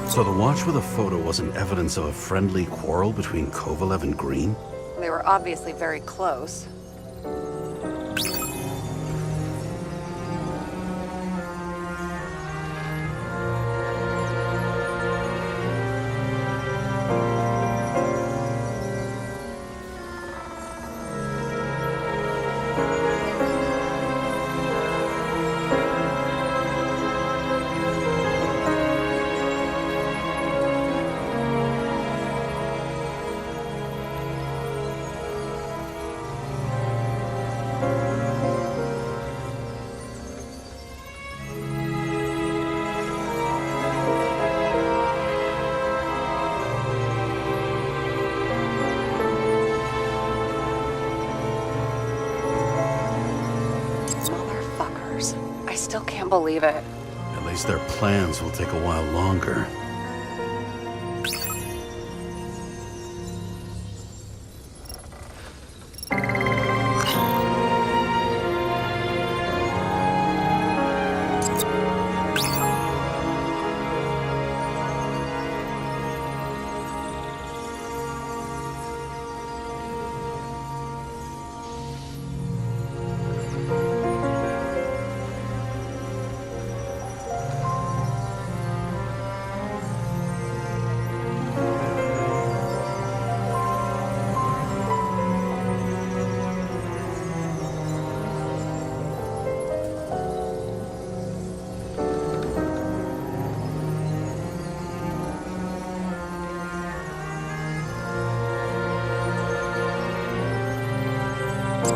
So the watch with a photo wasn't evidence of a friendly quarrel between Kovalev and Green? They were obviously very close. I still can't believe it. At least their plans will take a while longer.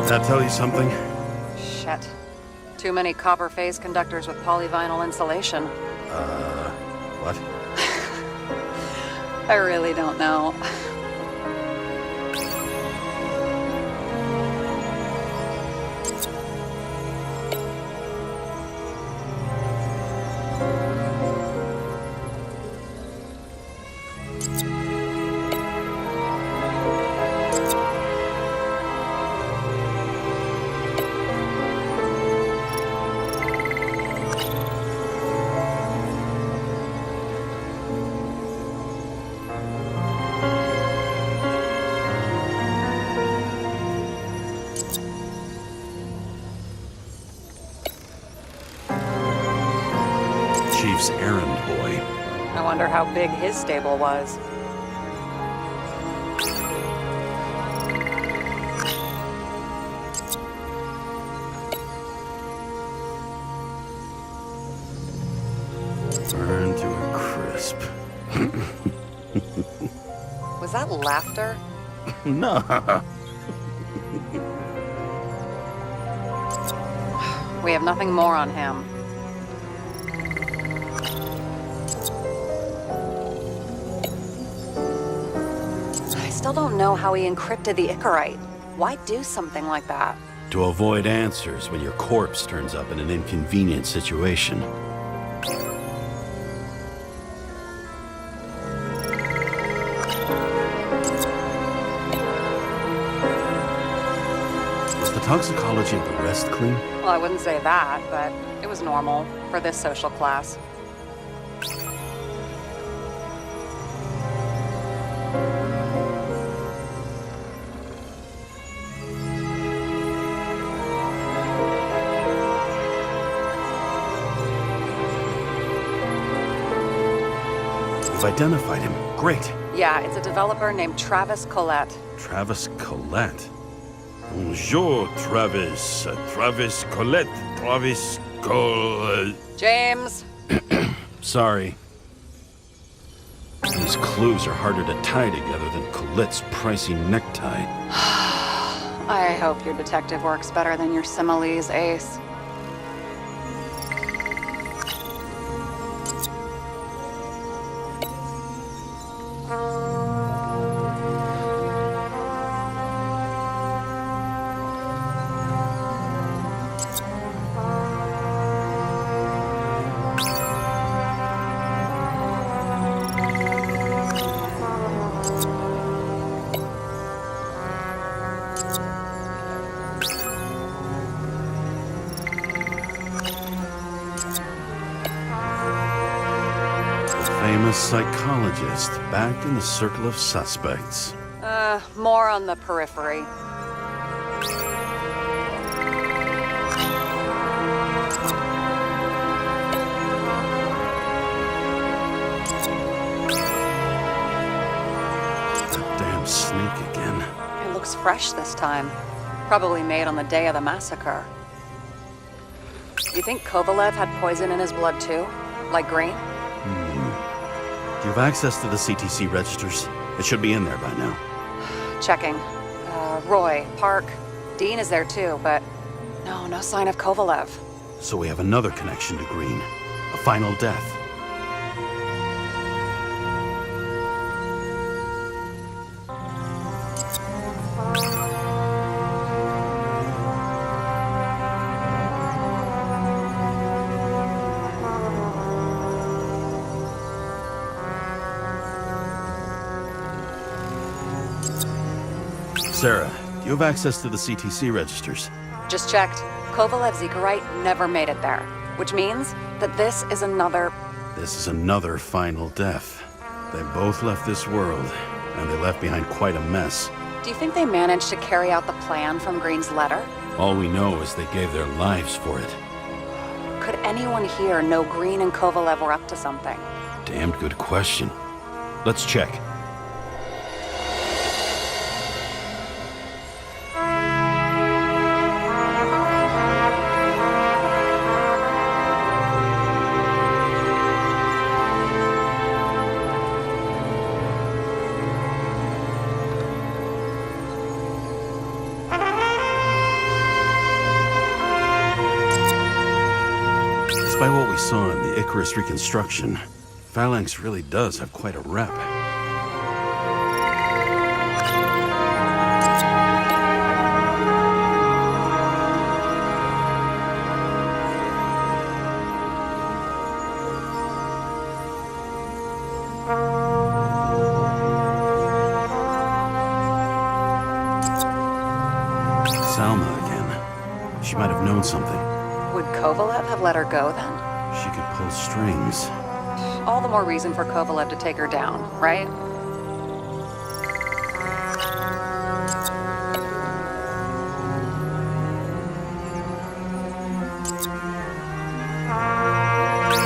That tell you something? Shit. Too many copper phase conductors with polyvinyl insulation. What? I really don't know. Chief's errand boy. I wonder how big his stable was. Burn to a crisp. Was that laughter? No. We have nothing more on him. I still don't know how he encrypted the Icarite. Why do something like that? To avoid answers when your corpse turns up in an inconvenient situation. Was the toxicology of the rest clean? Well, I wouldn't say that, but it was normal for this social class. We've identified him. Great. Yeah, it's a developer named Travis Collette. Travis Collette. Bonjour, Travis. Travis Collette. Travis Collette. James! Sorry. These clues are harder to tie together than Colette's pricey necktie. I hope your detective works better than your similes, Ace. Famous psychologist back in the circle of suspects. More on the periphery. That damn snake again. It looks fresh this time. Probably made on the day of the massacre. You think Kovalev had poison in his blood too? Like Green? Do you have access to the CTC registers? It should be in there by now. Checking. Roy, Park, Dean is there too, but no sign of Kovalev. So we have another connection to Green. A final death. Sara, do you have access to the CTC registers? Just checked. Kovalev's Icarite never made it there, which means that this is another... This is another final death. They both left this world, and they left behind quite a mess. Do you think they managed to carry out the plan from Green's letter? All we know is they gave their lives for it. Could anyone here know Green and Kovalev were up to something? Damned good question. Let's check. Despite what we saw in the Icarus reconstruction, Phalanx really does have quite a rep. Salma again. She might have known something. Would Kovalev have let her go then? She could pull strings. All the more reason for Kovalev to take her down, right?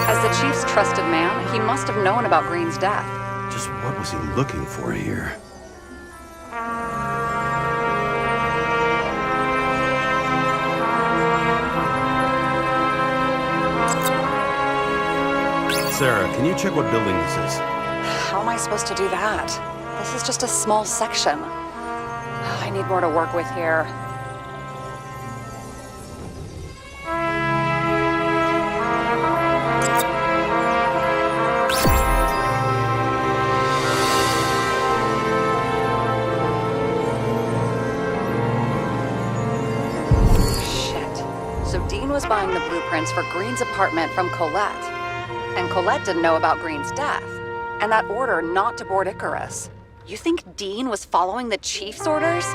As the chief's trusted man, he must have known about Green's death. Just what was he looking for here? Sara, can you check what building this is? How am I supposed to do that? This is just a small section. need more to work with here. Was buying the blueprints for Green's apartment from Colette. And Colette didn't know about Green's death. And that order not to board Icarus. You think Dean was following the chief's orders? We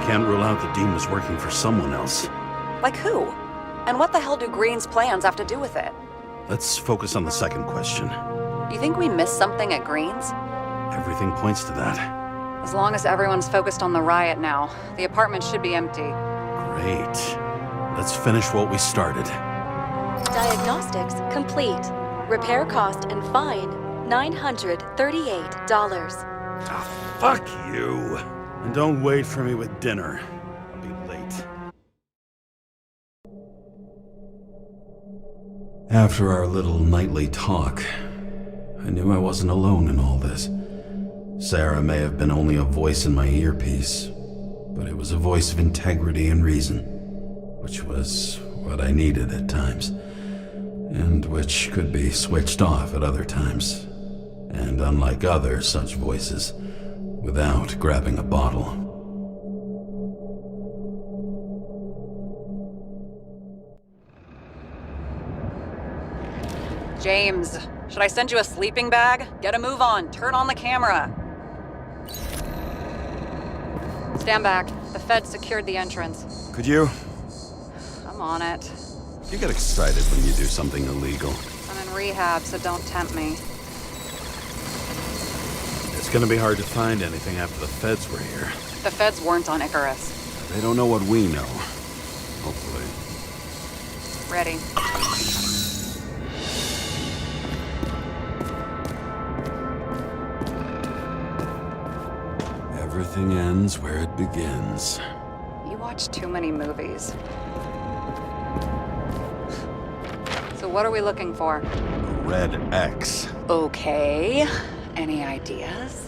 can't rule out that Dean was working for someone else. Like who? And what the hell do Green's plans have to do with it? Let's focus on the second question. You think we missed something at Green's? Everything points to that. As long as everyone's focused on the riot now, the apartment should be empty. Great. Let's finish what we started. Diagnostics complete. Repair cost and fine, $938. Ah, fuck you. And don't wait for me with dinner. I'll be late. After our little nightly talk, I knew I wasn't alone in all this. Sara may have been only a voice in my earpiece, but it was a voice of integrity and reason, which was what I needed at times, and which could be switched off at other times, and unlike other such voices, without grabbing a bottle. James, should I send you a sleeping bag? Get a move on, turn on the camera. Stand back. The Fed secured the entrance. Could you? I'm on it. You get excited when you do something illegal. I'm in rehab, so don't tempt me. It's gonna be hard to find anything after the Feds were here. The Feds weren't on Icarus. They don't know what we know. Hopefully. Ready. Everything ends where it begins. You watch too many movies. So what are we looking for? Red X. Okay. Any ideas?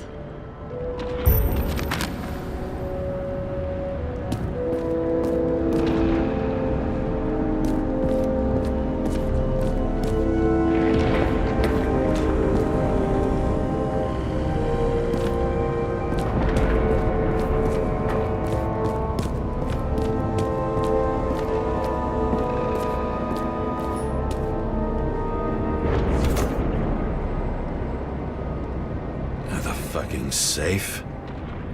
Safe?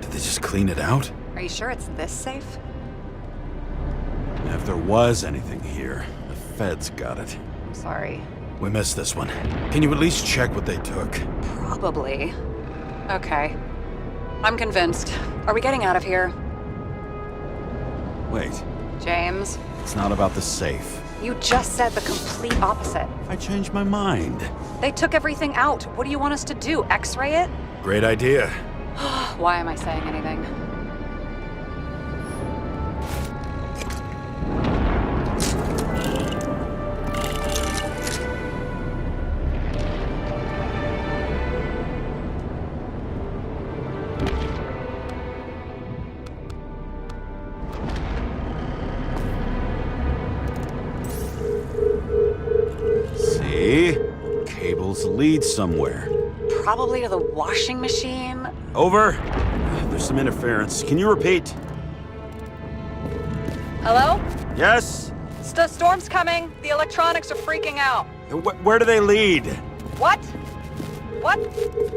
Did they just clean it out? Are you sure it's this safe? If there was anything here, the Feds got it. I'm sorry. We missed this one. Can you at least check what they took? Probably. Okay. I'm convinced. Are we getting out of here? Wait. James? It's not about the safe. You just said the complete opposite. I changed my mind. They took everything out. What do you want us to do? X-ray it? Great idea. Why am I saying anything? See? Cables lead somewhere. Probably to the washing machine. Over. There's some interference. Can you repeat? Hello? Yes? Storm's coming. The electronics are freaking out. Where do they lead? What? What?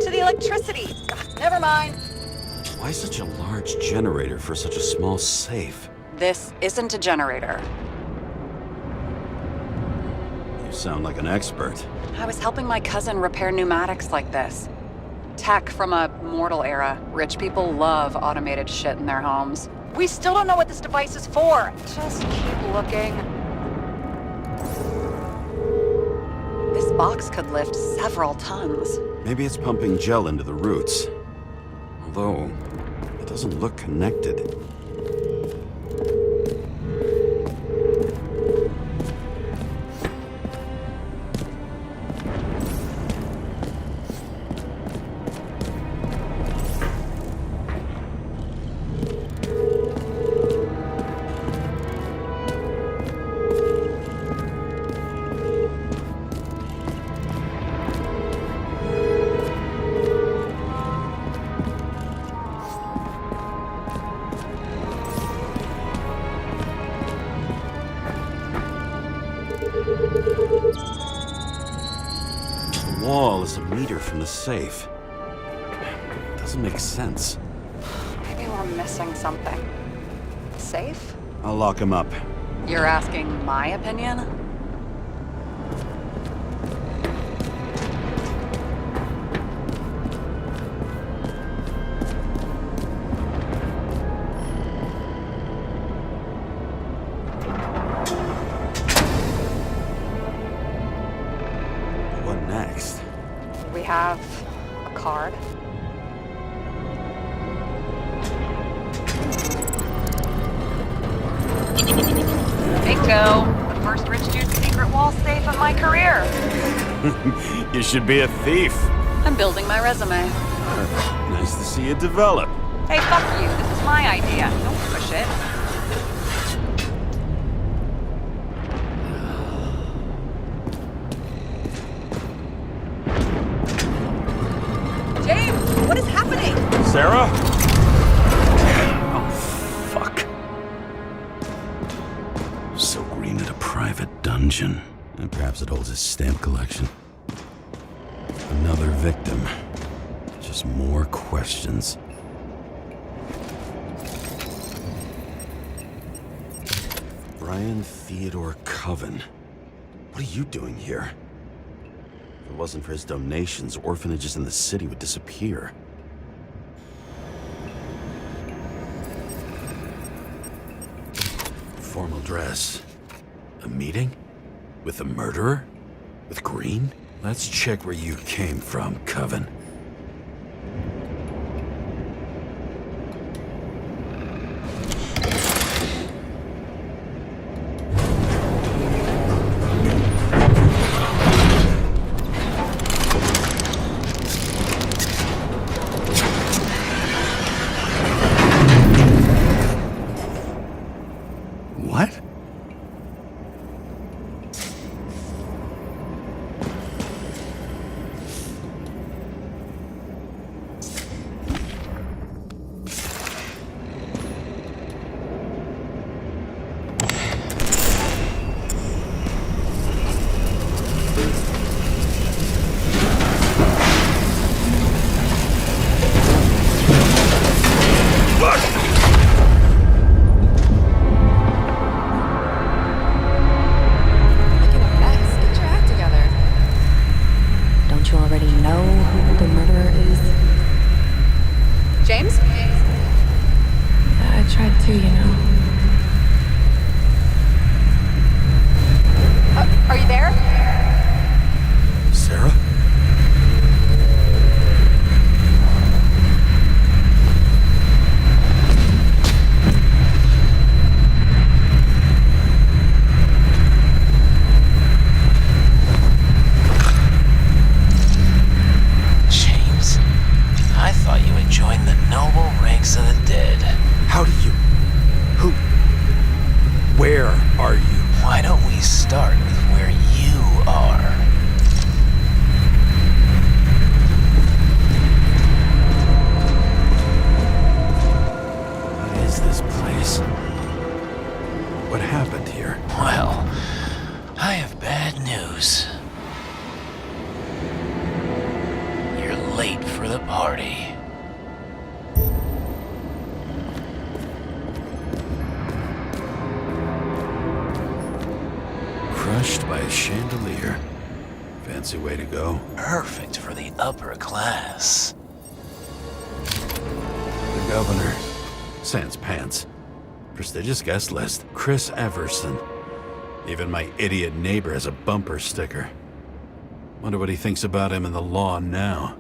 To the electricity. Never mind. Why such a large generator for such a small safe? This isn't a generator. You sound like an expert. I was helping my cousin repair pneumatics like this. Tech from a mortal era. Rich people love automated shit in their homes. We still don't know what this device is for. Just keep looking. This box could lift several tons. Maybe it's pumping gel into the roots. Although, it doesn't look connected. meter from the safe. Doesn't make sense. Maybe we're missing something. Safe? I'll lock him up. You're asking my opinion? What next? We have a card. Bingo! The first rich dude's secret wall safe of my career. You should be a thief. I'm building my resume. Nice to see it develop. Hey, fuck you. This is my idea. Don't push it. James, what is happening? Sarah? Oh, fuck. So Green at a private dungeon. And perhaps it holds his stamp collection. Another victim. Just more questions. Brian Theodore Coven. What are you doing here? If it wasn't for his donations, orphanages in the city would disappear. Formal dress. A meeting? With the murderer? With Green? Let's check where you came from, Coven. What? James? I tried to, you know. Are you there? Sarah? James, I thought you had joined the noble ranks of the dead. How do you... Who... Where are you? Why don't we start with where you are? What is this place? What happened here? Well, I have bad news. You're late for the party. Crushed by a chandelier. Fancy way to go. Perfect for the upper class. The governor. Sans pants. Prestigious guest list. Chris Everson. Even my idiot neighbor has a bumper sticker. Wonder what he thinks about him and the law now.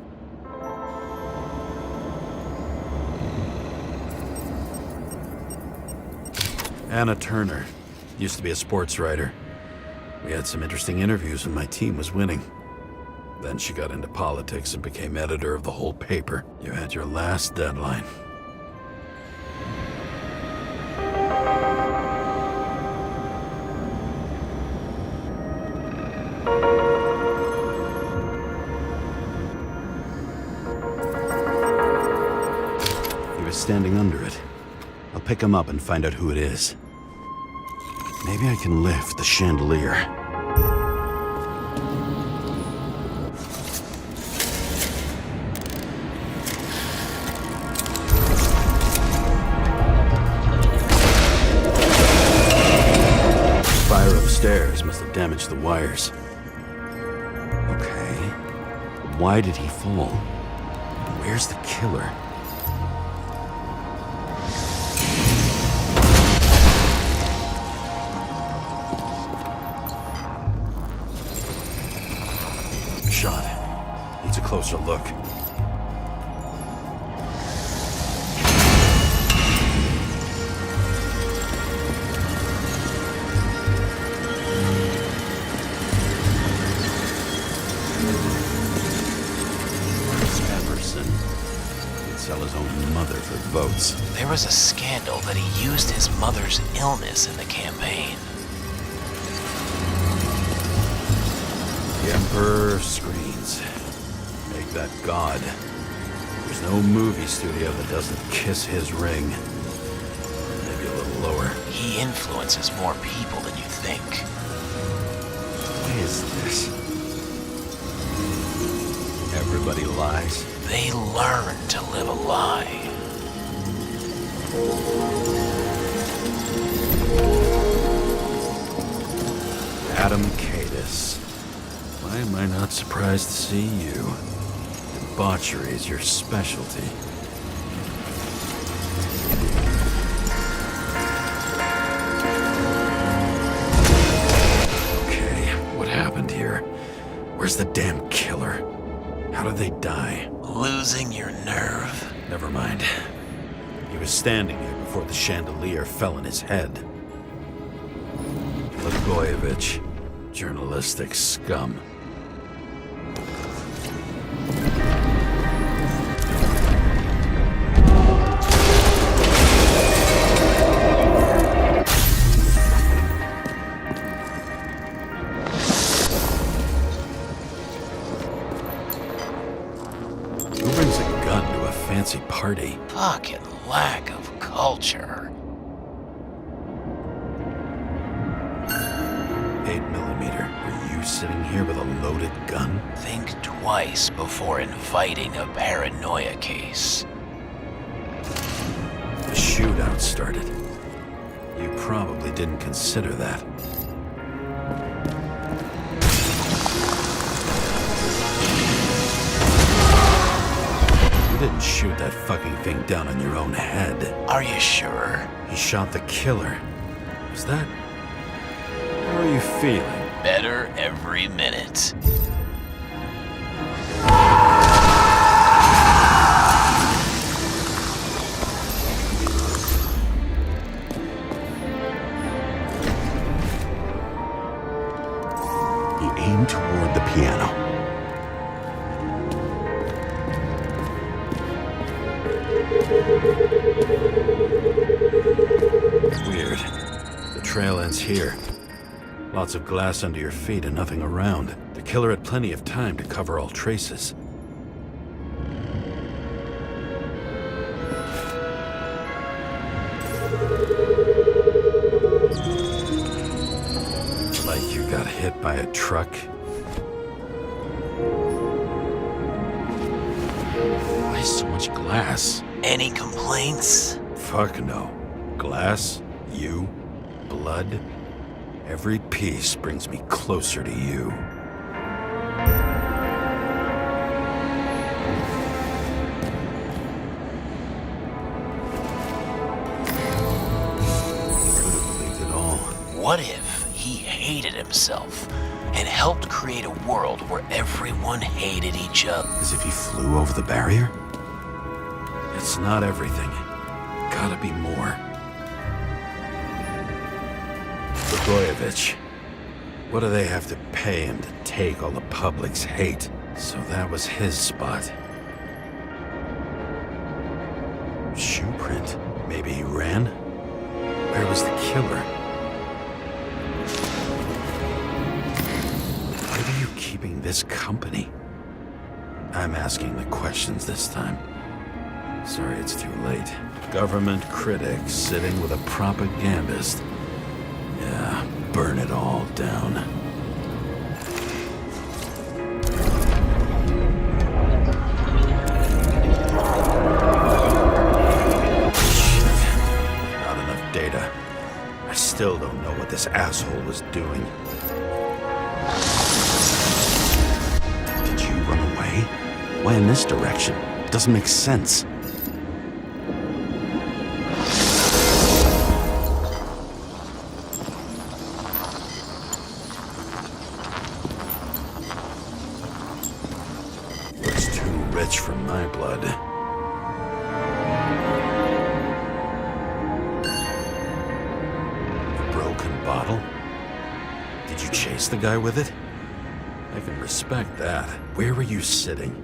Anna Turner. Used to be a sports writer. We had some interesting interviews when my team was winning. Then she got into politics and became editor of the whole paper. You had your last deadline. He was standing under it. I'll pick him up and find out who it is. Maybe I can lift the chandelier. damaged the wires. Okay. Why did he fall? Where's the killer? Shot. Needs a closer look. Sell his own mother for votes. There was a scandal that he used his mother's illness in the campaign. The Emperor screens. Make that God. There's no movie studio that doesn't kiss his ring. Maybe a little lower. He influences more people than you think. Why is this? Everybody lies. They learn to live a lie. Adam Cadis. Why am I not surprised to see you? Debauchery is your specialty. Okay, what happened here? Where's the damn killer? How did they die? Losing your nerve? Never mind. He was standing here before the chandelier fell on his head. Blagojevich, journalistic scum. Party. Fucking lack of culture. 8mm. Are you sitting here with a loaded gun? Think twice before inviting a paranoia case. The shootout started. You probably didn't consider that. You didn't shoot that fucking thing down on your own head. Are you sure? He shot the killer. Is that... How are you feeling? Better every minute. He aimed toward the piano. Weird. The trail ends here. Lots of glass under your feet and nothing around. The killer had plenty of time to cover all traces. Like you got hit by a truck. Why so much glass? Any complaints? Fuck no. Glass, you, blood. Every piece brings me closer to you. Could have believed it all. What if he hated himself and helped create a world where everyone hated each other? As if he flew over the barrier? It's not everything. Gotta be more. Blagojevich. What do they have to pay him to take all the public's hate? So that was his spot. Shoe print. Maybe he ran? Where was the killer? Why are you keeping this company? I'm asking the questions this time. Sorry it's too late. Government critics sitting with a propagandist. Yeah, burn it all down. Shit. Not enough data. I still don't know what this asshole was doing. Why in this direction? It doesn't make sense. It's too rich for my blood. A broken bottle? Did you chase the guy with it? I can respect that. Where were you sitting?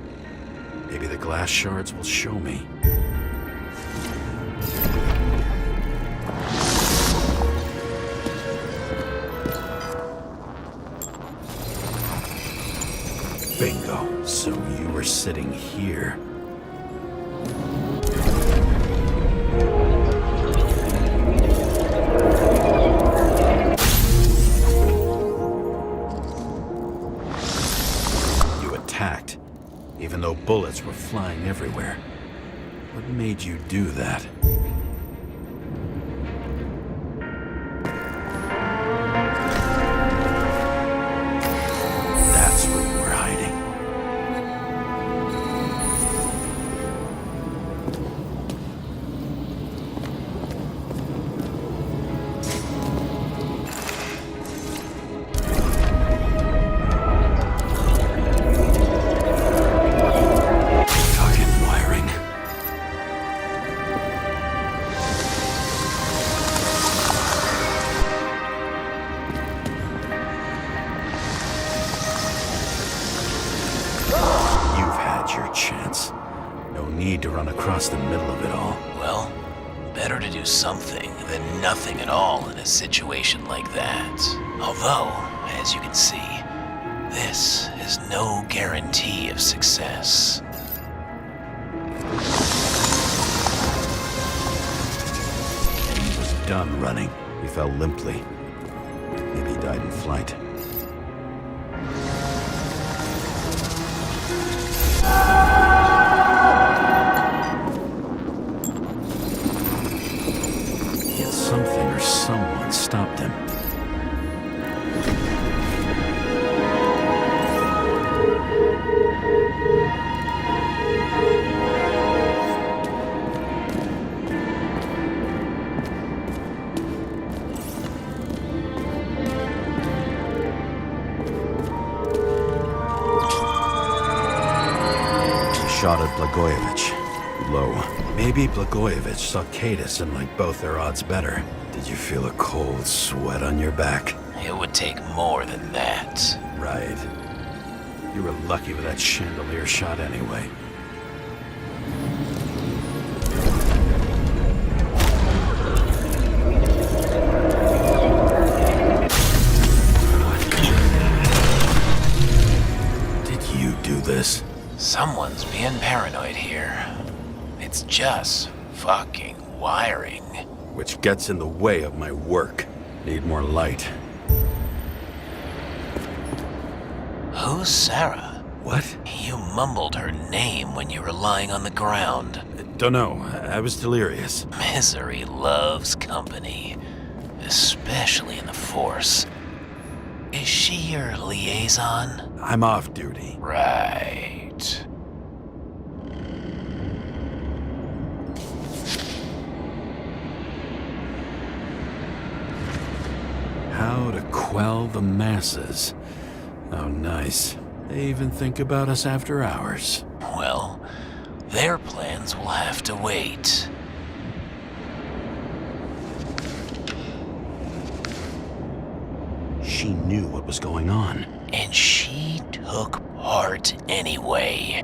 Maybe the glass shards will show me. Bingo. So you were sitting here. Even though bullets were flying everywhere. What made you do that? That's where you were hiding. Need to run across the middle of it all. Well, better to do something than nothing at all in a situation like that. Although, as you can see, this is no guarantee of success. He was done running. He fell limply. Maybe he died in flight. Something or someone stopped him. He shot at Blagojevich. Low. Maybe Blagojevich saw Cadus and liked both their odds better. Did you feel a cold sweat on your back? It would take more than that. Right. You were lucky with that chandelier shot anyway. Did you do this? Someone's being paranoid here. It's just fucking wiring. Which gets in the way of my work. Need more light. Who's Sara? What? You mumbled her name when you were lying on the ground. Don't know. I was delirious. Misery loves company. Especially in the Force. Is she your liaison? I'm off duty. Right. How to quell the masses. Oh, nice. They even think about us after hours. Well, their plans will have to wait. She knew what was going on. And she took part anyway.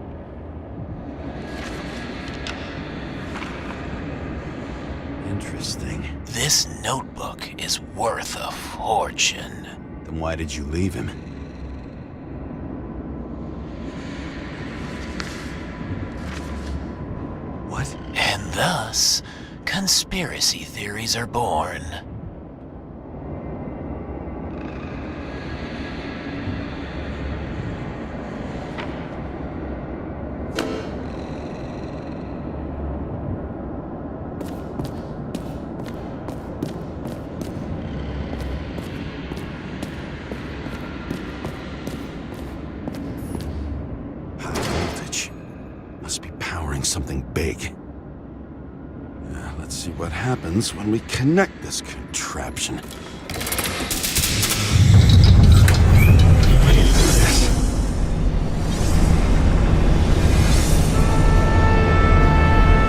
Interesting. This notebook is worth a fortune. Then why did you leave him? What? And thus, conspiracy theories are born. High voltage. powering something big. Let's see what happens when we connect this contraption.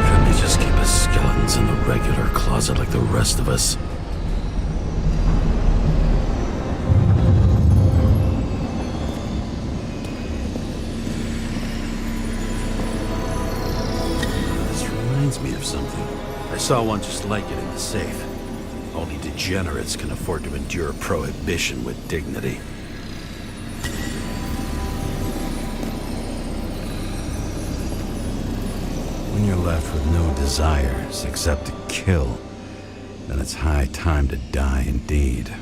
Couldn't he just keep his skeletons in the regular closet like the rest of us? Me of something. I saw one just like it in the safe. Only degenerates can afford to endure prohibition with dignity. When you're left with no desires except to kill, then it's high time to die indeed.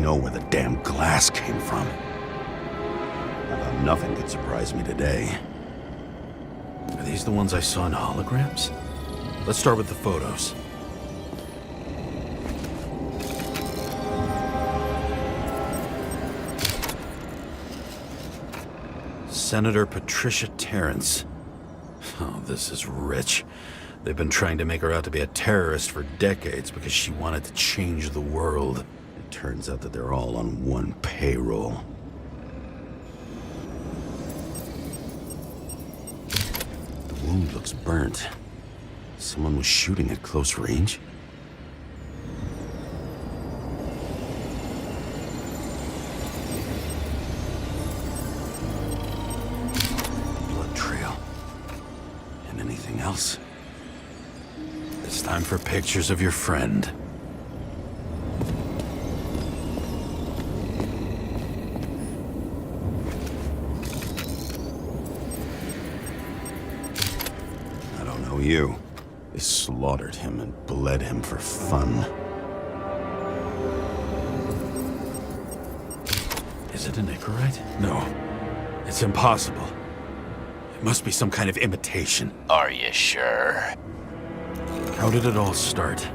Where the damn glass came from. I thought nothing could surprise me today. Are these the ones I saw in holograms? Let's start with the photos. Senator Patricia Terrence. Oh, this is rich. They've been trying to make her out to be a terrorist for decades because she wanted to change the world. Turns out that they're all on one payroll. The wound looks burnt. Someone was shooting at close range? Blood trail. And anything else? It's time for pictures of your friend. You. They slaughtered him and bled him for fun. Is it an Icarite? No. It's impossible. It must be some kind of imitation. Are you sure? How did it all start?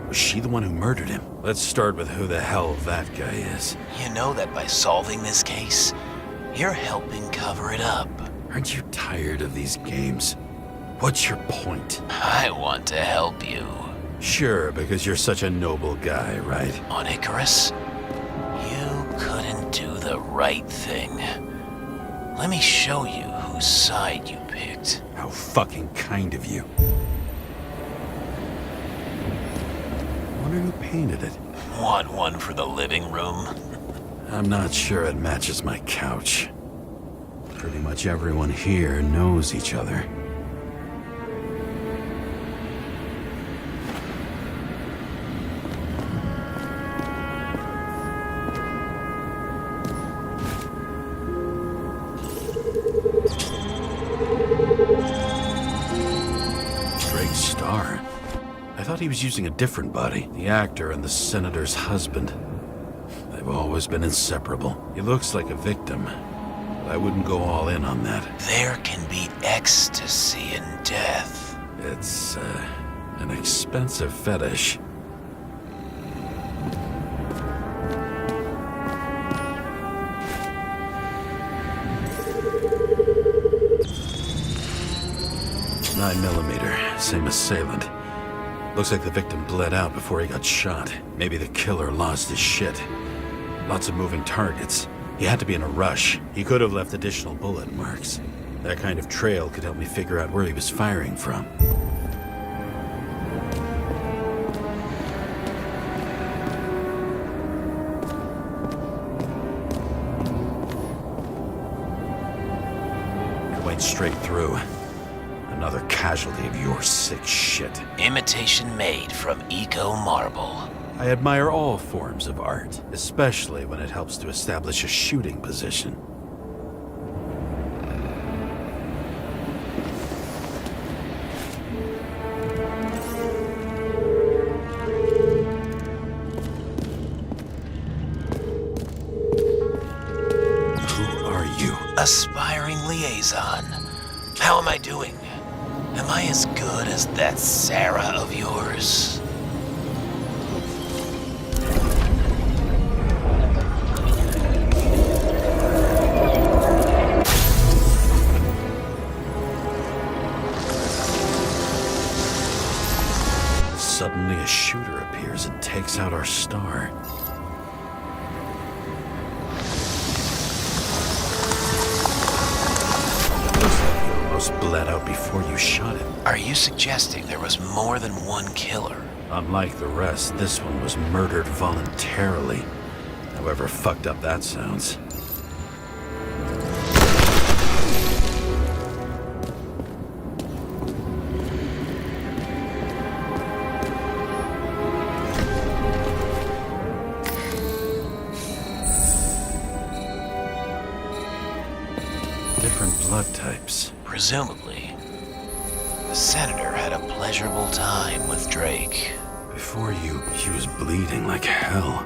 Was she the one who murdered him? Let's start with who the hell that guy is. You know that by solving this case, you're helping cover it up. Aren't you tired of these games? What's your point? I want to help you. Sure, because you're such a noble guy, right? On Icarus, you couldn't do the right thing. Let me show you whose side you picked. How fucking kind of you. I wonder who painted it. Want one for the living room? I'm not sure it matches my couch. Pretty much everyone here knows each other. He was using a different body. The actor and the senator's husband. They've always been inseparable. He looks like a victim, but I wouldn't go all in on that. There can be ecstasy in death. It's, an expensive fetish. .9mm, same assailant. Looks like the victim bled out before he got shot. Maybe the killer lost his shit. Lots of moving targets. He had to be in a rush. He could have left additional bullet marks. That kind of trail could help me figure out where he was firing from. It went straight through. Another casualty of your sick shit. Imitation made from eco marble. I admire all forms of art, especially when it helps to establish a shooting position. Who are you? Aspiring liaison. How am I doing? Am Am I as good as that Sara of yours? Suddenly a shooter appears and takes out our star. Looks like you almost bled out before you shot him. Are you suggesting there was more than one killer? Unlike the rest, this one was murdered voluntarily. However fucked up that sounds. Different blood types. Presumably, the senator had a pleasurable time with Drake. Before you, he was bleeding like hell.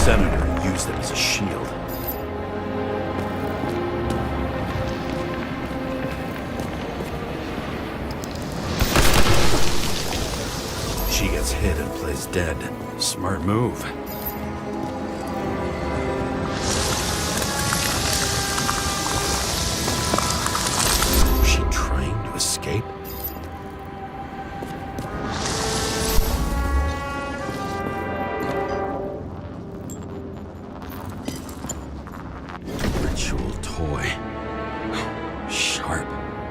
Senator used it as a shield. She gets hit and plays dead. Smart move. Was she trying to escape? Ritual toy. Sharp.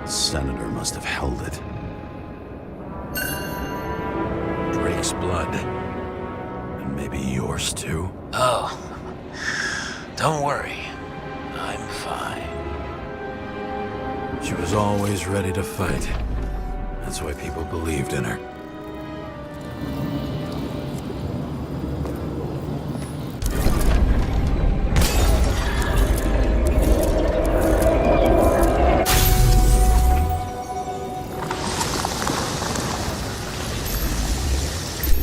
Senator must have held it. Drake's blood. And maybe yours too? Oh, don't worry. I'm fine. She was always ready to fight. That's why people believed in her.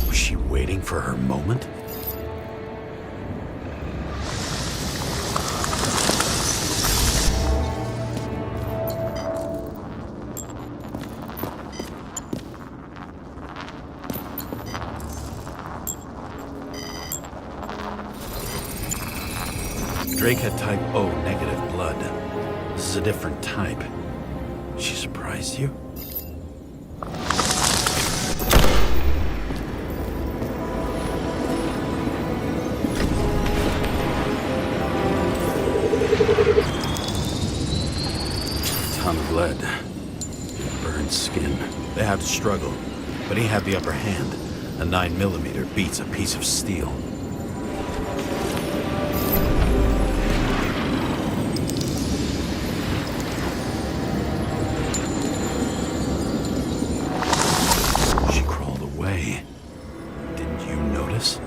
Was she waiting for her moment? Drake had type O negative blood. This is a different type. She surprised you? Ton of lead. Burned skin. They had to struggle, but he had the upper hand. A 9mm beats a piece of steel. She crawled away. Didn't you notice?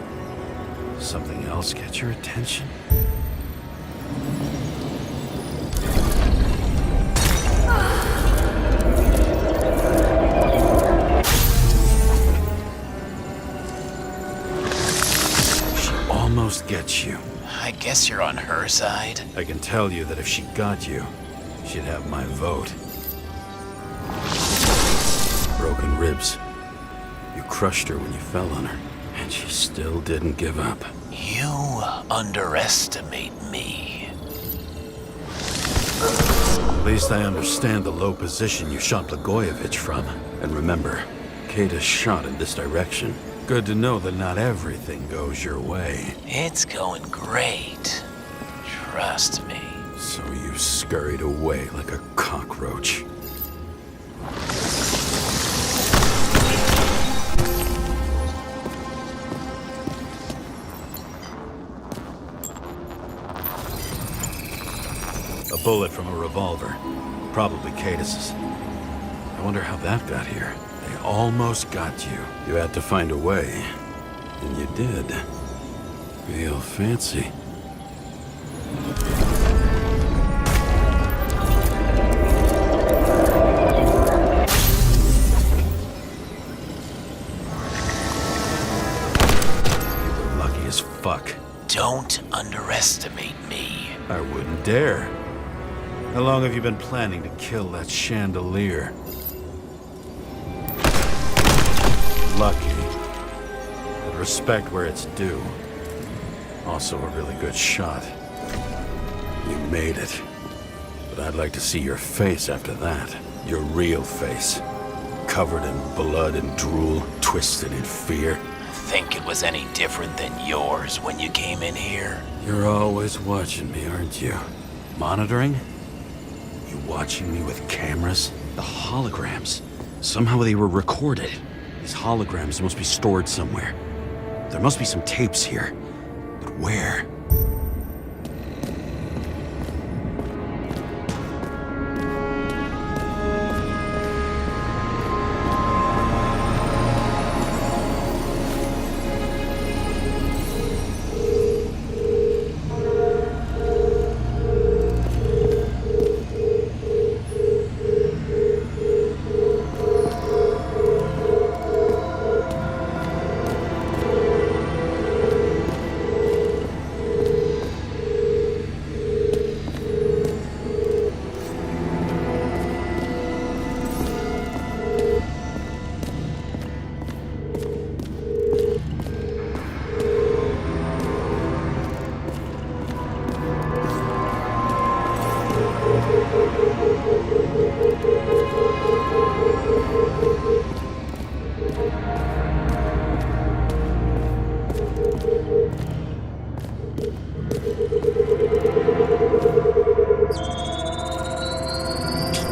Something else catch your attention? Almost gets you. I guess you're on her side. I can tell you that if she got you, she'd have my vote. Broken ribs. You crushed her when you fell on her, and she still didn't give up. You underestimate me. At least I understand the low position you shot Blagojevich from. And remember, Kata's shot in this direction. Good to know that not everything goes your way. It's going great. Trust me. So you scurried away like a cockroach. A bullet from a revolver. Probably Katus's. I wonder how that got here. They almost got you. You had to find a way. And you did. Real fancy. You were lucky as fuck. Don't underestimate me. I wouldn't dare. How long have you been planning to kill that chandelier? Lucky. But respect where it's due. Also a really good shot. You made it. But I'd like to see your face after that. Your real face. Covered in blood and drool, twisted in fear. Think it was any different than yours when you came in here? You're always watching me, aren't you? Monitoring? You watching me with cameras? The holograms. Somehow they were recorded. These holograms must be stored somewhere. There must be some tapes here. But where?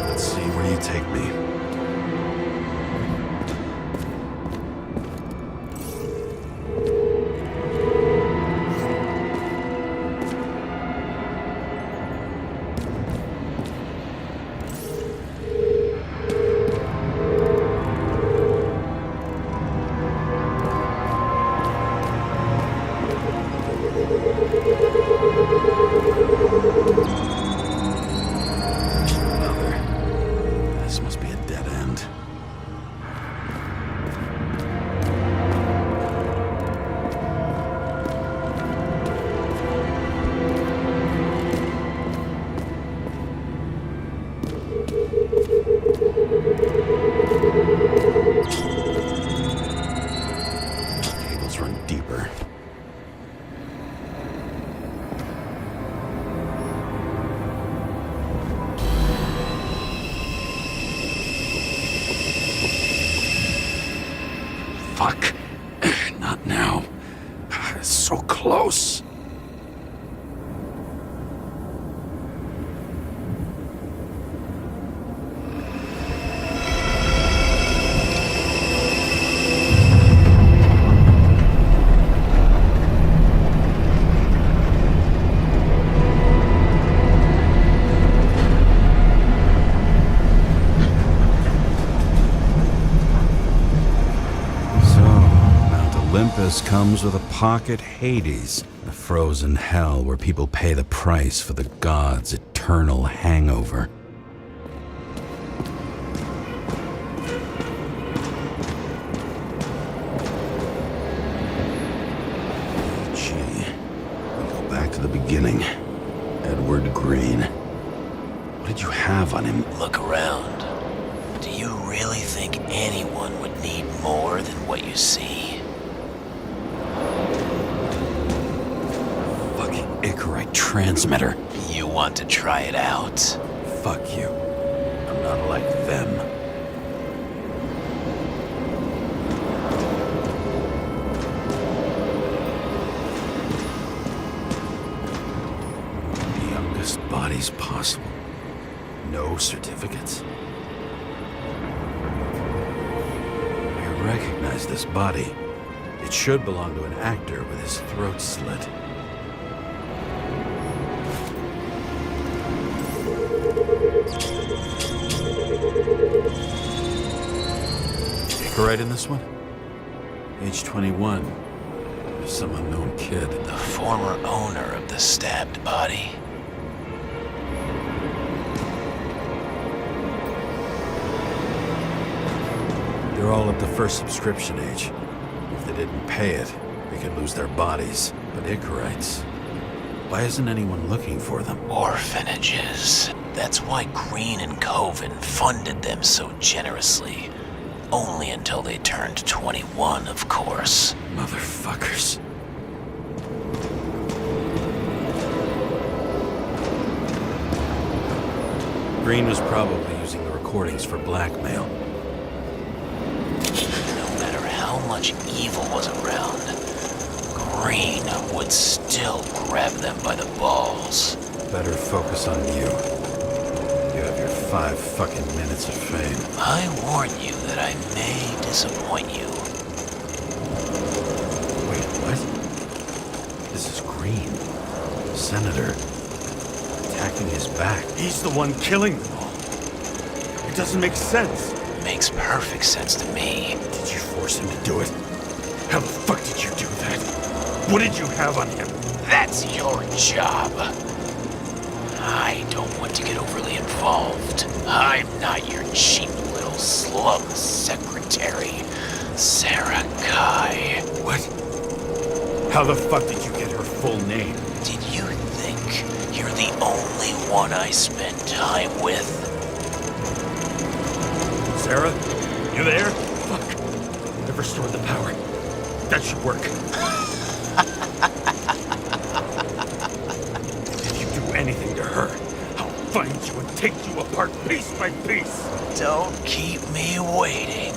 Let's see where you take me. This must be a dead end. Cables run deeper. Fuck. Not now. So close. Olympus comes with a pocket Hades, a frozen hell where people pay the price for the gods' eternal hangover. Gee, we go back to the beginning. Edward Green. What did you have on him? Look around. Do you really think anyone would need more than what you see? Icarus transmitter. You want to try it out? Fuck you. I'm not like them. The youngest bodies possible. No certificates. I recognize this body. It should belong to an actor with his throat slit. Right in this one? Age 21. Some unknown kid. The former owner of the stabbed body. They're all at the first subscription age. If they didn't pay it, they could lose their bodies. But Icarites, why isn't anyone looking for them? Orphanages. That's why Green and Coven funded them so generously. Only until they turned 21, of course. Motherfuckers. Green was probably using the recordings for blackmail. No matter how much evil was around, Green would still grab them by the balls. Better focus on you. You have your 5 fucking minutes of fame. I warn you that I may disappoint you. Wait, what? This is Green. Senator. Attacking his back. He's the one killing them all. It doesn't make sense. Makes perfect sense to me. Did you force him to do it? How the fuck did you do that? What did you have on him? That's your job. I don't want to get overly involved. I'm not your cheap little slum secretary, Sara Kai. What? How the fuck did you get her full name? Did you think you're the only one I spend time with? Sara? You there? Fuck. I've restored the power. That should work. If you do anything to her, I'll find you and take you apart piece by piece. Don't keep me waiting.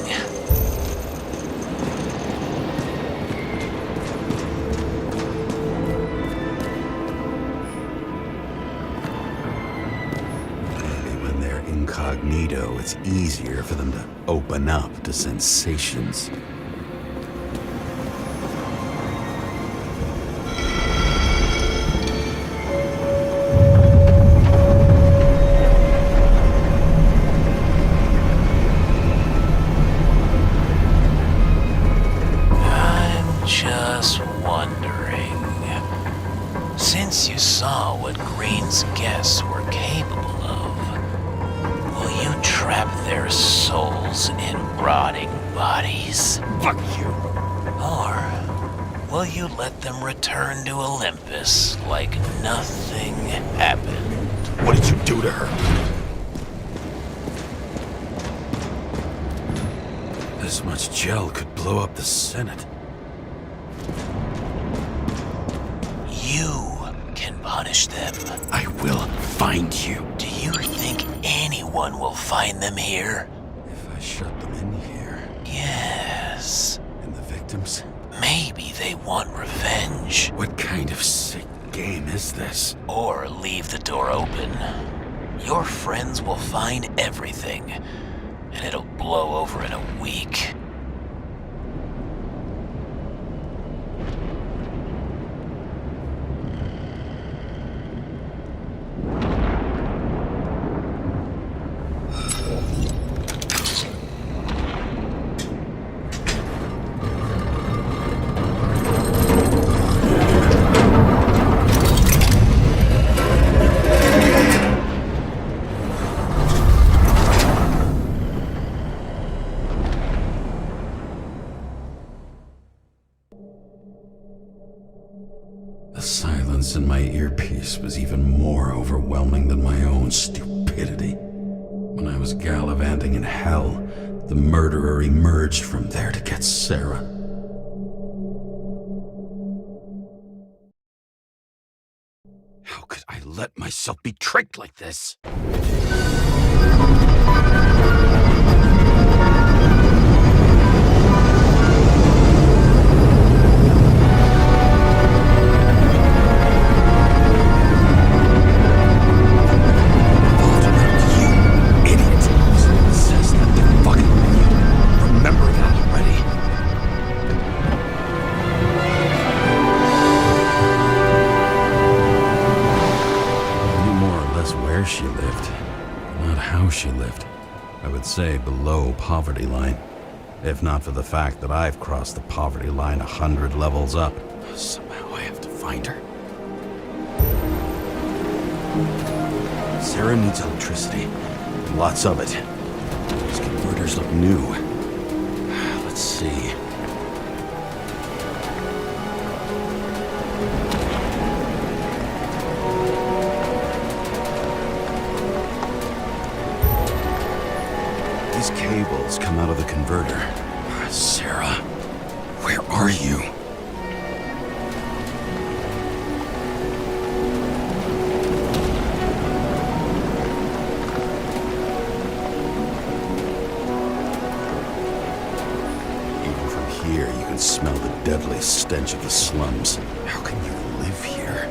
Maybe when they're incognito, it's easier for them to open up to sensations. Just wondering, since you saw what Green's guests were capable of, will you trap their souls in rotting bodies? Fuck you! Or will you let them return to Olympus like nothing happened? What did you do to her? This much gel could blow up the Senate. You can punish them. I will find you. Do you think anyone will find them here? If I shut them in here. Yes. And the victims? Maybe they want revenge. What kind of sick game is this? Or leave the door open. Your friends will find everything, and it'll blow over in a week. The silence in my earpiece was even more overwhelming than my own stupidity. When I was gallivanting in hell, the murderer emerged from there to get Sara. How could I let myself be tricked like this? She lived, not how she lived. I would say below poverty line, if not for the fact that I've crossed the poverty line 100 levels up. Somehow I have to find her. Sara needs electricity. Lots of it. These converters look new. Let's see. These cables come out of the converter. Sara, where are you? Even from here, you can smell the deadly stench of the slums. How can you live here?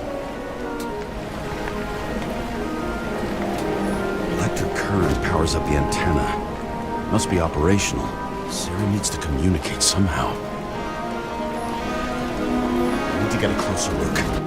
Electric current powers up the antenna. Must be operational. Sara needs to communicate somehow. I need to get a closer look.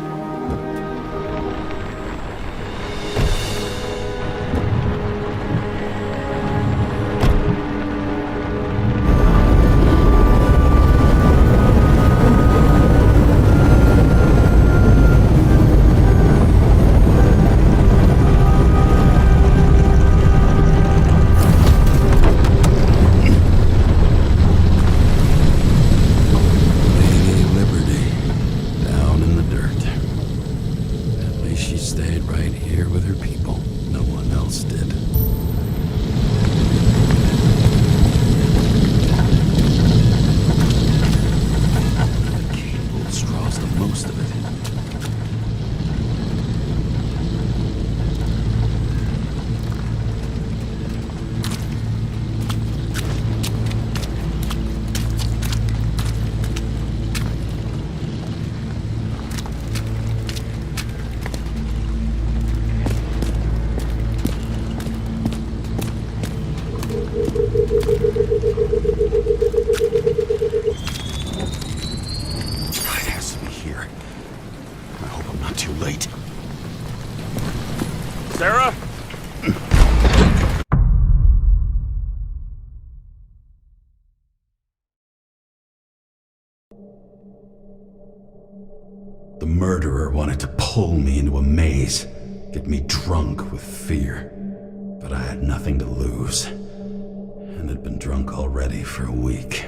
Sara? The murderer wanted to pull me into a maze, get me drunk with fear. But I had nothing to lose, and had been drunk already for a week.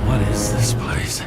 What is this place?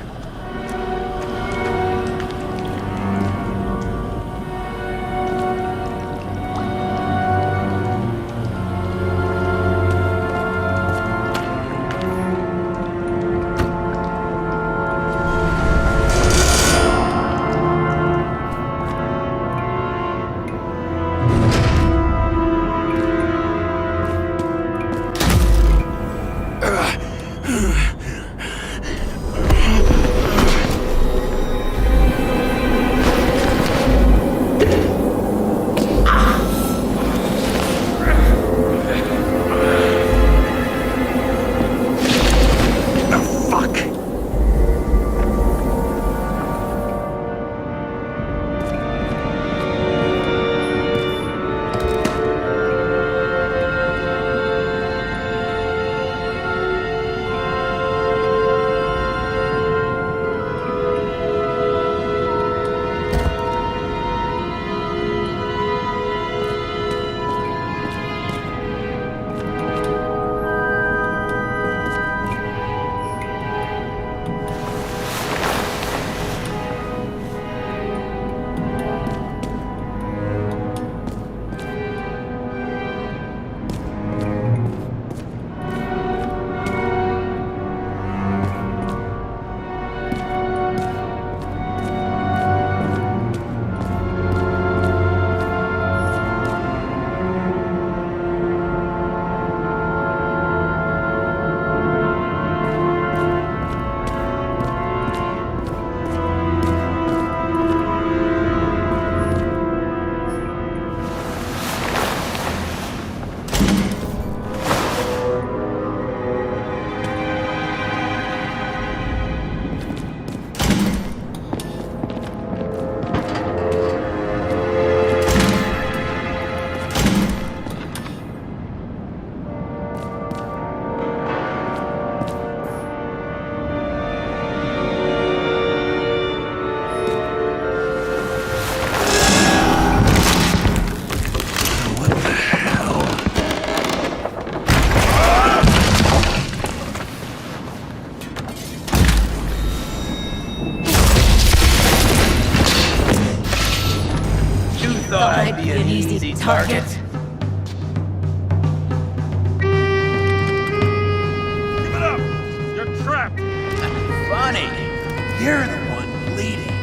target. Give it up! You're trapped! Funny. You're the one bleeding.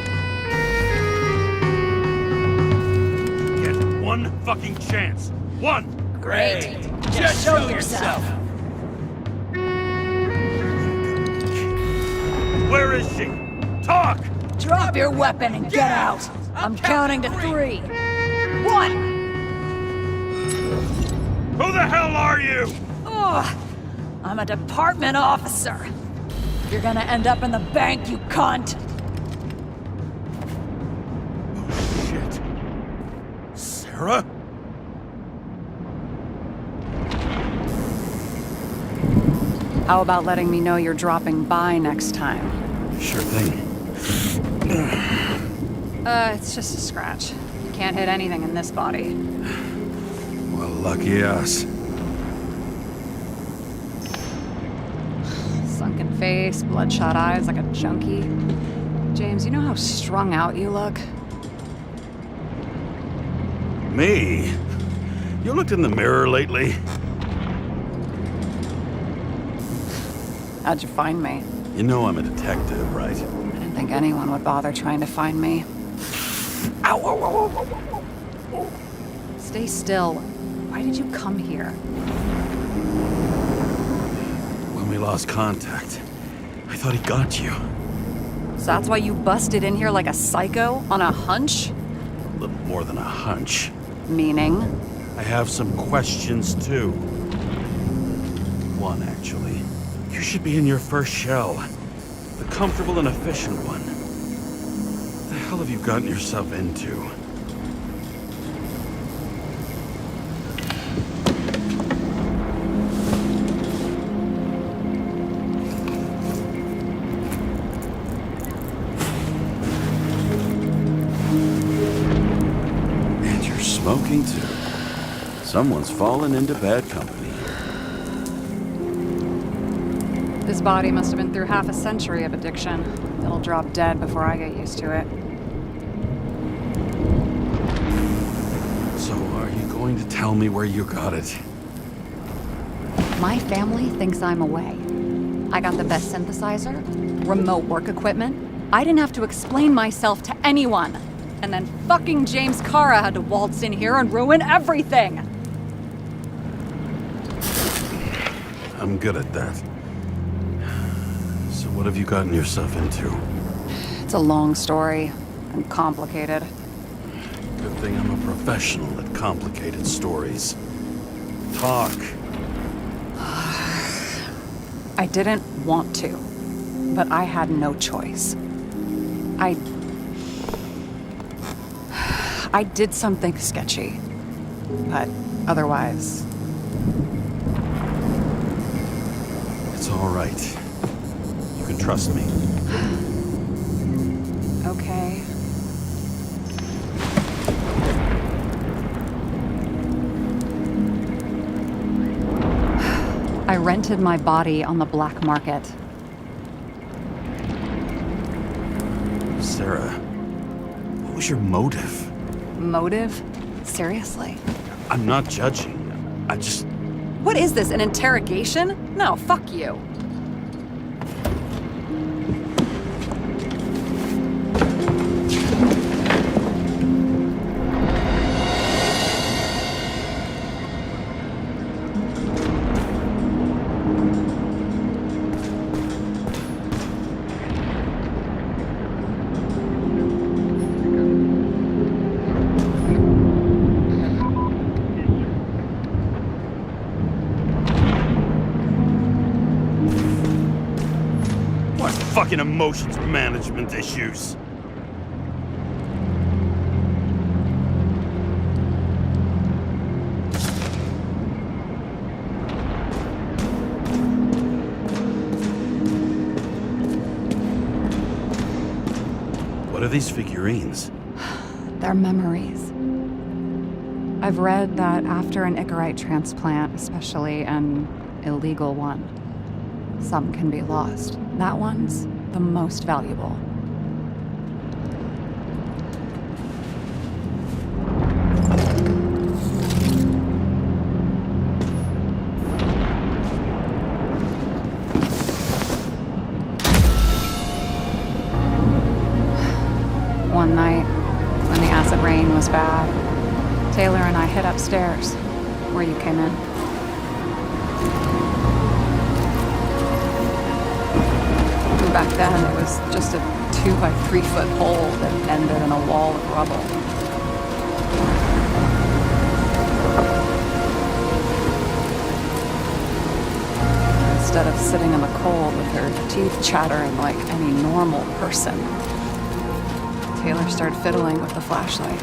Get one fucking chance. One! Great. Just show yourself. Where is she? Talk! Drop your weapon and get out. I'm counting to 3. 1. Who the hell are you? Ugh. I'm a department officer. You're gonna end up in the bank, you cunt. Oh, shit. Sara? How about letting me know you're dropping by next time? Sure thing. It's just a scratch. You can't hit anything in this body. Well, lucky us. Sunken face, bloodshot eyes like a junkie. James, you know how strung out you look? Me? You looked in the mirror lately? How'd you find me? You know I'm a detective, right? I didn't think anyone would bother trying to find me. Ow, ow, ow, ow, ow, ow. Stay still. Why did you come here? When we lost contact, I thought he got you. So that's why you busted in here like a psycho on a hunch? A little more than a hunch. Meaning? I have some questions, too. One, actually. You should be in your first shell. The comfortable and efficient one. What the hell have you gotten yourself into? And you're smoking, too. Someone's fallen into bad company. This body must have been through half a century of addiction. It'll drop dead before I get used to it. So are you going to tell me where you got it? My family thinks I'm away. I got the best synthesizer, remote work equipment. I didn't have to explain myself to anyone. And then fucking James Karra had to waltz in here and ruin everything. I'm good at that. So what have you gotten yourself into? It's a long story and complicated. Good thing I'm a professional at complicated stories. Talk. I didn't want to, but I had no choice. I did something sketchy, but otherwise... It's all right. You can trust me. Okay. I rented my body on the black market. Sara, what was your motive? Motive? Seriously? I'm not judging. I just... What is this, an interrogation? No, fuck you. Fucking emotions management issues. What are these figurines? They're memories. I've read that after an Icarite transplant, especially an illegal one, some can be lost. That one's the most valuable. Taylor and I hid upstairs, where you came in. And back then, it was just a 2 by 3 foot hole that ended in a wall of rubble. Instead of sitting in the cold with her teeth chattering like any normal person, Taylor started fiddling with the flashlight.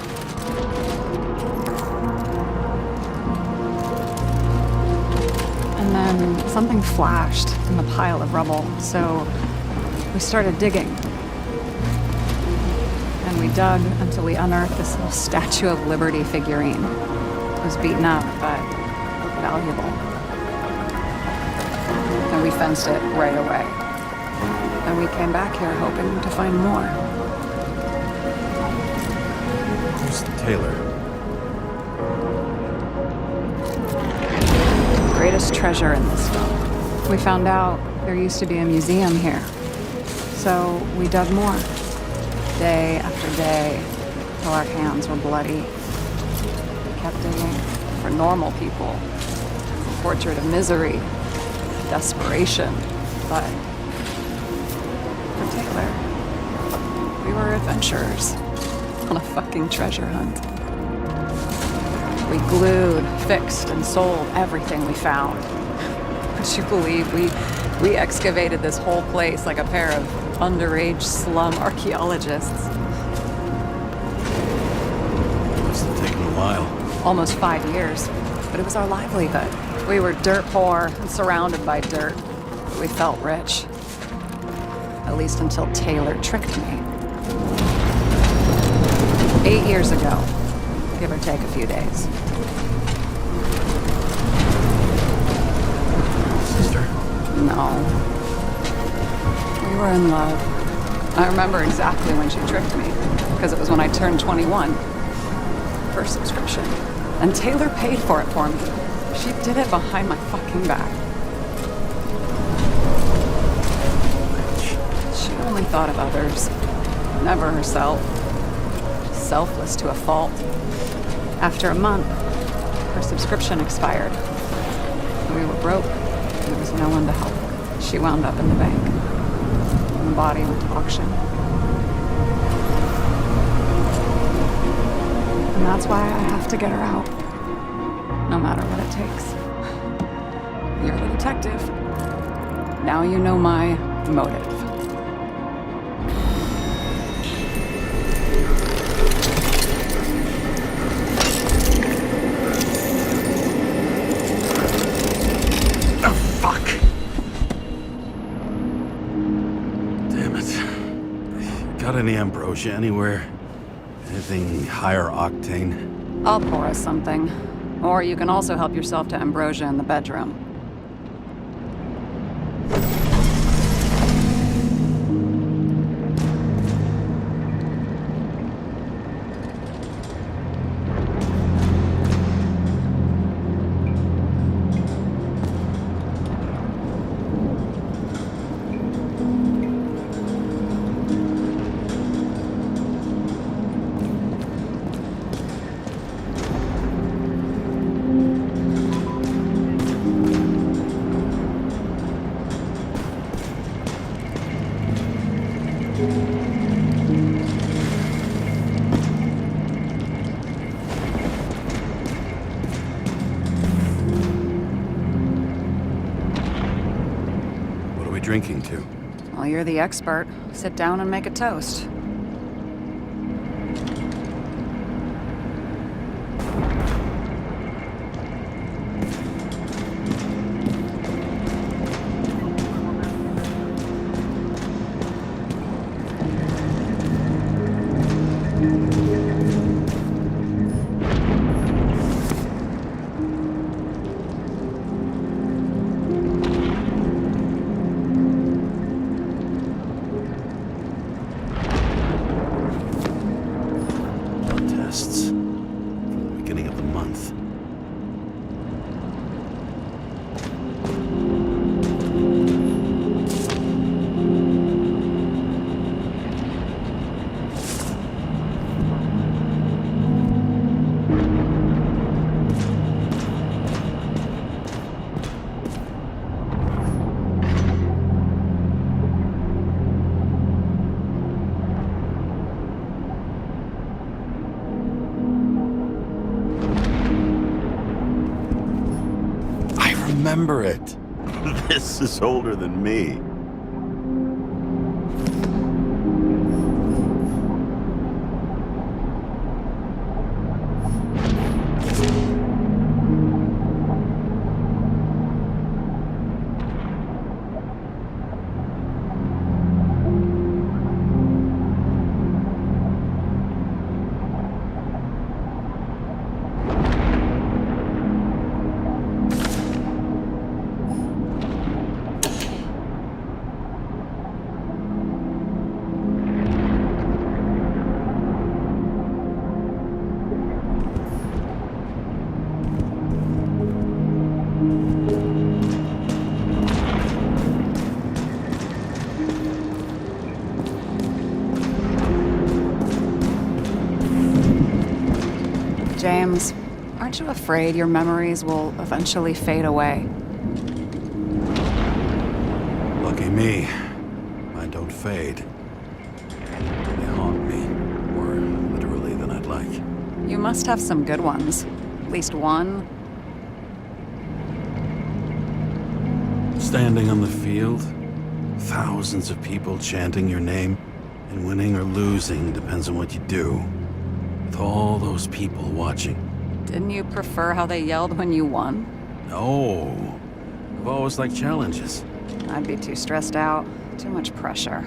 And then something flashed in the pile of rubble, so we started digging. And we dug until we unearthed this little Statue of Liberty figurine. It was beaten up, but looked valuable. And we fenced it right away. And we came back here hoping to find more. Who's Taylor? The greatest treasure in this film. We found out there used to be a museum here. So we dug more. Day after day, till our hands were bloody. We kept digging for normal people. A portrait of misery. Desperation, but for Taylor, we were adventurers on a fucking treasure hunt. We glued, fixed, and sold everything we found. Would you believe we excavated this whole place like a pair of underage slum archaeologists? Must have taken a while. Almost 5 years, but it was our livelihood. We were dirt poor and surrounded by dirt, but we felt rich. At least until Taylor tricked me. 8 years ago, give or take a few days. Sister? No. We were in love. I remember exactly when she tricked me, because it was when I turned 21. First subscription. And Taylor paid for it for me. She did it behind my fucking back. She only thought of others, never herself. Selfless to a fault. After a month, her subscription expired. We were broke, and there was no one to help. She wound up in the bank, and the body went to auction. And that's why I have to get her out. No matter what it takes. You're the detective. Now you know my motive. Oh, fuck! Damn it. Got any ambrosia anywhere? Anything higher octane? I'll pour us something. Or you can also help yourself to ambrosia in the bedroom. Drinking to? Well, you're the expert. Sit down and make a toast. remember it. This is older than me. James, aren't you afraid your memories will eventually fade away? Lucky me. Mine don't fade. They haunt me, more literally than I'd like. You must have some good ones. At least one. Standing on the field, thousands of people chanting your name, and winning or losing depends on what you do. With all those people watching. Didn't you prefer how they yelled when you won? No. I've always liked challenges. I'd be too stressed out. Too much pressure.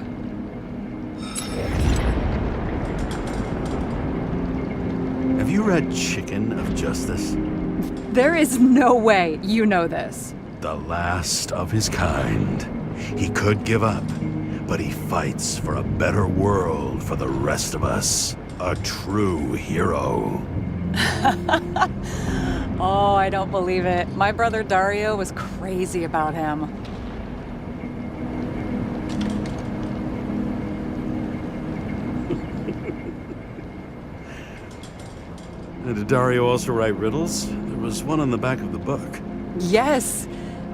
Have you read Chicken of Justice? There is no way you know this. The last of his kind. He could give up, but he fights for a better world for the rest of us. A true hero. Oh, I don't believe it. My brother Dario was crazy about him. Did Dario also write riddles? There was one on the back of the book. Yes!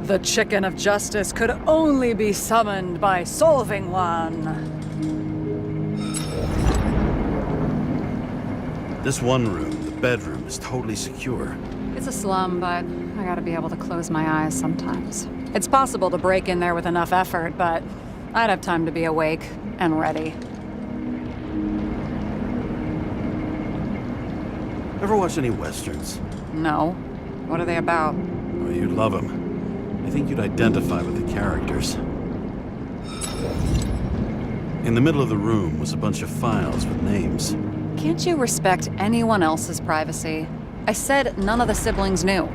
The Chicken of Justice could only be summoned by solving one. This one room, the bedroom, is totally secure. It's a slum, but I gotta be able to close my eyes sometimes. It's possible to break in there with enough effort, but I'd have time to be awake and ready. Ever watch any westerns? No. What are they about? Oh, you'd love them. I think you'd identify with the characters. In the middle of the room was a bunch of files with names. Can't you respect anyone else's privacy? I said none of the siblings knew.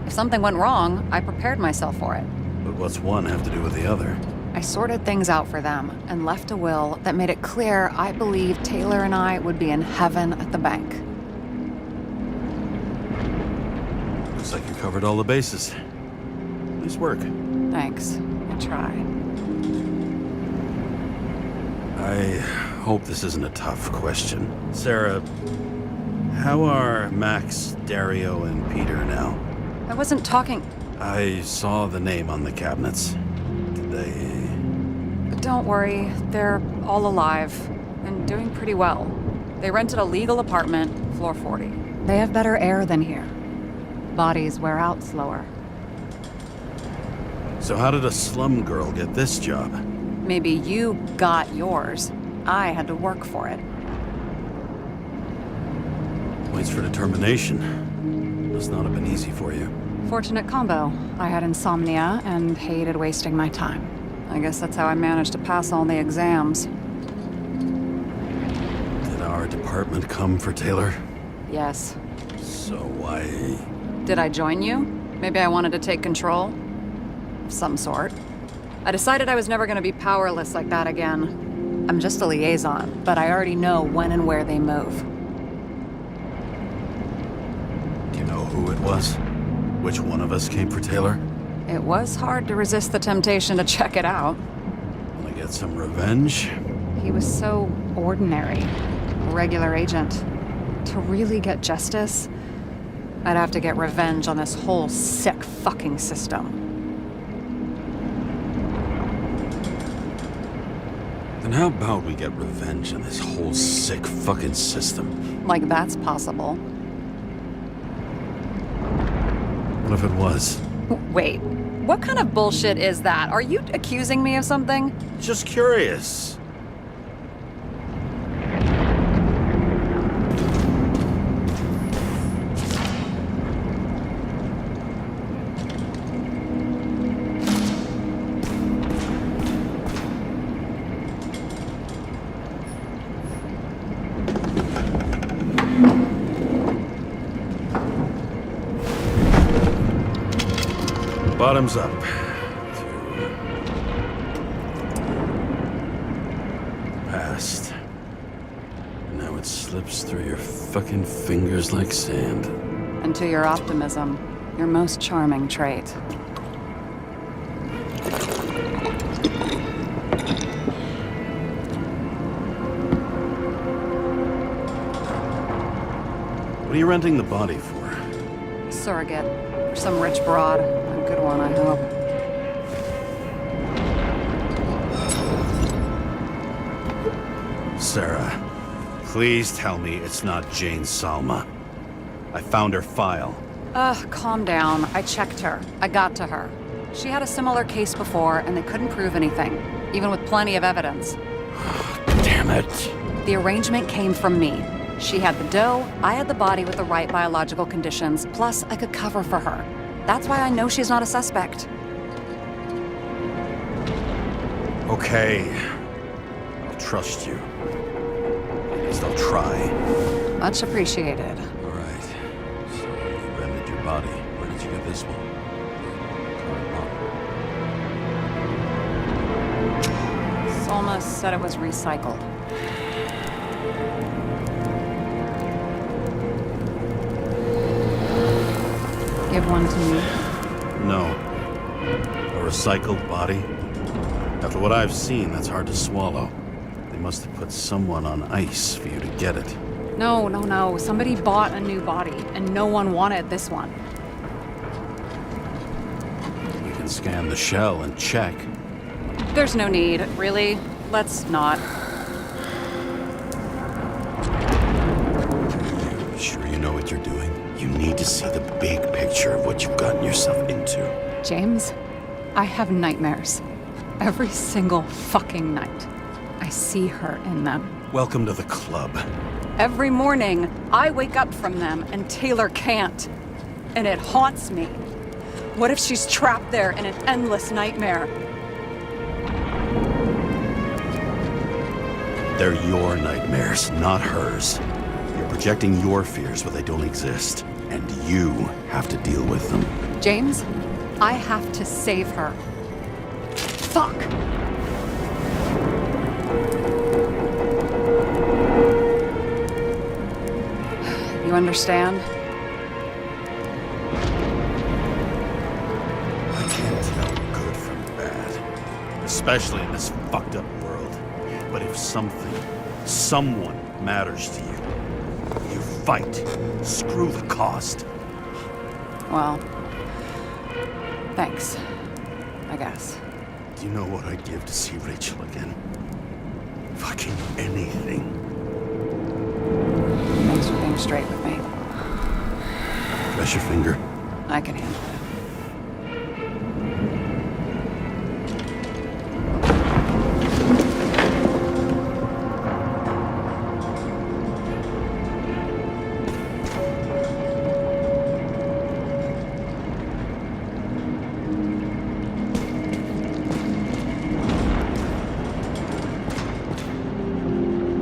If something went wrong, I prepared myself for it. But what's one have to do with the other? I sorted things out for them and left a will that made it clear I believed Taylor and I would be in heaven at the bank. Looks like you covered all the bases. Nice work. Thanks. I try. I hope this isn't a tough question. Sarah, how are Max, Dario, and Peter now? I wasn't talking... I saw the name on the cabinets. Did they... Don't worry, they're all alive and doing pretty well. They rented a legal apartment, floor 40. They have better air than here. Bodies wear out slower. So how did a slum girl get this job? Maybe you got yours. I had to work for it. Points for determination. Must not have been easy for you. Fortunate combo. I had insomnia and hated wasting my time. I guess that's how I managed to pass all the exams. Did our department come for Taylor? Yes. So why... Did I join you? Maybe I wanted to take control? Of some sort. I decided I was never going to be powerless like that again. I'm just a liaison, but I already know when and where they move. Do you know who it was? Which one of us came for Taylor? It was hard to resist the temptation to check it out. Want to get some revenge? He was so ordinary. A regular agent. To really get justice, I'd have to get revenge on this whole sick fucking system. Then how about we get revenge on this whole sick fucking system? Like that's possible. What if it was? Wait, what kind of bullshit is that? Are you accusing me of something? Just curious. Bottoms up. Past. Now it slips through your fucking fingers like sand. And to your optimism, your most charming trait. What are you renting the body for? Surrogate. For some rich broad. A good one, I hope. Sarah, please tell me it's not Jane Salma. I found her file. Calm down. I checked her. I got to her. She had a similar case before, and they couldn't prove anything, even with plenty of evidence. Damn it. The arrangement came from me. She had the dough, I had the body with the right biological conditions, plus I could cover for her. That's why I know she's not a suspect. Okay. I'll trust you. At least I'll try. Much appreciated. All right. So you rented your body. Where did you get this one? Salma said it was recycled. Give one to me. No. A recycled body? After what I've seen, that's hard to swallow. They must have put someone on ice for you to get it. No. Somebody bought a new body, and no one wanted this one. We can scan the shell and check. There's no need, really. Let's not. Sure you know what you're doing? You need to see the big picture of what you've gotten yourself into. James, I have nightmares. Every single fucking night. I see her in them. Welcome to the club. Every morning, I wake up from them and Taylor can't. And it haunts me. What if she's trapped there in an endless nightmare? They're your nightmares, not hers. You're projecting your fears where they don't exist, and you have to deal with them. James, I have to save her. Fuck! You understand? I can't tell good from bad, especially in this fucked up world. But if someone matters to you, you fight. Screw the cost. Well, thanks, I guess. Do you know what I'd give to see Rachel again? Fucking anything. Thanks for being straight with me. Press your finger. I can handle it.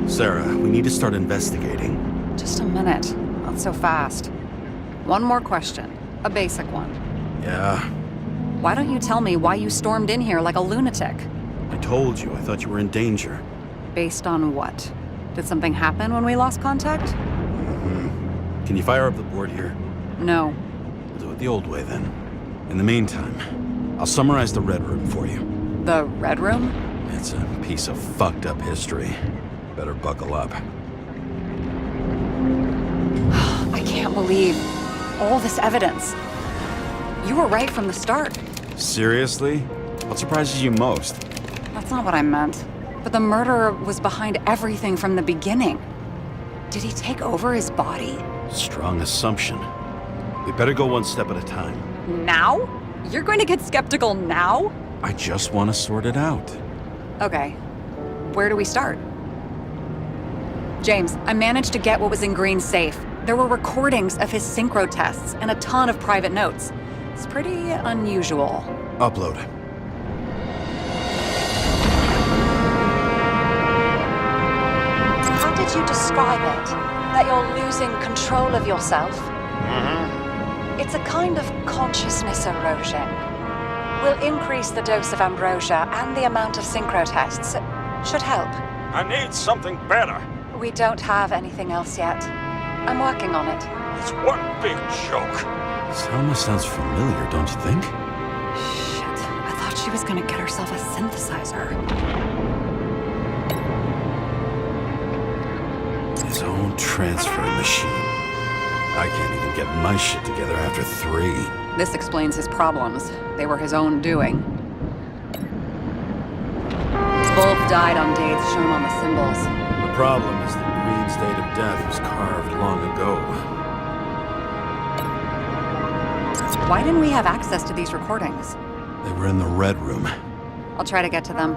Sarah, we need to start investigating. Just a minute. Not so fast. One more question. A basic one. Yeah, Why don't you tell me why you stormed in here like a lunatic? I told you. I thought you were in danger. Based on what? Did something happen when we lost contact? Can you fire up the board here? No. We'll do it the old way then. In the meantime, I'll summarize the Red Room for you. The Red Room? It's a piece of fucked up history. Better buckle up. I can't believe all this evidence. You were right from the start. Seriously? What surprises you most? That's not what I meant. But the murderer was behind everything from the beginning. Did he take over his body? Strong assumption. We better go one step at a time. Now? You're going to get skeptical now? I just want to sort it out. Okay. Where do we start? James, I managed to get what was in Green's safe. There were recordings of his synchro tests and a ton of private notes. It's pretty unusual. Upload. How did you describe it? That you're losing control of yourself? It's a kind of consciousness erosion. We'll increase the dose of ambrosia and the amount of synchro tests. Should help. I need something better. We don't have anything else yet. I'm working on it. It's one big joke. This almost sounds familiar, don't you think? Shit, I thought she was gonna get herself a synthesizer. His own transferring machine. I can't even get my shit together after 3. This explains his problems. They were his own doing. Both died on dates shown on the symbols. The problem is the Green's date of death was carved long ago. Why didn't we have access to these recordings? They were in the Red Room. I'll try to get to them.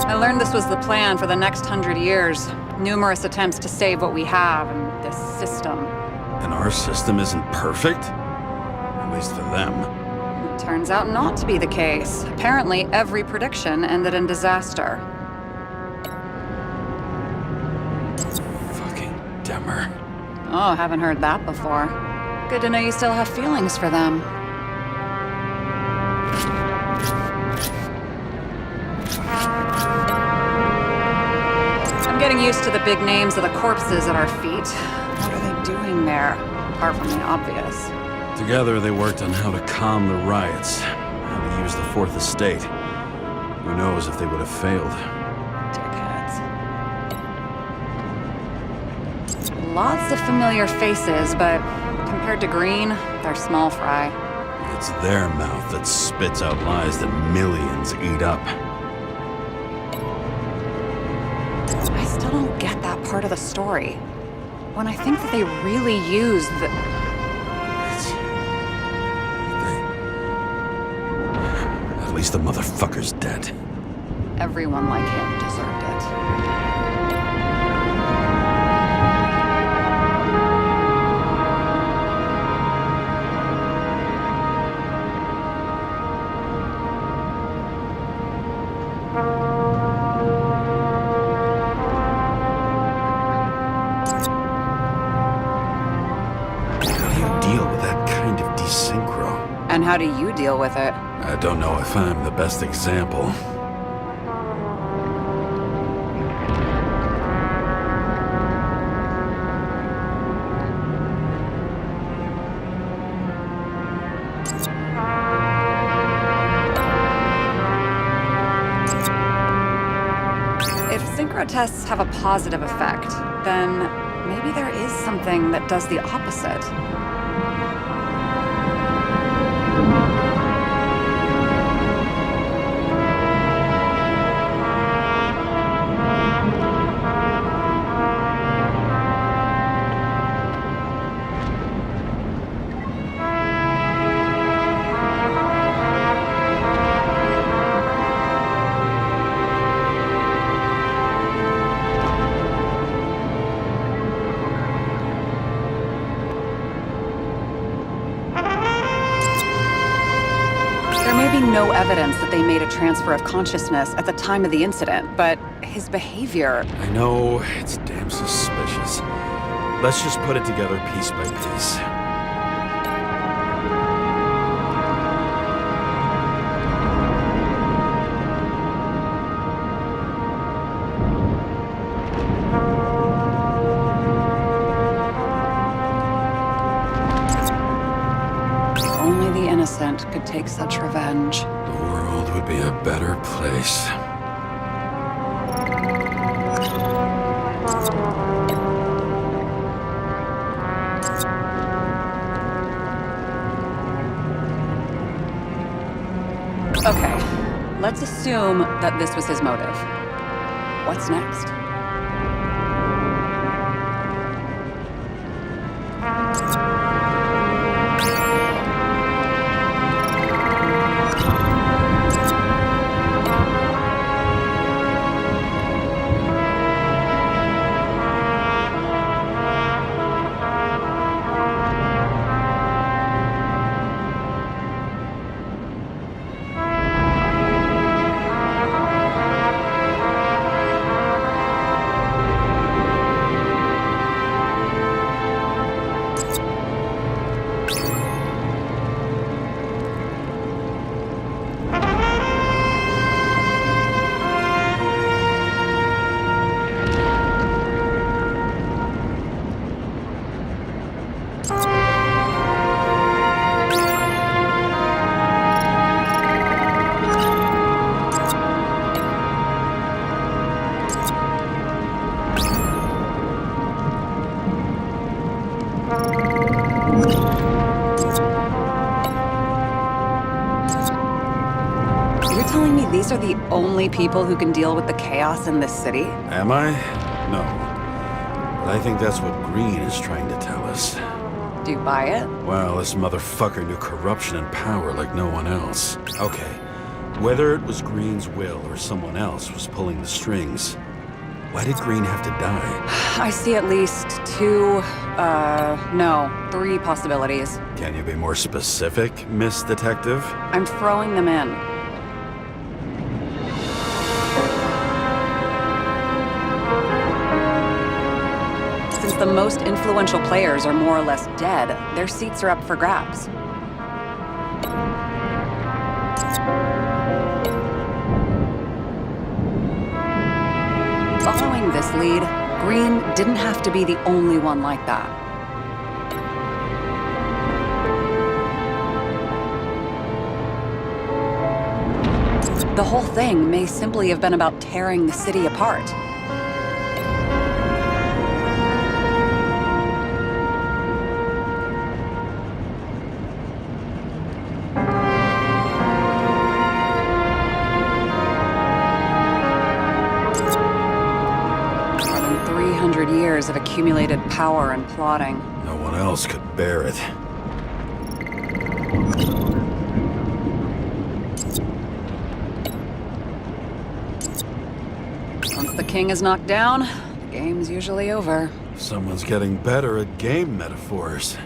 I learned this was the plan for the next 100 years. Numerous attempts to save what we have in this system. And our system isn't perfect? At least for them. It turns out not to be the case. Apparently, every prediction ended in disaster. Fucking Demmer. Oh, haven't heard that before. Good to know you still have feelings for them. I'm getting used to the big names of the corpses at our feet. What are they doing there, apart from the obvious? Together they worked on how to calm the riots, how to use the Fourth Estate. Who knows if they would have failed. Dickheads. Lots of familiar faces, but compared to Green, they're small fry. It's their mouth that spits out lies that millions eat up. I still don't get that part of the story. When I think that they really used the... At least the motherfucker's dead. Everyone like him deserved it. And how do you deal with it? I don't know if I'm the best example. If synchro tests have a positive effect, then maybe there is something that does the opposite. No evidence that they made a transfer of consciousness at the time of the incident, but his behavior... I know, it's damn suspicious. Let's just put it together piece by piece. Only the innocent could take such revenge. The world would be a better place. Okay, let's assume that this was his motive. What's next? guys are the only people who can deal with the chaos in this city? Am I? No. But I think that's what Green is trying to tell us. Do you buy it? Well, this motherfucker knew corruption and power like no one else. Okay, whether it was Green's will or someone else was pulling the strings, why did Green have to die? I see at least 3 possibilities. Can you be more specific, Miss Detective? I'm throwing them in. Since the most influential players are more or less dead, their seats are up for grabs. Following this lead, Green didn't have to be the only one like that. The whole thing may simply have been about tearing the city apart. More than 300 years of accumulated power and plotting. No one else could bear it. Once the king is knocked down, the game's usually over. Someone's getting better at game metaphors.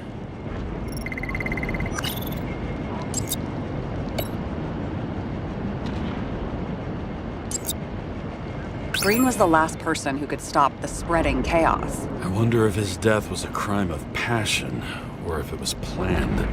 Green was the last person who could stop the spreading chaos. I wonder if his death was a crime of passion, or if it was planned.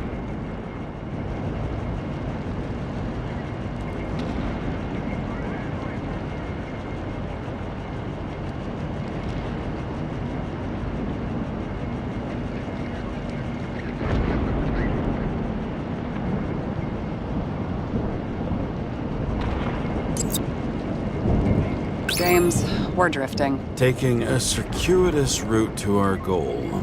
James, we're drifting. Taking a circuitous route to our goal.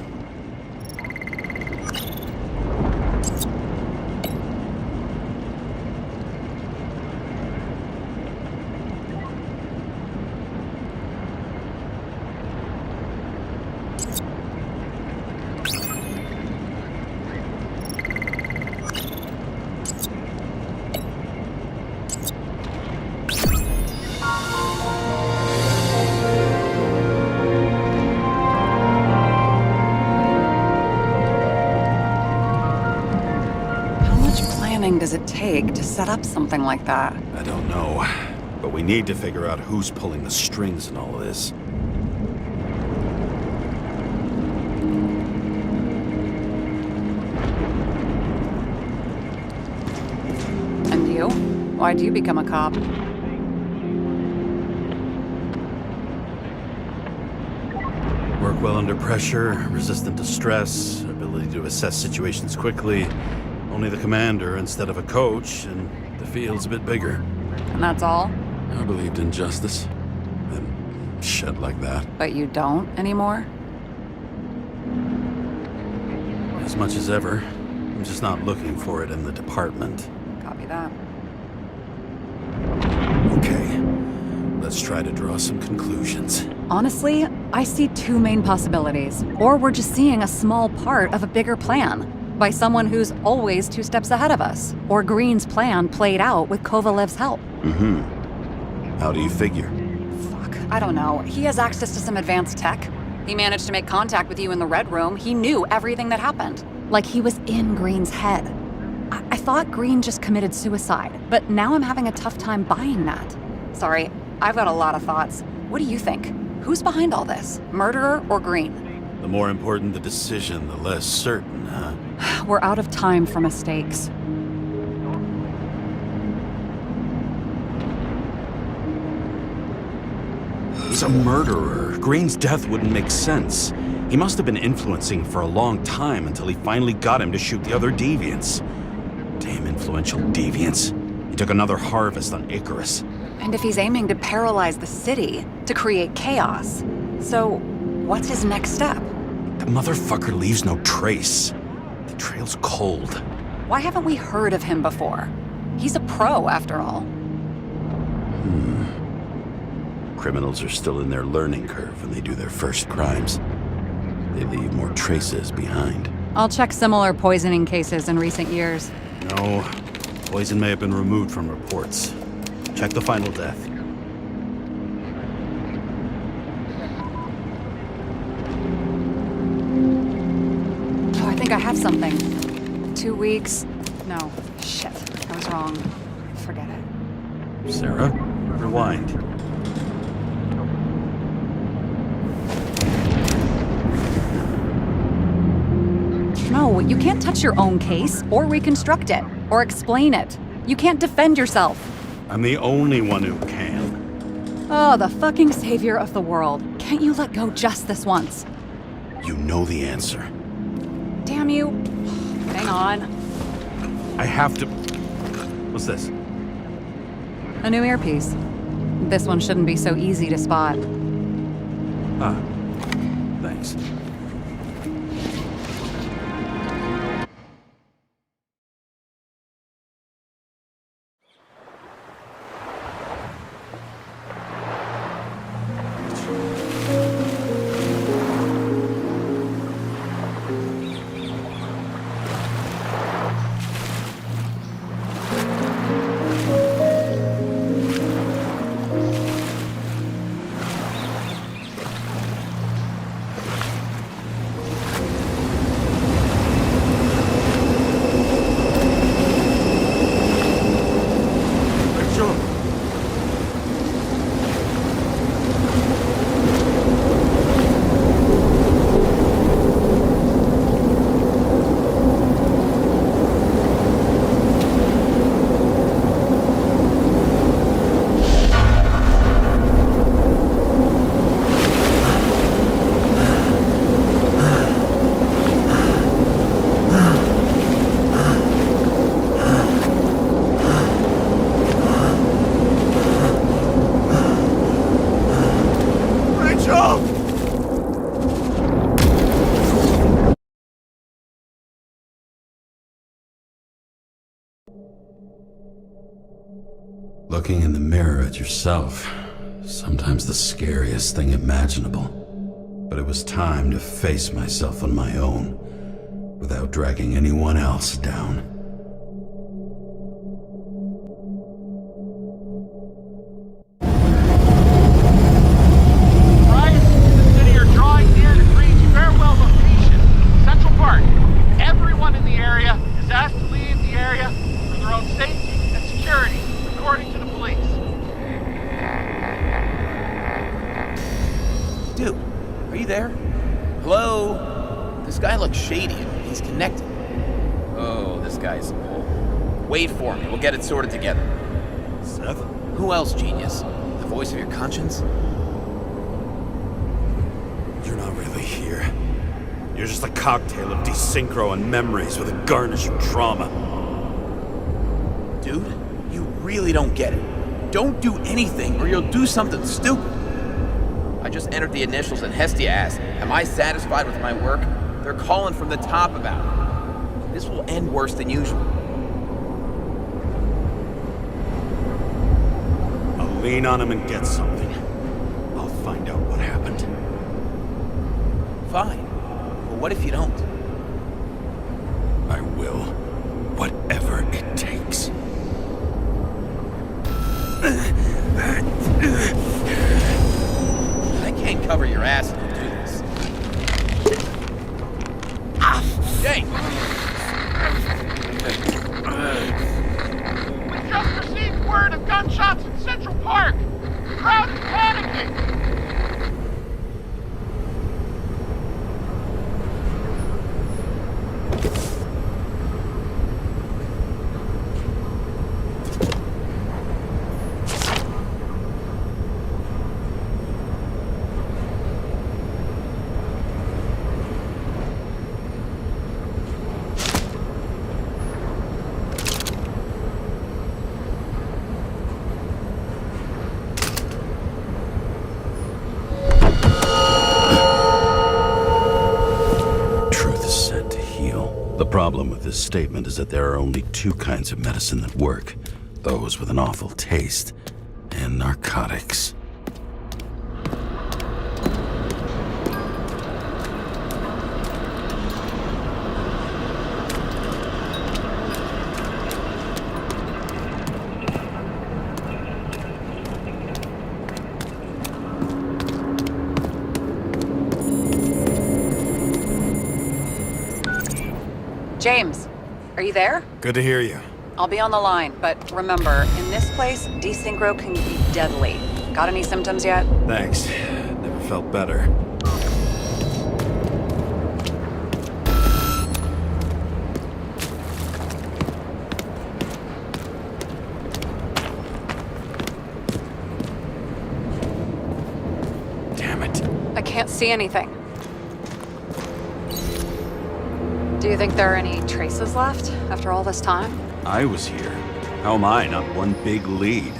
Does it take to set up something like that? I don't know, but we need to figure out who's pulling the strings in all of this. And you? Why'd you become a cop? Work well under pressure, resistant to stress, ability to assess situations quickly. Only the commander instead of a coach, and the field's a bit bigger. And that's all? I believed in justice. And shit like that. But you don't anymore? As much as ever. I'm just not looking for it in the department. Copy that. Okay. Let's try to draw some conclusions. Honestly, I see 2 main possibilities. Or we're just seeing a small part of a bigger plan. By someone who's always 2 steps ahead of us. Or Green's plan played out with Kovalev's help. How do you figure? Fuck, I don't know. He has access to some advanced tech. He managed to make contact with you in the Red Room. He knew everything that happened. Like he was in Green's head. I thought Green just committed suicide, but now I'm having a tough time buying that. Sorry, I've got a lot of thoughts. What do you think? Who's behind all this? Murderer or Green? The more important the decision, the less certain, huh? We're out of time for mistakes. He's a murderer. Green's death wouldn't make sense. He must have been influencing for a long time until he finally got him to shoot the other deviants. Damn influential deviants. He took another harvest on Icarus. And if he's aiming to paralyze the city, to create chaos, so what's his next step? The motherfucker leaves no trace. The trail's cold. Why haven't we heard of him before? He's a pro, after all. Criminals are still in their learning curve when they do their first crimes. They leave more traces behind. I'll check similar poisoning cases in recent years. No, poison may have been removed from reports. Check the final death. Oh, I think I have something. 2 weeks. No, shit. I was wrong. Forget it. Sarah, rewind. No, you can't touch your own case, or reconstruct it, or explain it. You can't defend yourself. I'm the only one who can. Oh, the fucking savior of the world. Can't you let go just this once? You know the answer. Damn you. Hang on. I have to... What's this? A new earpiece. This one shouldn't be so easy to spot. Ah, thanks. Looking in the mirror at yourself, sometimes the scariest thing imaginable. But it was time to face myself on my own, without dragging anyone else down. Rioters in the city are drawing near to Green's farewell location, Central Park. Everyone in the area is asked to leave the area for their own safety and security, according to the police. Dude, are you there? Hello? This guy looks shady. He's connected. Oh, this guy's old. Wait for me. We'll get it sorted together. Seth? Who else, genius? The voice of your conscience? You're not really here. You're just a cocktail of desynchro and memories with a garnish of trauma. Dude, you really don't get it. Don't do anything or you'll do something stupid. I just entered the initials and Hestia asked, am I satisfied with my work? They're calling from the top about it. This will end worse than usual. I'll lean on him and get something. I'll find out what happened. Fine. But what if you don't? I will. Whatever it takes. I can't cover your ass if you do this. Jake! We just received word of gunshots in Central Park. The crowd is panicking. The problem with this statement is that there are only two kinds of medicine that work. Those with an awful taste and narcotics. James, are you there? Good to hear you. I'll be on the line, but remember, in this place, desynchro can be deadly. Got any symptoms yet? Thanks. Never felt better. Damn it. I can't see anything. Do you think there are any traces left after all this time? I was here. How am I not one big lead?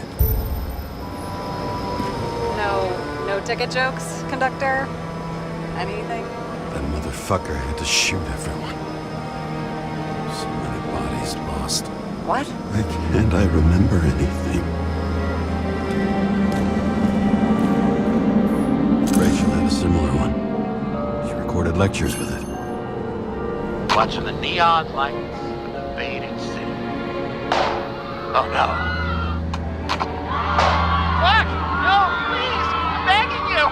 No ticket jokes, conductor? Anything? That motherfucker had to shoot everyone. So many bodies lost. What? Why can't I remember anything? Rachel had a similar one. She recorded lectures with it. Watching the neon lights of the fading city. Oh no. Fuck! No, please! I'm begging you!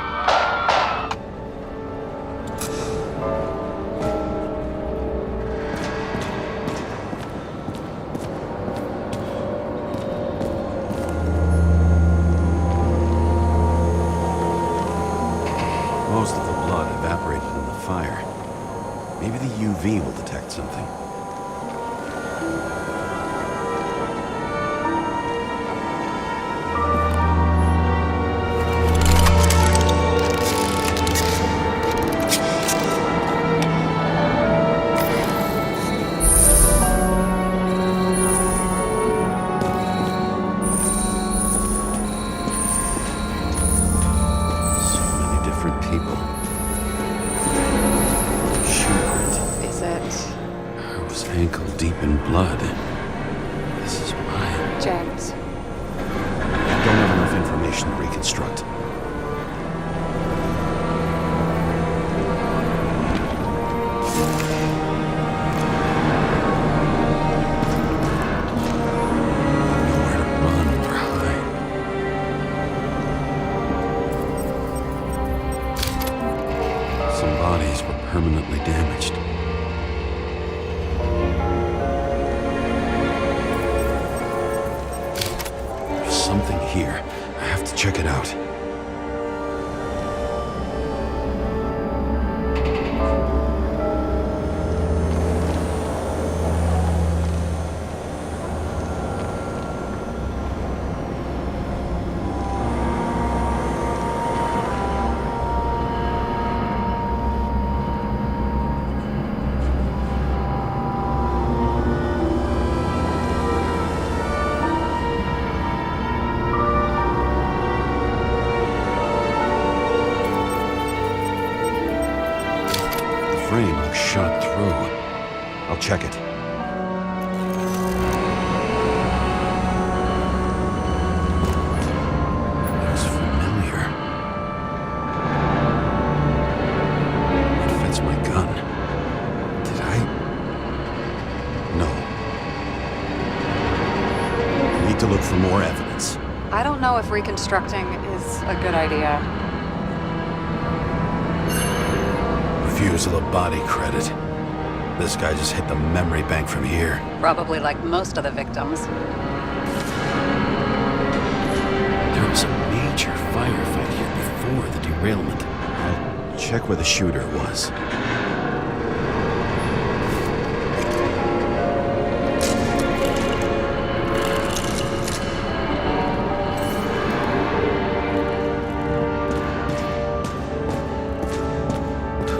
Most of the blood evaporated in the fire. Maybe the UV will detect something. Blood. This is mine. James. I don't have enough information to reconstruct. Nowhere to run or hide. Some bodies were permanently damaged. Something here. I have to check it out. Frame was shot through. I'll check it. Looks familiar. It fits my gun. Did I? No. I need to look for more evidence. I don't know if reconstructing is a good idea. Refusal of body credit. This guy just hit the memory bank from here. Probably like most of the victims. There was a major firefight here before the derailment. I'll check where the shooter was.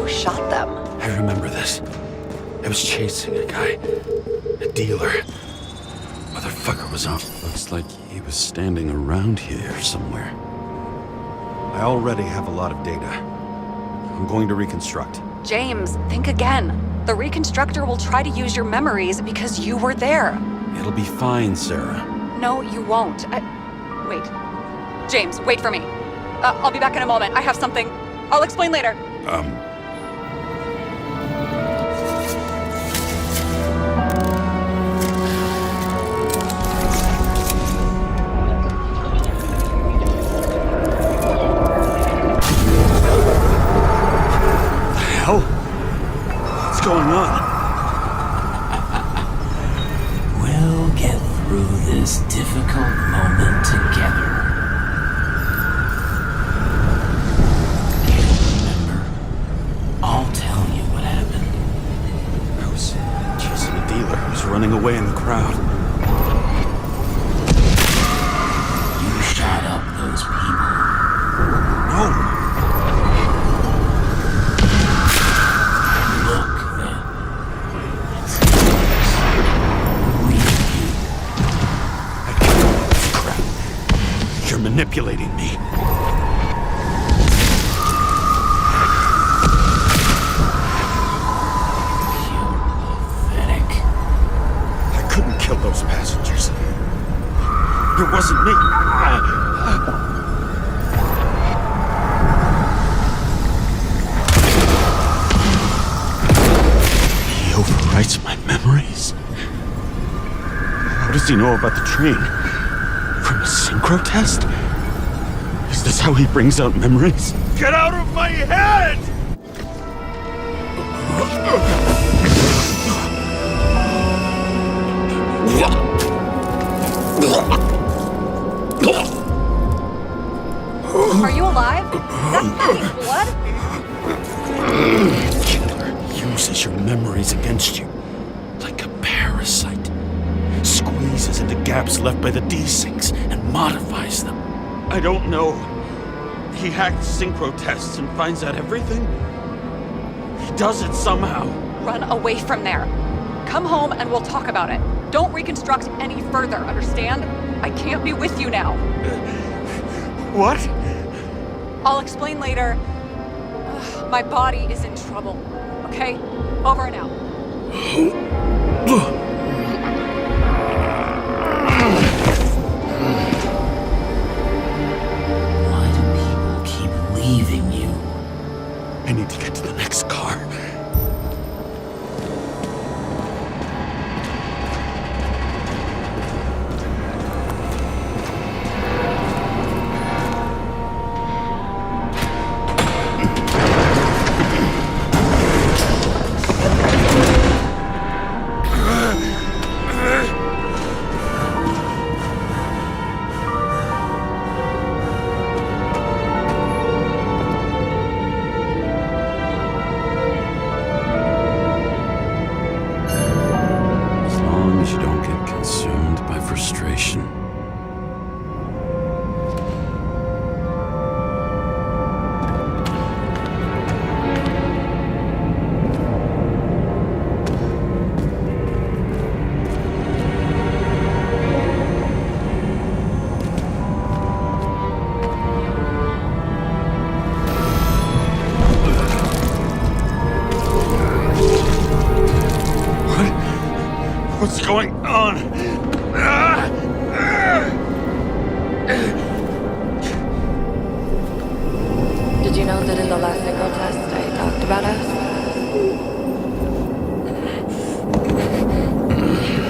Shot them. I remember this. I was chasing a guy. A dealer. Motherfucker was on. Looks like he was standing around here somewhere. I already have a lot of data. I'm going to reconstruct. James, think again. The reconstructor will try to use your memories because you were there. It'll be fine, Sarah. No, you won't. Wait. James, wait for me. I'll be back in a moment. I have something. I'll explain later. What's going on? this difficult moment together. Remember? I'll tell you what happened. I was chasing a dealer who was running away in the crowd. You shot up those people. No! Manipulating me. Pathetic. I couldn't kill those passengers. It wasn't me. He overwrites my memories. How does he know about the train? From a synchro test? Is this how he brings out memories? Get out of my head! Are you alive? That's blood? Killer uses your memories against you. Like a parasite. Squeezes into gaps left by the desyncs and modifies them. I don't know. He hacked synchro tests and finds out everything? He does it somehow. Run away from there. Come home and we'll talk about it. Don't reconstruct any further, understand? I can't be with you now. What? I'll explain later. My body is in trouble. Okay? Over and out. Leaving you. I need to get to the next car. What's going on? Did you know that in the last synchro test I talked about us?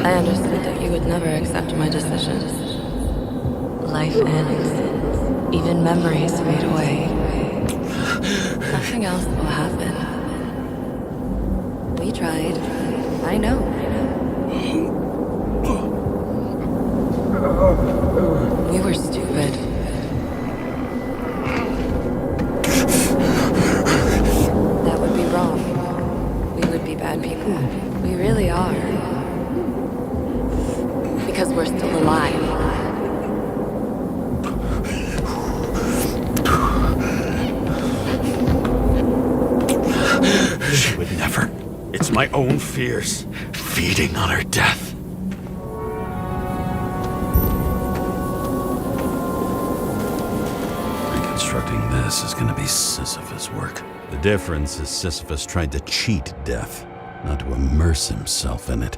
I understood that you would never accept my decisions. Life ends. Even memories fade away. Nothing else will happen. We tried. I know. We were stupid. That would be wrong. We would be bad people. We really are. Because we're still alive. She would never. It's my own fears, feeding on her death. Reconstructing this is gonna be Sisyphus work. The difference is Sisyphus tried to cheat death, not to immerse himself in it.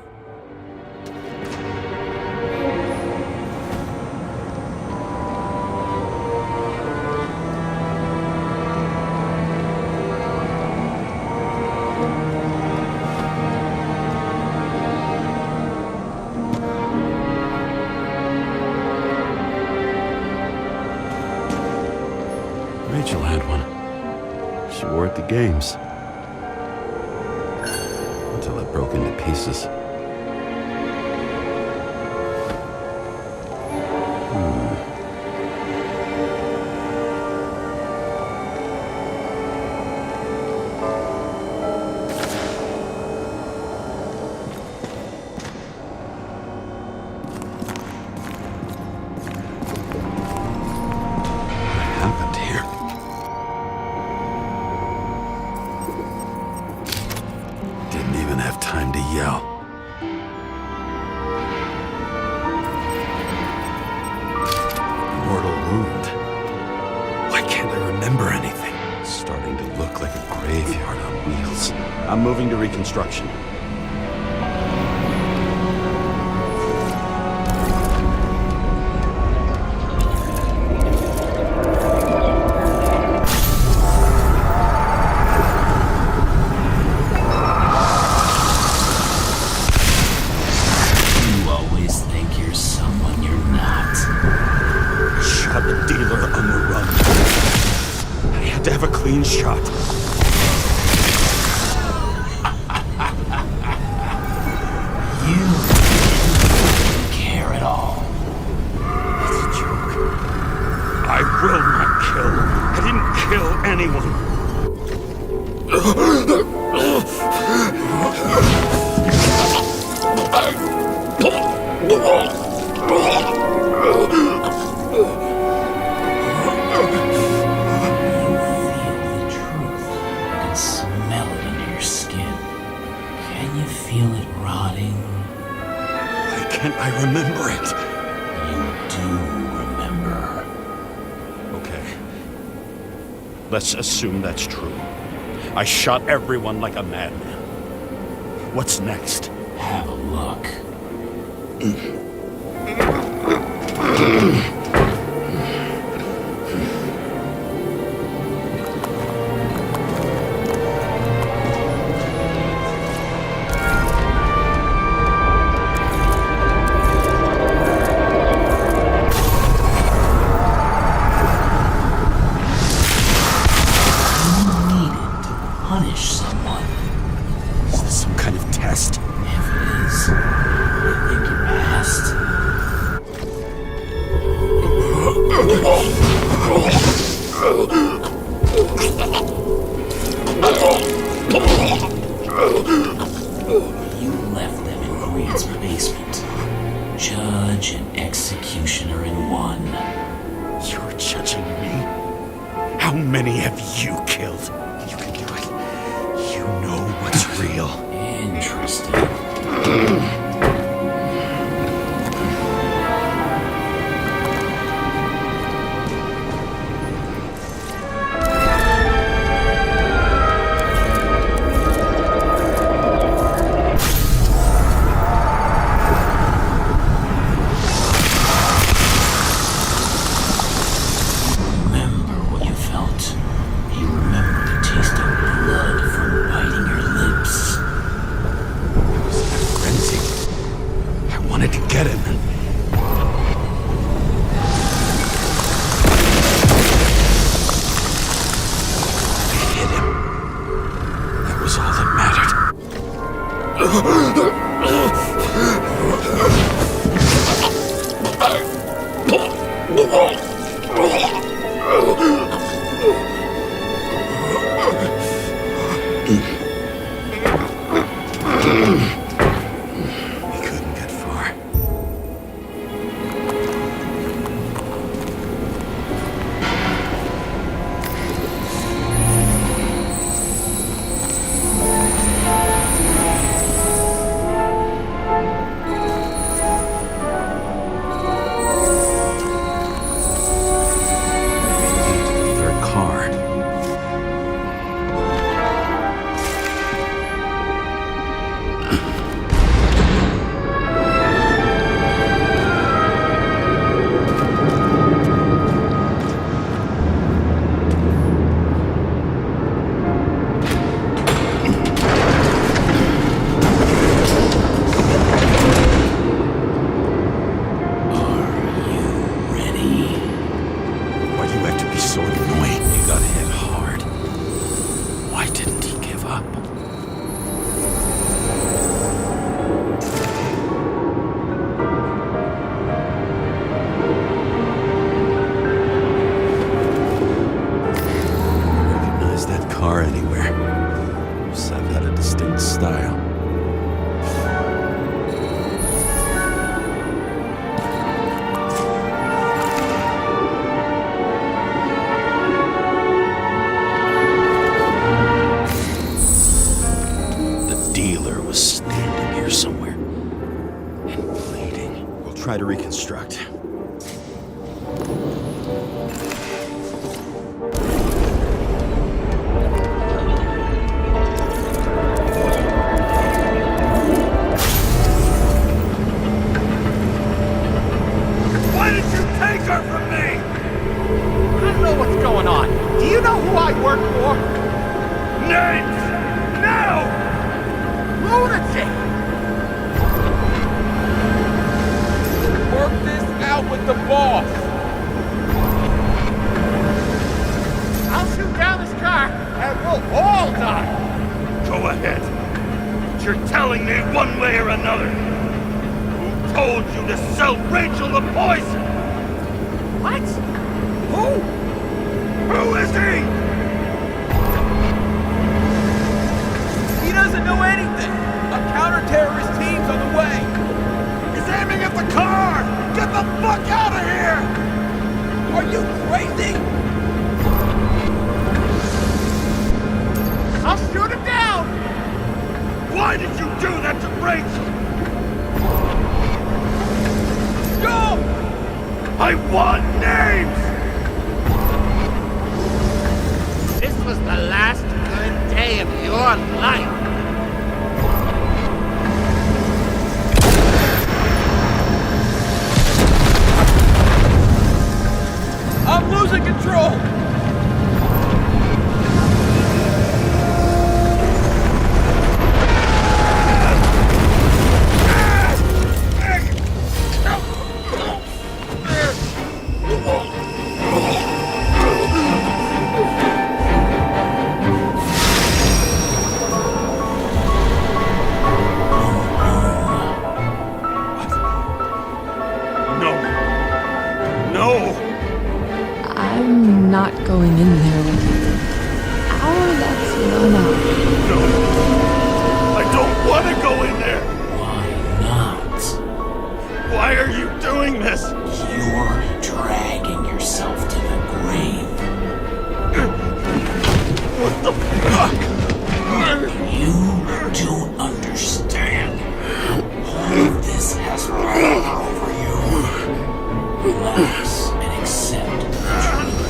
Rachel had one. She wore it to games. Until it broke into pieces. I'm moving to reconstruction. You always think you're someone you're not. Shot the dealer on the run. I had to have a clean shot. You didn't care at all. It's a joke. I will not kill. I didn't kill anyone. Smell it under your skin. Can you feel it rotting? Why can't I remember it? You do remember. Okay. Let's assume that's true. I shot everyone like a madman. What's next? Have a look. Punish someone. Is this some kind of test? If it is, you think you're past? You left them in Green's basement. Judge and executioner in one. You're judging me? How many have you killed? You can do it. You know what's real. Interesting. Remember what you felt. You remember the taste of blood from biting your lips. It was that frenzy. I wanted to get him. I hit him. That was all that mattered. We couldn't get far. Their car. Why do you have to be so annoying? You got hit hard. Why didn't he give up? Recognize that car anywhere. Seth had a distinct style. Was standing here somewhere and bleeding. We'll try to reconstruct. boss. I'll shoot down this car and we'll all die. Go ahead. But you're telling me one way or another. Who told you to sell Rachel the poison? What? Who is he? He doesn't know anything. A counter-terrorist team's on the way. He's aiming at the car! Get the fuck out of here! Are you crazy? I'll shoot him down! Why did you do that to Rachel? Go! I want names! This was the last good day of your life. I'm losing control! I'm not going in there with you. Our luck's run out. No. I don't want to go in there. Why not? Why are you doing this? You're dragging yourself to the grave. What the fuck? You don't understand. All of this has power over you. Relax and accept the truth.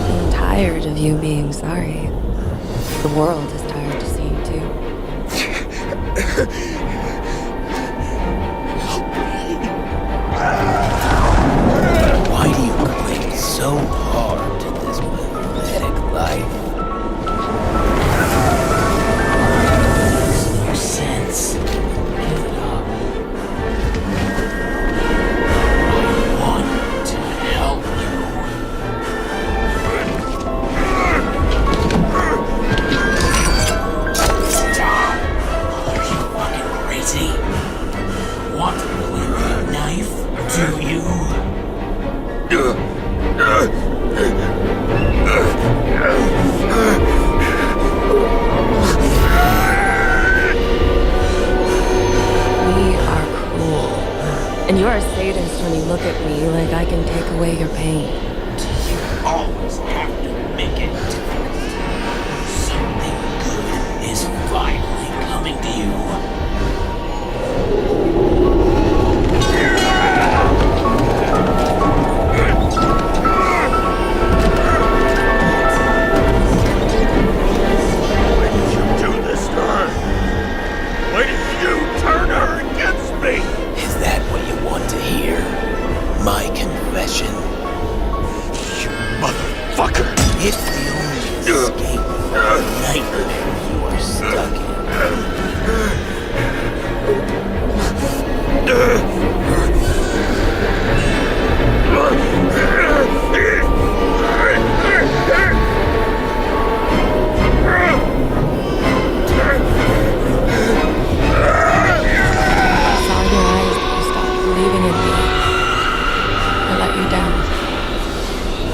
I'm tired of you being sorry. The world is tired to see you too. Why do you cling so hard to this pathetic life? Makes no sense. Give it up. I want to help you. Stop. Are you fucking crazy? Want to play with a knife? Do you? We are cruel. And you're a sadist when you look at me like I can take away your pain. You always have to make it difficult. Something good is finally coming to you. Why did you turn her against me? Is that what you want to hear? My confession? You motherfucker! It's the only escape from the nightmare you are stuck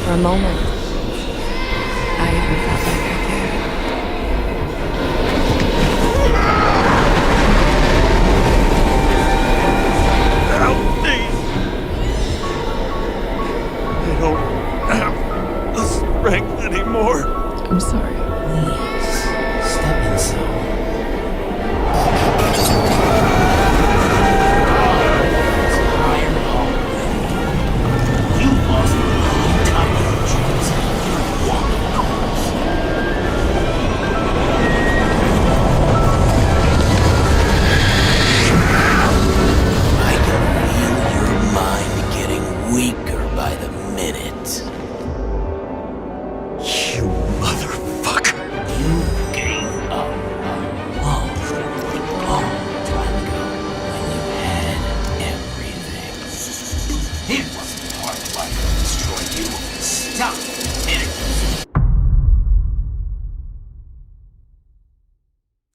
For a moment, I even felt like I cared.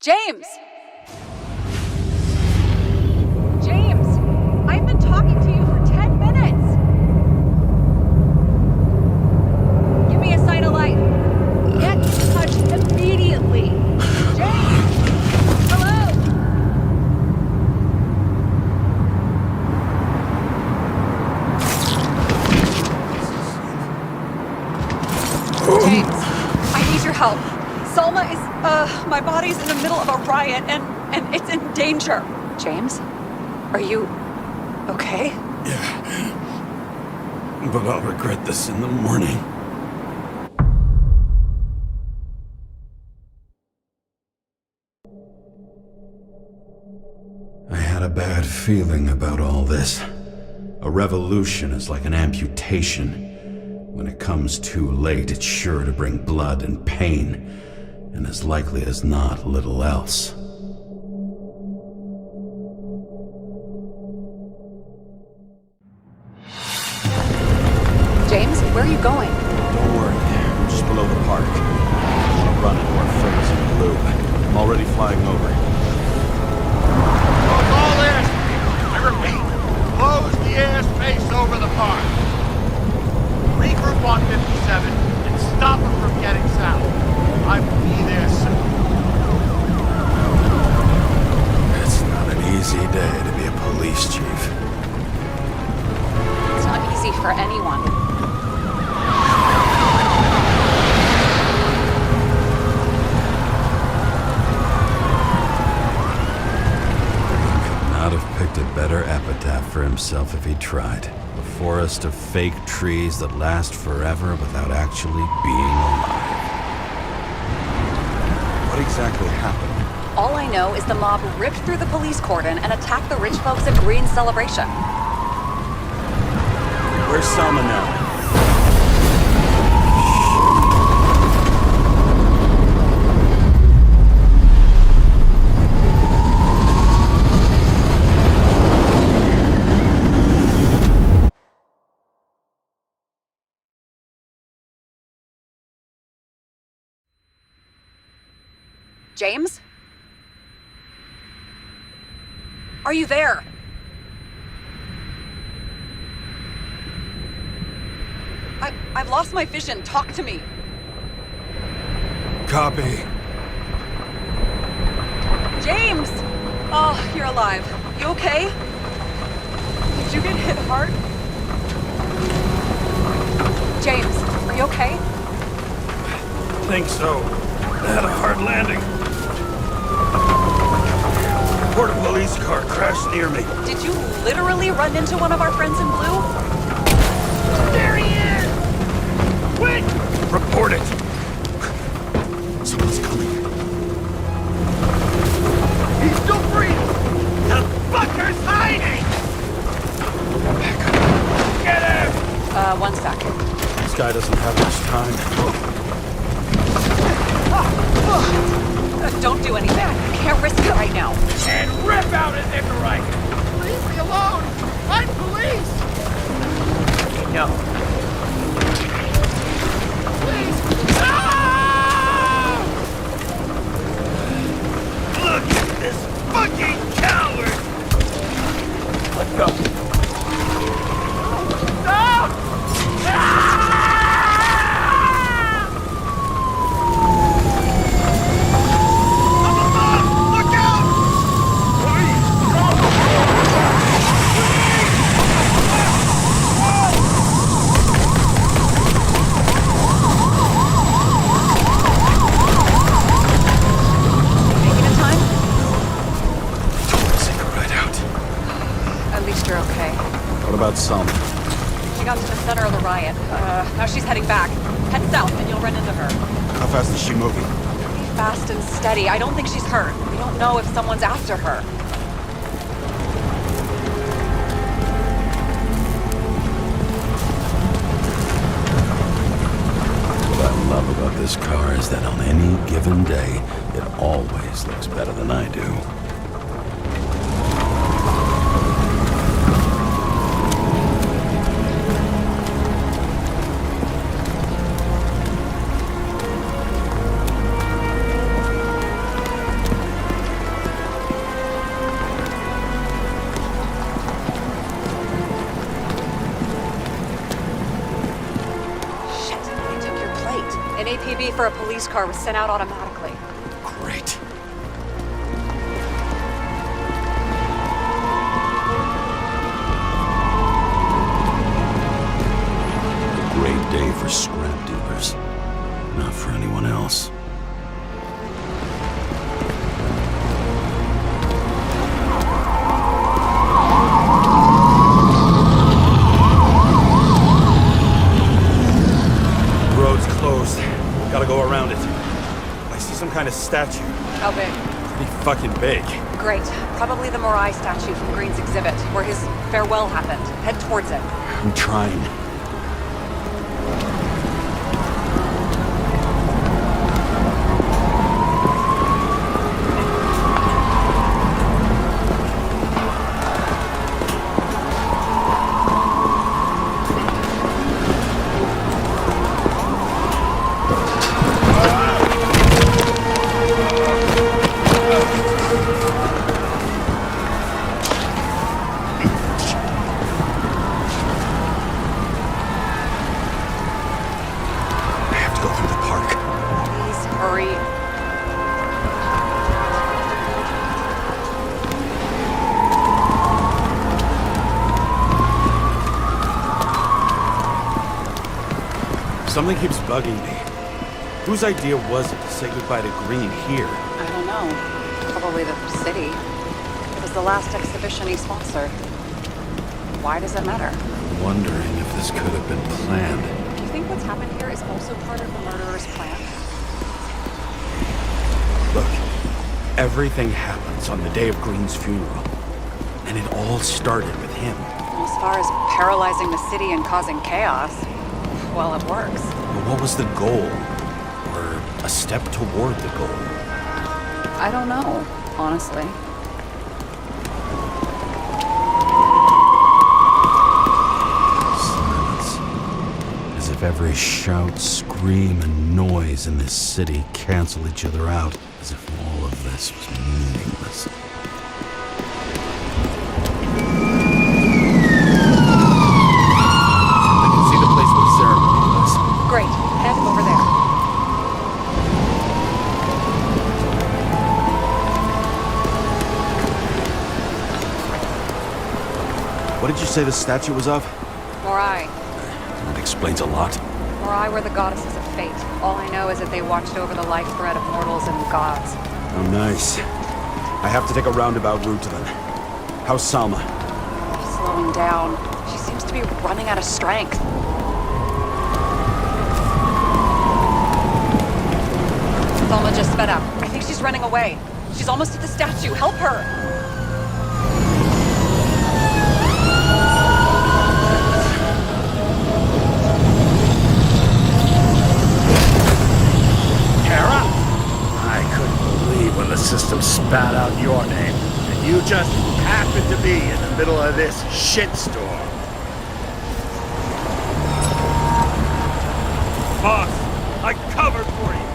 James! James! I've been talking to you for 10 minutes! Give me a sign of life. Get in touch immediately. James! Hello? James, I need your help. Salma is, my body's in the middle of a riot and it's in danger. James? Are you okay? Yeah. But I'll regret this in the morning. I had a bad feeling about all this. A revolution is like an amputation. When it comes too late, it's sure to bring blood and pain, and as likely as not, little else. James, where are you going? Don't worry, we're just below the park. I'll run into our friends in blue. I'm already flying over. Close all airspace. I repeat, close the airspace over the park. Regroup on 57 and stop them from getting south. I will be there soon. It's not an easy day to be a police chief. It's not easy for anyone. Not have picked a better epitaph for himself if he tried. A forest of fake trees that last forever without actually being alive. What exactly happened? All I know is the mob ripped through the police cordon and attacked the rich folks at Green's celebration. Where's Salma now? James? Are you there? I've lost my vision. Talk to me. Copy. James! Oh, you're alive. You okay? Did you get hit hard? James, are you okay? I think so. I had a hard landing. A border police car crashed near me. Did you literally run into one of our friends in blue? There he is! Quick! Report it. Someone's coming. He's still breathing! The fucker's hiding! Get him! One sec. This guy doesn't have much time. Don't do anything. I can't risk it right now. And rip out his Icarus! Leave me alone! I'm police! No. Please! Ah! Look at this fucking coward! Let's go. Stop! Ah! Look out! Making it time? Told Syakah right out. At least you're okay. What about Salma? She got to the center of the riot. Now she's heading back. Head south and you'll run into her. How fast is she moving? Be fast and steady. I don't think she's hurt. We don't know if someone's after her. What I love about this car is that on any given day, it always looks better than I do. key for a police car was sent out automatically. Great. A great day for scrap dealers. Not for anyone else. Road's closed. Gotta go around it. I see some kind of statue. How big? Pretty fucking big. Great. Probably the Morai statue from Green's exhibit, where his farewell happened. Head towards it. I'm trying. Something keeps bugging me. Whose idea was it to say goodbye to Green here? I don't know. Probably the city. It was the last exhibition he sponsored. Why does it matter? Wondering if this could have been planned. Do you think what's happened here is also part of the murderer's plan? Look, everything happens on the day of Green's funeral. And it all started with him. As far as paralyzing the city and causing chaos, well, it works. But what was the goal? Or a step toward the goal? I don't know, honestly. Silence. As if every shout, scream, and noise in this city cancel each other out. As if all of this was meaningless. Great. Head over there. What did you say the statue was of? Morai. That explains a lot. Morai were the goddesses of fate. All I know is that they watched over the lifeblood of mortals and gods. Oh, nice. I have to take a roundabout route to them. How's Salma? Slowing down. She seems to be running out of strength. Salma just sped up. I think she's running away. She's almost at the statue. Help her! Karra? I couldn't believe when the system spat out your name, and you just happened to be in the middle of this shitstorm. Boss, I covered for you.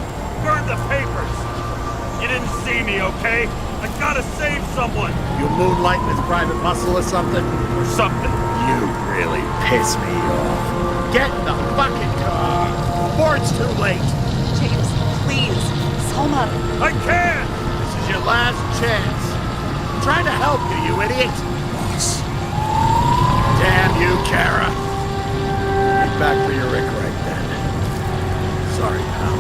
Burn the papers. You didn't see me, okay? I gotta save someone. You moonlight with private muscle or something? Or something. You really piss me off. Get in the fucking car before it's too late. James, please. Salma. I can't! This is your last chance. I'm trying to help you, you idiot. Boss. Damn you, Karra. Get back for your Icarus then. Sorry, pal.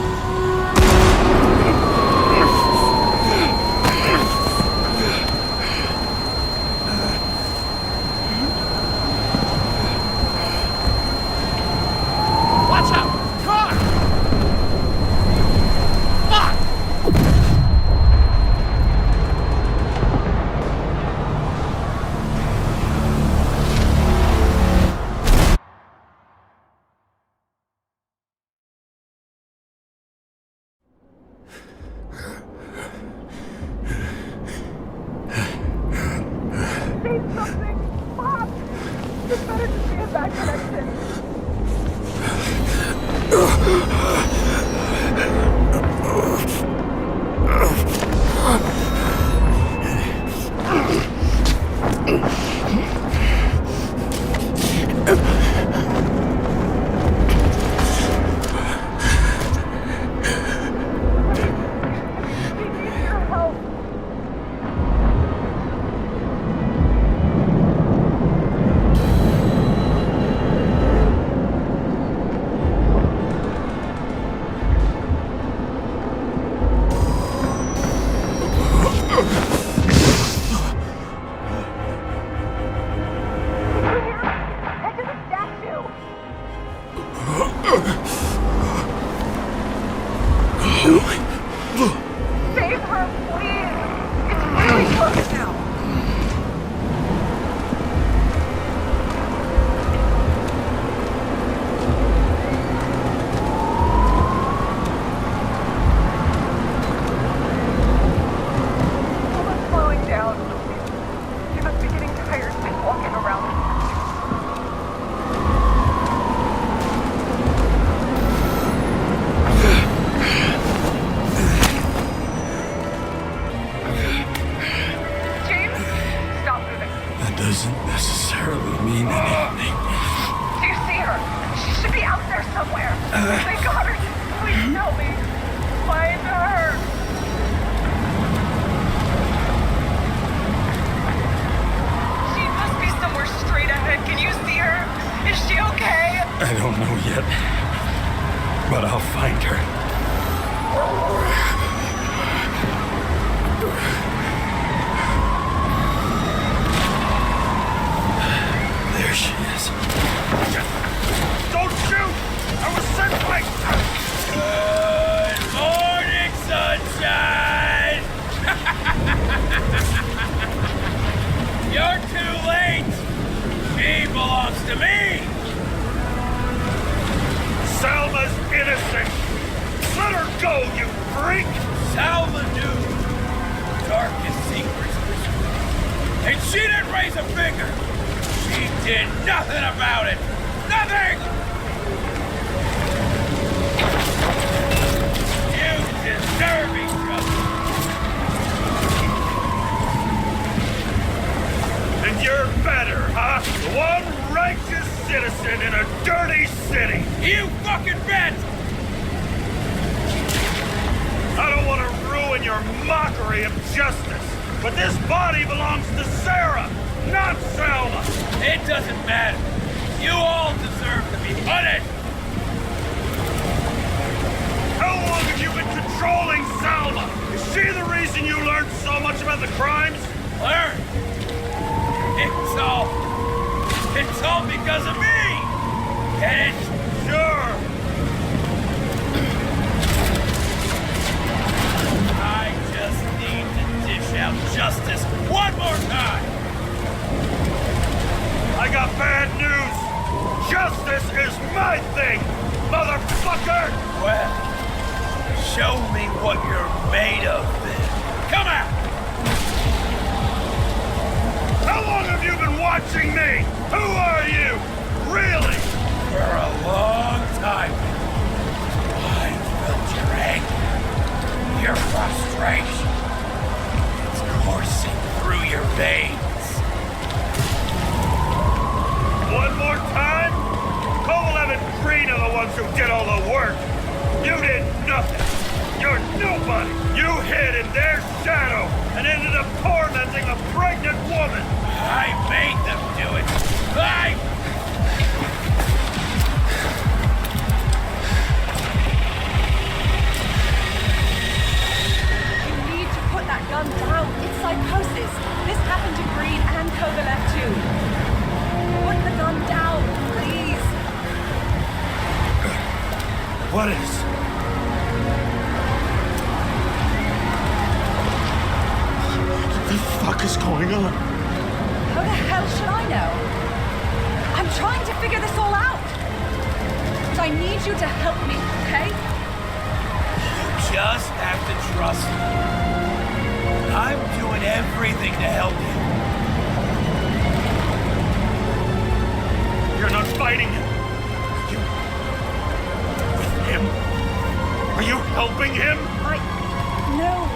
Save her, please! It's really close now! Someone's slowing down. She must be getting tired just walking around. Doesn't necessarily mean anything. Do you see her? She should be out there somewhere. They got her. Please help me. Find her. She must be somewhere straight ahead. Can you see her? Is she okay? I don't know yet, but I'll find her. There she is. Don't shoot! I was sent by... Good morning, sunshine! You're too late! She belongs to me! Salma's innocent! Let her go, you freak! Salma knew darkest secrets, and she didn't raise a finger! She did nothing about it! Nothing! You deserve each other! And you're better, huh? One righteous citizen in a dirty city! You fucking bet! I don't want to ruin your mockery of justice, but this body belongs to Sara, not Salma! It doesn't matter. You all deserve to be punished! How long have you been controlling Salma? Is she the reason you learned so much about the crimes? Learn? It's all because of me! Get it? Sure! I just need to dish out justice one more time! I got bad news! Justice is my thing, motherfucker! Well, show me what you're made of then. Come out! How long have you been watching me? Who are you? Really? For a long time. I felt your anger, your frustration. It's coursing through your veins. One more time? Kovalev and Green are the ones who did all the work. You did nothing. You're nobody. You hid in their shadow and ended up tormenting a pregnant woman. I made them do it. You need to put that gun down. It's psychosis. This happened to Green and Kovalev too. Put the gun down, please. What is? What the fuck is going on? How the hell should I know? I'm trying to figure this all out. But I need you to help me, okay? You just have to trust me. I'm doing everything to help you. You're not fighting him. You... with him? Are you helping him? No.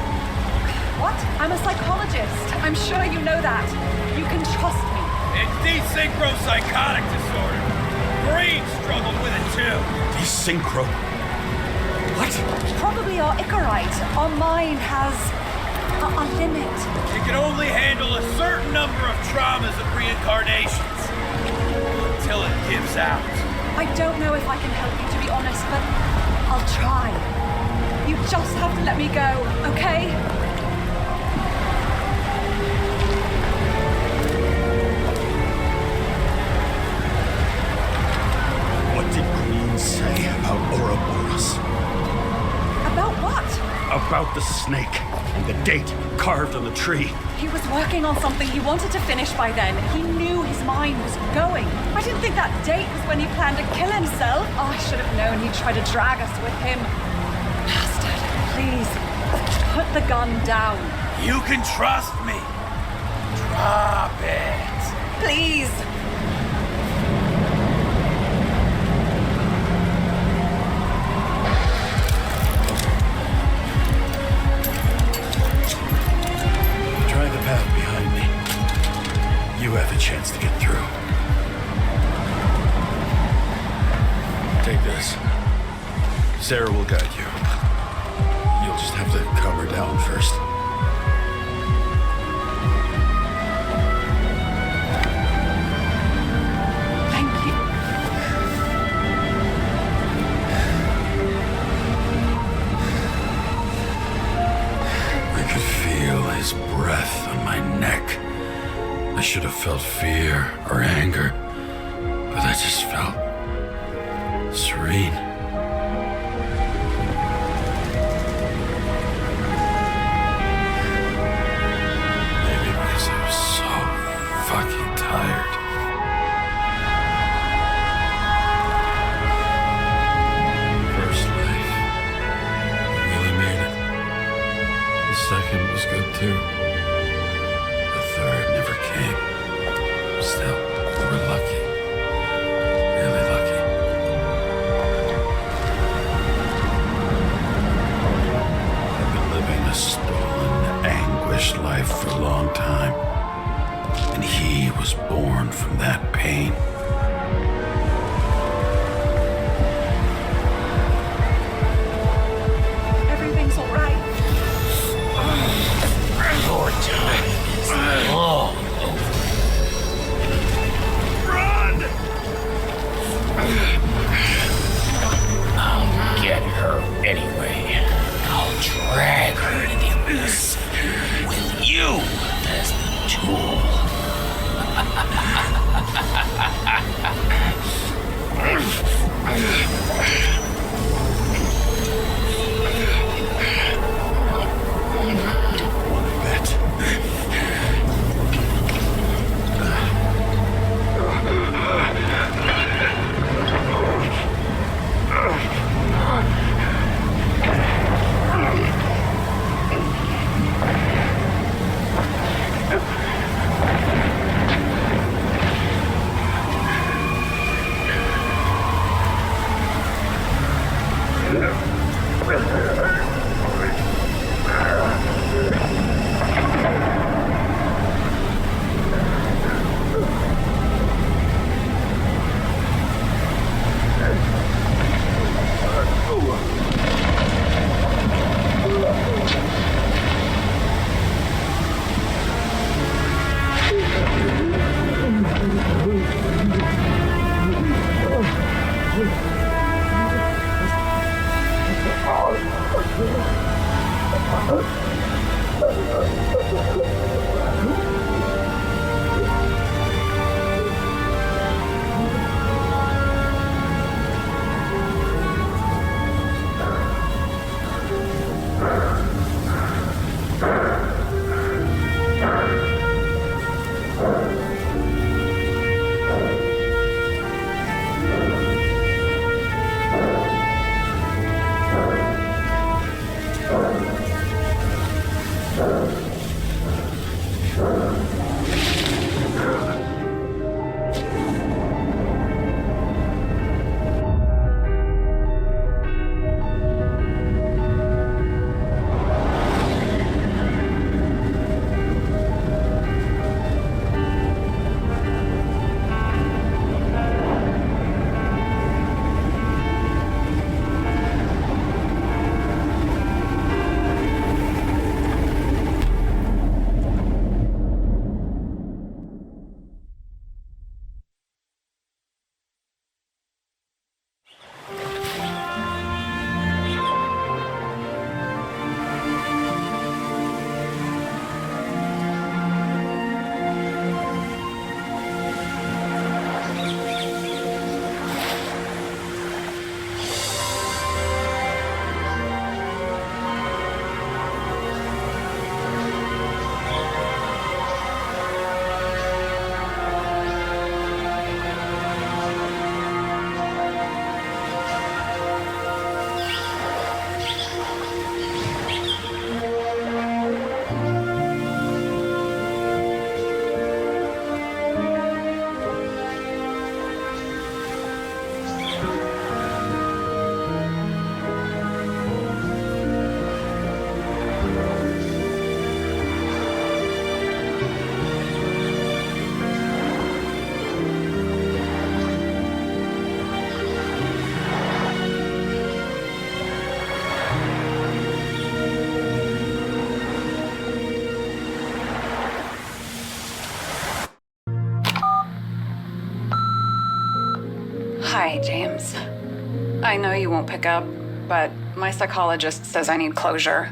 What? I'm a psychologist. I'm sure you know that. You can trust me. It's desynchropsychotic disorder. Green struggled with it too. Desynchro? What? Probably our Icarite. Our mind has a limit. It can only handle a certain number of traumas and reincarnations. Until it gives out. I don't know if I can help you, to be honest, but I'll try. You just have to let me go, okay? And the date carved on the tree. He was working on something he wanted to finish by then. He knew his mind was going. I didn't think that date was when he planned to kill himself. Oh, I should have known he'd try to drag us with him. Bastard, please, put the gun down. You can trust me. Drop it. Please. Try the path behind me. You have a chance to get through. Take this. Sarah will guide you. You'll just have to calm her down first. Thank you. I could feel his breath on my neck. I should have felt fear or anger, but I just felt serene. Maybe because I was so fucking tired. First life, I really made it. The second was good too. The third never came. Still, we were lucky. Really lucky. I've been living a stolen, anguished life for a long time. And he was born from that pain. Everything's all right. Your time is long over. Run! I'll get her anyway. I'll drag her to the abyss with you as the tool. One bet. Hi, James. I know you won't pick up, but my psychologist says I need closure.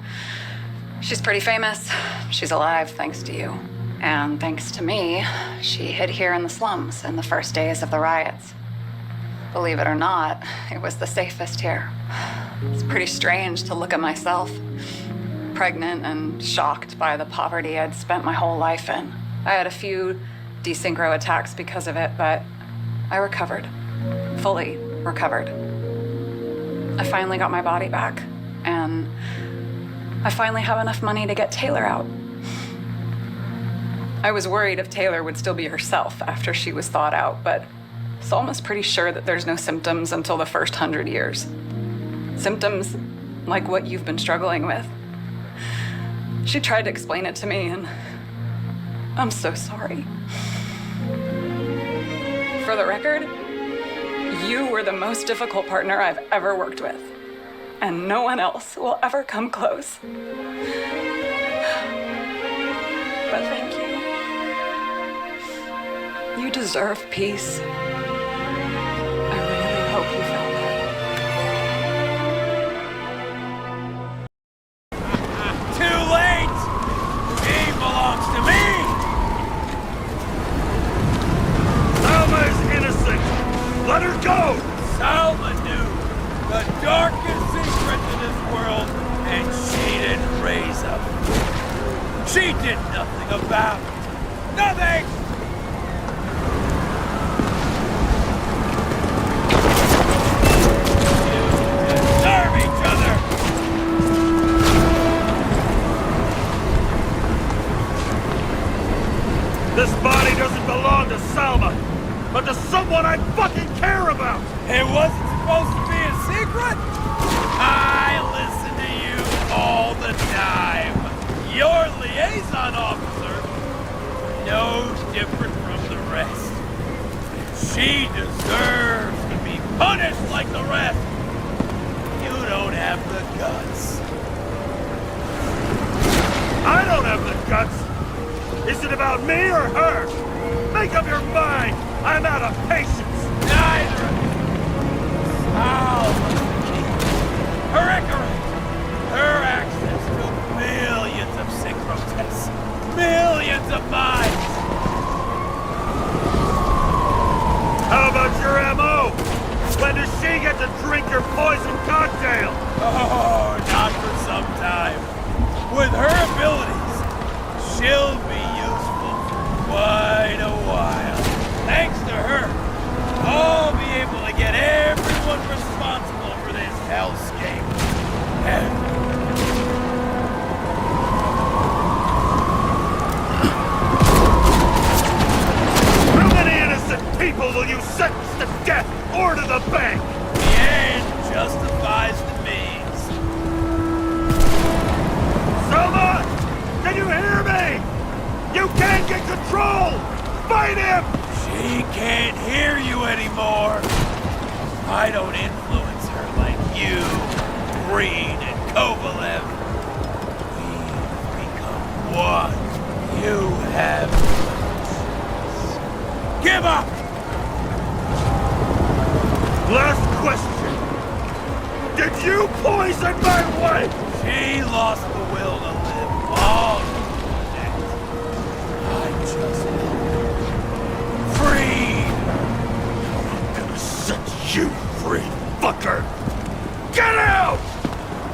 She's pretty famous. She's alive thanks to you. And thanks to me, she hid here in the slums in the first days of the riots. Believe it or not, it was the safest here. It's pretty strange to look at myself, pregnant and shocked by the poverty I'd spent my whole life in. I had a few desynchro attacks because of it, but I recovered. Fully recovered. I finally got my body back, and I finally have enough money to get Taylor out. I was worried if Taylor would still be herself after she was thawed out, but Salma's pretty sure that there's no symptoms until the first 100 years. Symptoms like what you've been struggling with. She tried to explain it to me, and I'm so sorry. For the record, you were the most difficult partner I've ever worked with, and no one else will ever come close. But thank you. You deserve peace. I really hope you found Too late! He belongs to me! Salma is innocent! Let her go! Salma knew the darkest secret in this world, and she didn't raise up. She did nothing about it. Nothing! You deserve each other! This body doesn't belong to Salma, but to someone I fucking care about! It wasn't supposed to be a secret? I listen to you all the time. Your liaison officer, no different from the rest. She deserves to be punished like the rest. You don't have the guts. I don't have the guts! Is it about me or her? Make up your mind! I'm out of patience! Neither of you. Her Icarus, her access to millions of synchro tests, millions of minds. How about your M.O.? When does she get to drink your poison cocktail? Oh, not for some time. With her abilities, she'll be useful for quite a while. Thanks to her, I'll be able to get everyone responsible for this hellscape. How many innocent people will you sentence to death or to the bank? The end justifies the means. Salma! Can you hear me? You can't get control! Fight him! She can't hear you anymore. I don't influence her like you, Green and Kovalev. We've become one. You have no choice. Give up! Last question. Did you poison my wife? She lost the will to live long before that. I just free. I'm gonna set you free, fucker! Get out!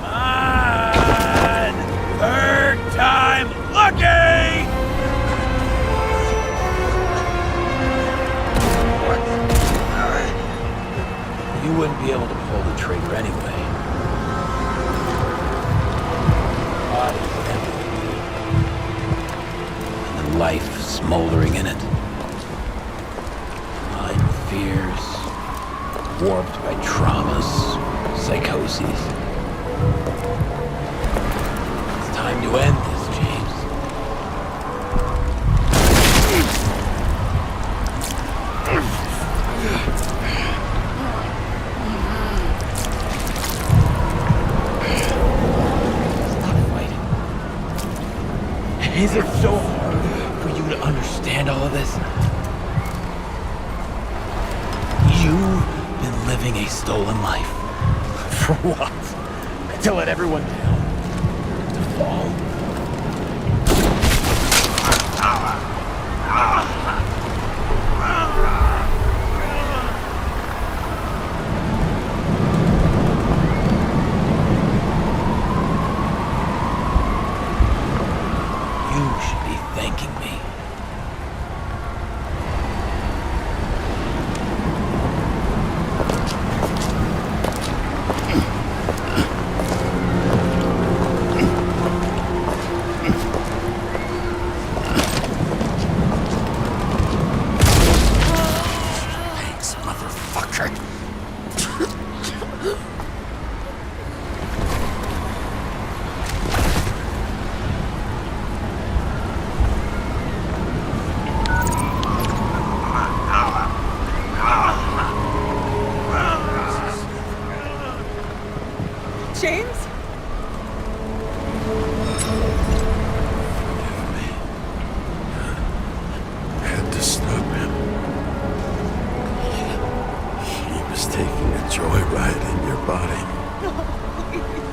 On! Third time lucky! You wouldn't be able to pull the trigger anyway. Body's empty. And the life smoldering in it. Mind fears, warped by traumas, psychoses. It's time to end this, James. Is it so hard for you to understand all of this? You've been living a stolen life. For what? To let everyone down? To fall? You should be thanking me. Thanks, motherfucker. James? I had to stop him. He was taking a joyride in your body. No, please.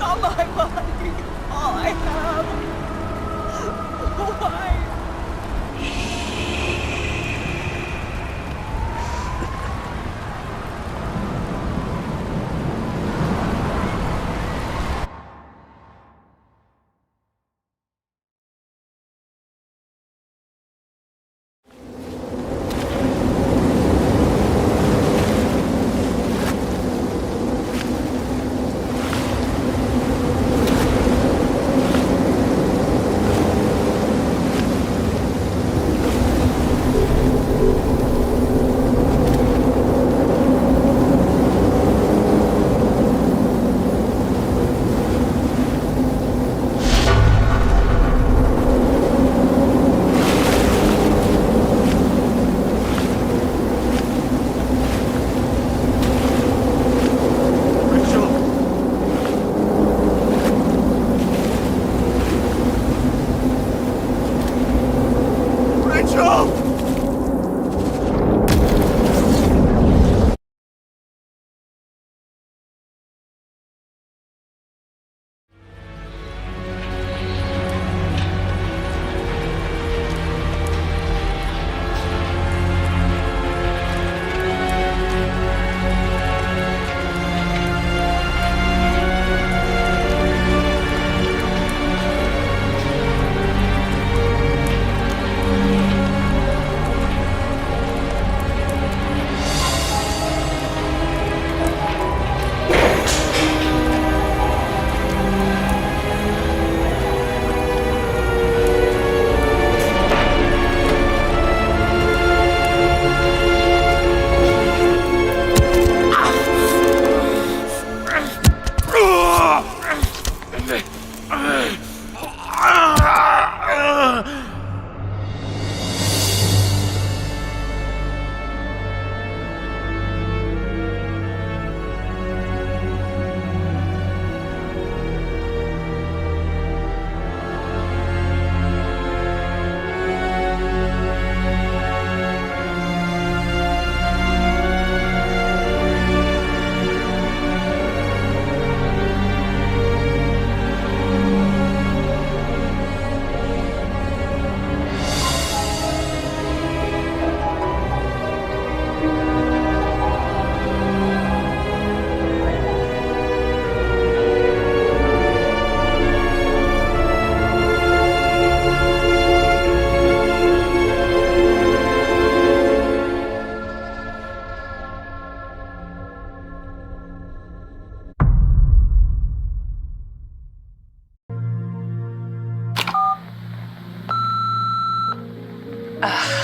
Not my body. All I have. Why?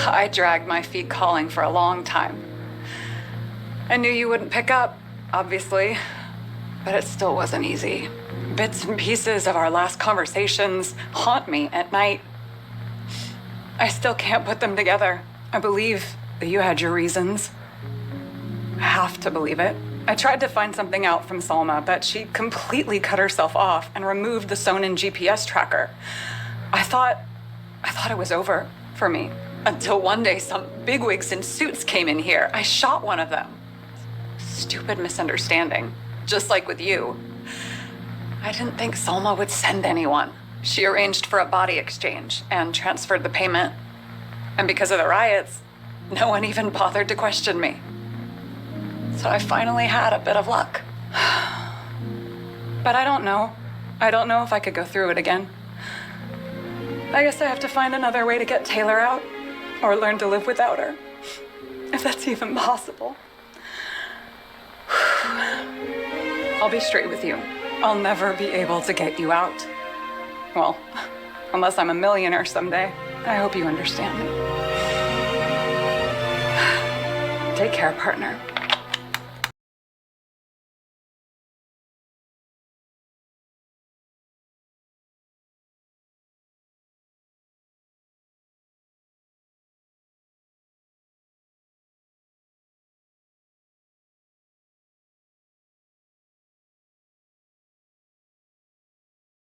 I dragged my feet calling for a long time. I knew you wouldn't pick up, obviously, but it still wasn't easy. Bits and pieces of our last conversations haunt me at night. I still can't put them together. I believe that you had your reasons. I have to believe it. I tried to find something out from Salma, but she completely cut herself off and removed the Sonin GPS tracker. I thought it was over for me. Until one day some bigwigs in suits came in here. I shot one of them. stupid misunderstanding, just like with you. I didn't think Salma would send anyone. She arranged for a body exchange and transferred the payment. And because of the riots, no one even bothered to question me. So I finally had a bit of luck. But I don't know. I don't know if I could go through it again. I guess I have to find another way to get Taylor out, or learn to live without her, if that's even possible. I'll be straight with you. I'll never be able to get you out. Well, unless I'm a millionaire someday. I hope you understand me. Take care, partner.